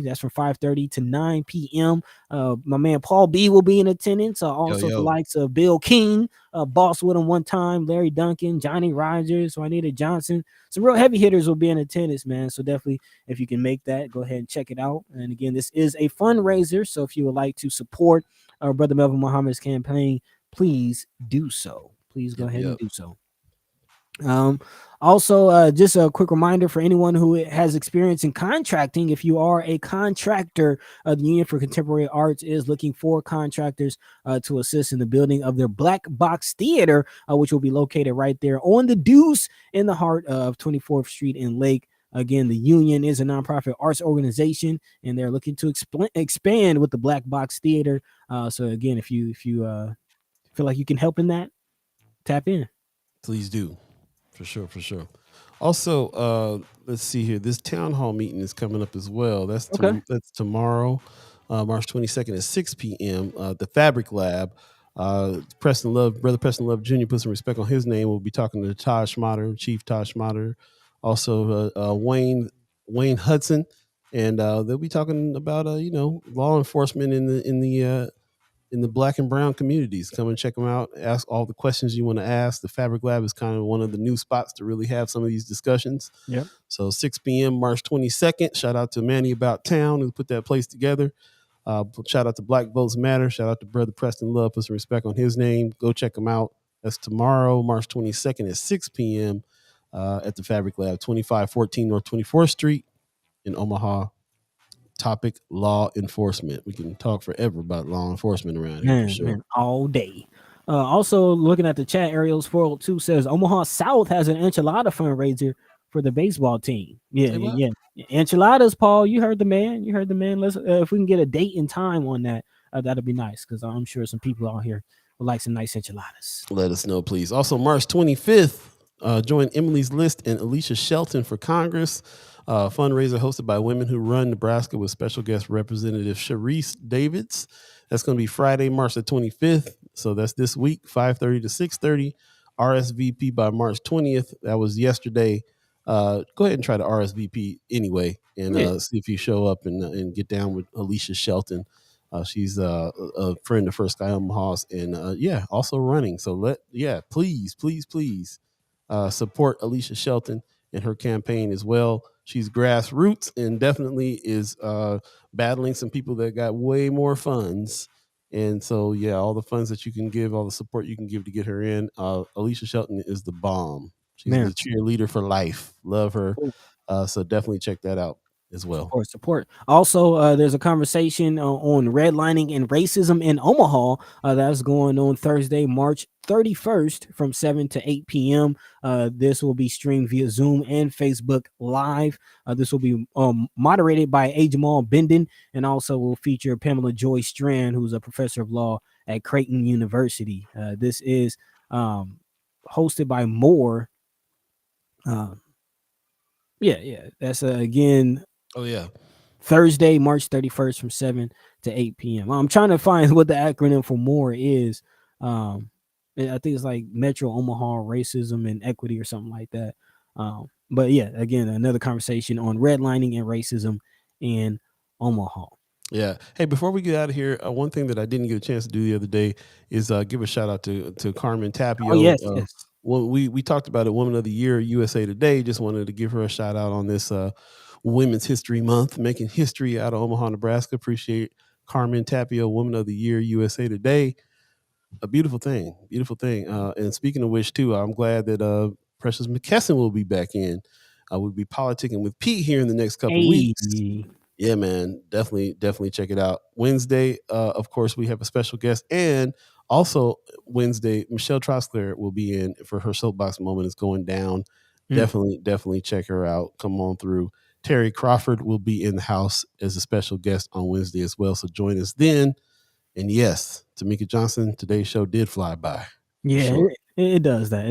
S2: That's from 5:30 to 9 p.m. My man Paul B will be in attendance. Also the likes of Bill King, boss with him one time, Larry Duncan, Johnny Rogers, Juanita Johnson. Some real heavy hitters will be in attendance, man. So definitely, if you can make that, go ahead and check it out. And again, this is a fundraiser. So if you would like to support our Brother Melvin Muhammad's campaign, please do so. Please go ahead and do so. Also, just a quick reminder for anyone who has experience in contracting. If you are a contractor, the Union for Contemporary Arts is looking for contractors to assist in the building of their Black Box Theater, which will be located right there on the Deuce in the heart of 24th Street in Lake. Again, the Union is a nonprofit arts organization, and they're looking to expand with the Black Box Theater. So again, if you feel like you can help in that, tap in.
S1: Please do. For sure. Also, let's see here. This town hall meeting is coming up as well. That's tomorrow, March 22nd at 6 p.m. The Fabric Lab. Brother Preston Love Jr. put some respect on his name. We'll be talking to Chief Todd Schmatter. Also, Wayne Hudson, and they'll be talking about law enforcement in the Black and brown communities. Come and check them out. Ask all the questions you want to ask. The Fabric Lab is kind of one of the new spots to really have some of these discussions.
S2: Yep.
S1: So 6 p.m. March 22nd. Shout out to Manny About Town who put that place together. Shout out to Black Votes Matter. Shout out to Brother Preston Love. Put some respect on his name. Go check him out. That's tomorrow, March 22nd at 6 p.m. At the Fabric Lab, 2514 North 24th Street in Omaha. Topic: law enforcement. We can talk forever about law enforcement around here, for sure.
S2: Man, all day. Also, looking at the chat, Ariel's 402 says Omaha South has an enchilada fundraiser for the baseball team. Yeah. Enchiladas, Paul. You heard the man. Let's if we can get a date and time on that, that'll be nice, because I'm sure some people out here would like some nice enchiladas.
S1: Let us know, please. Also, March 25th, join Emily's List and Alicia Shelton for Congress. Fundraiser hosted by Women Who Run Nebraska with special guest Representative Sharice Davids. That's going to be Friday, March the 25th. So that's this week, 5:30 to 6:30. RSVP by March 20th. That was yesterday. Go ahead and try to RSVP anyway, and see if you show up and get down with Alicia Shelton. She's a friend of Sky Omaha, and also running. So please support Alicia Shelton and her campaign as well. She's grassroots and definitely is battling some people that got way more funds. And so, all the funds that you can give, all the support you can give to get her in. Alicia Shelton is the bomb. She's the cheerleader for life. Love her. So definitely check that out as well.
S2: Support. Also, there's a conversation on redlining and racism in Omaha that's going on Thursday, March 31st from 7 to 8 p.m. This will be streamed via Zoom and Facebook Live. This will be moderated by A. Jamal Benden, and also will feature Pamela Joy Strand, who's a professor of law at Creighton University. This is hosted by Moore. That's again.
S1: Oh, yeah.
S2: Thursday, March 31st from 7 to 8 p.m. I'm trying to find what the acronym for MORE is. I think it's like Metro Omaha Racism and Equity or something like that. But yeah, again, another conversation on redlining and racism in Omaha.
S1: Yeah. Hey, before we get out of here, one thing that I didn't get a chance to do the other day is give a shout out to Carmen Tapio.
S2: Oh, yes.
S1: Well, we talked about it, Woman of the Year, USA Today. Just wanted to give her a shout out on this Women's History Month, making history out of Omaha, Nebraska. Appreciate Carmen Tapio, Woman of the Year, USA Today. A beautiful thing. And speaking of which, too, I'm glad that Precious McKesson will be back in. We'll be politicking with Pete here in the next couple weeks. Yeah, man, definitely check it out. Wednesday, of course, we have a special guest, and also Wednesday, Michelle Troskler will be in for her soapbox moment. Is going down. Definitely check her out. Come on through. Terry Crawford will be in the house as a special guest on Wednesday as well. So join us then. And yes, Tamika Johnson, today's show did fly by.
S2: Yeah, sure. It does that.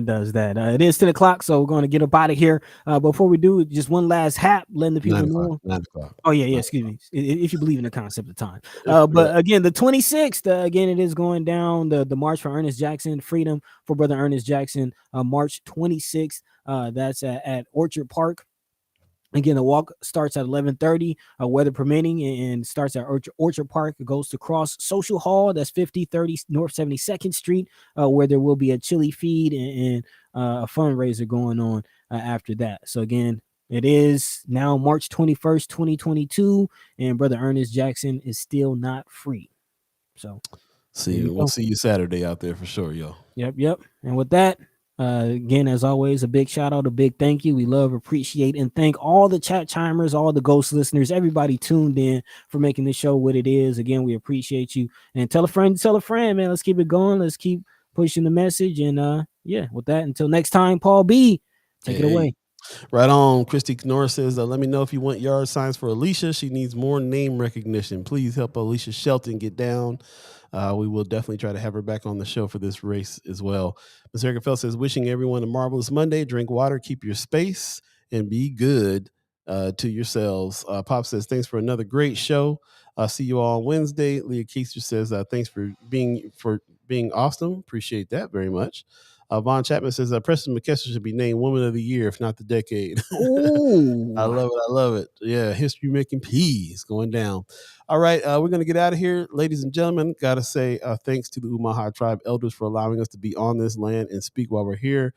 S2: It is 10 o'clock, so we're going to get up out of here. Before we do, just one last hap, letting the people know.
S1: 9 o'clock.
S2: Oh, yeah, excuse me. If you believe in the concept of time. But again, the 26th, again, it is going down. The March for Ernest Jackson, Freedom for Brother Ernest Jackson, March 26th. That's at Orchard Park. Again, the walk starts at 11:30, weather permitting, and starts at Orchard Park. It goes to Cross Social Hall. That's 5030 North 72nd Street, where there will be a chili feed and a fundraiser going on after that. So again, it is now March 21st, 2022, and Brother Ernest Jackson is still not free. So
S1: we'll see you Saturday out there for sure, yo.
S2: Yep. And with that, again, as always, a big shout out, a big thank you. We love, appreciate, and thank all the chat chimers, all the ghost listeners, everybody tuned in for making this show what it is. Again, we appreciate you. And tell a friend, man. Let's keep it going. Let's keep pushing the message. And with that, until next time, Paul B, take it away.
S1: Right on. Christy Knorr says, let me know if you want yard signs for Alicia. She needs more name recognition. Please help Alicia Shelton get down. We will definitely try to have her back on the show for this race as well. Ms. Erica Fell says, wishing everyone a marvelous Monday. Drink water, keep your space, and be good to yourselves. Pop says, thanks for another great show. See you all on Wednesday. Leah Keister says, thanks for being awesome. Appreciate that very much. Vaughn Chapman says, Preston McKesson should be named Woman of the Year, if not the decade. I love it. Yeah, history making peas going down. All right, we're going to get out of here. Ladies and gentlemen, got to say thanks to the Omaha Tribe elders for allowing us to be on this land and speak while we're here.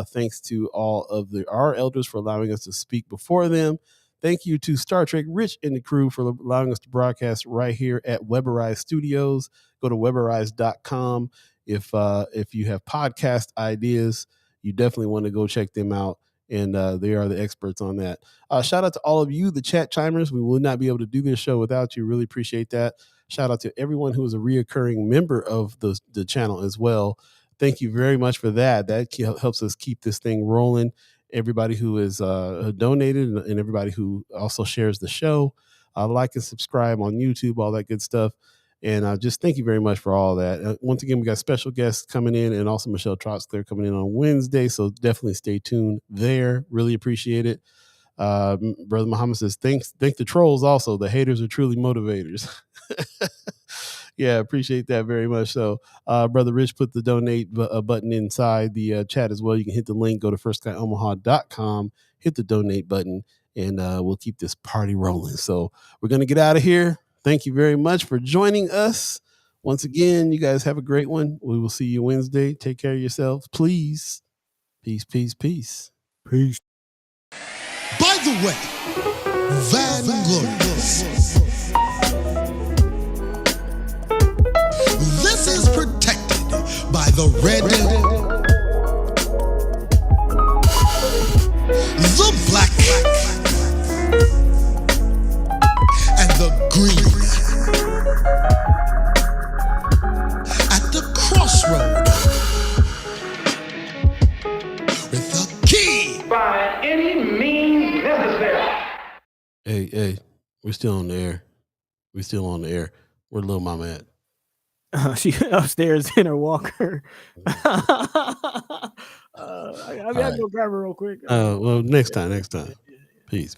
S1: Thanks to all of our elders for allowing us to speak before them. Thank you to Star Trek Rich and the crew for allowing us to broadcast right here at Weberize Studios. Go to weberize.com. If you have podcast ideas, you definitely want to go check them out. And they are the experts on that. Shout out to all of you, the chat chimers. We would not be able to do this show without you. Really appreciate that. Shout out to everyone who is a reoccurring member of the channel as well. Thank you very much for that. That helps us keep this thing rolling. Everybody who is donated and everybody who also shares the show, like and subscribe on YouTube, all that good stuff. And just thank you very much for all that. Once again, we got special guests coming in and also Michelle Troskler coming in on Wednesday. So definitely stay tuned there. Really appreciate it. Brother Muhammad says, thank the trolls also. The haters are truly motivators. Yeah, appreciate that very much. So Brother Rich put the donate button inside the chat as well. You can hit the link, go to firstskyOmaha.com, hit the donate button, and we'll keep this party rolling. So we're going to get out of here. Thank you very much for joining us. Once again, you guys have a great one. We will see you Wednesday. Take care of yourselves, please. Peace, peace, peace.
S2: Peace.
S3: By the way, Vanglorious. This is protected by the red, the black, and the green. At the crossroad, with the key.
S5: By any means necessary.
S1: Hey, we're still on the air. Where Lil Mama at?
S2: She upstairs in her walker. I gotta go grab her real quick.
S1: Well, next time. Peace.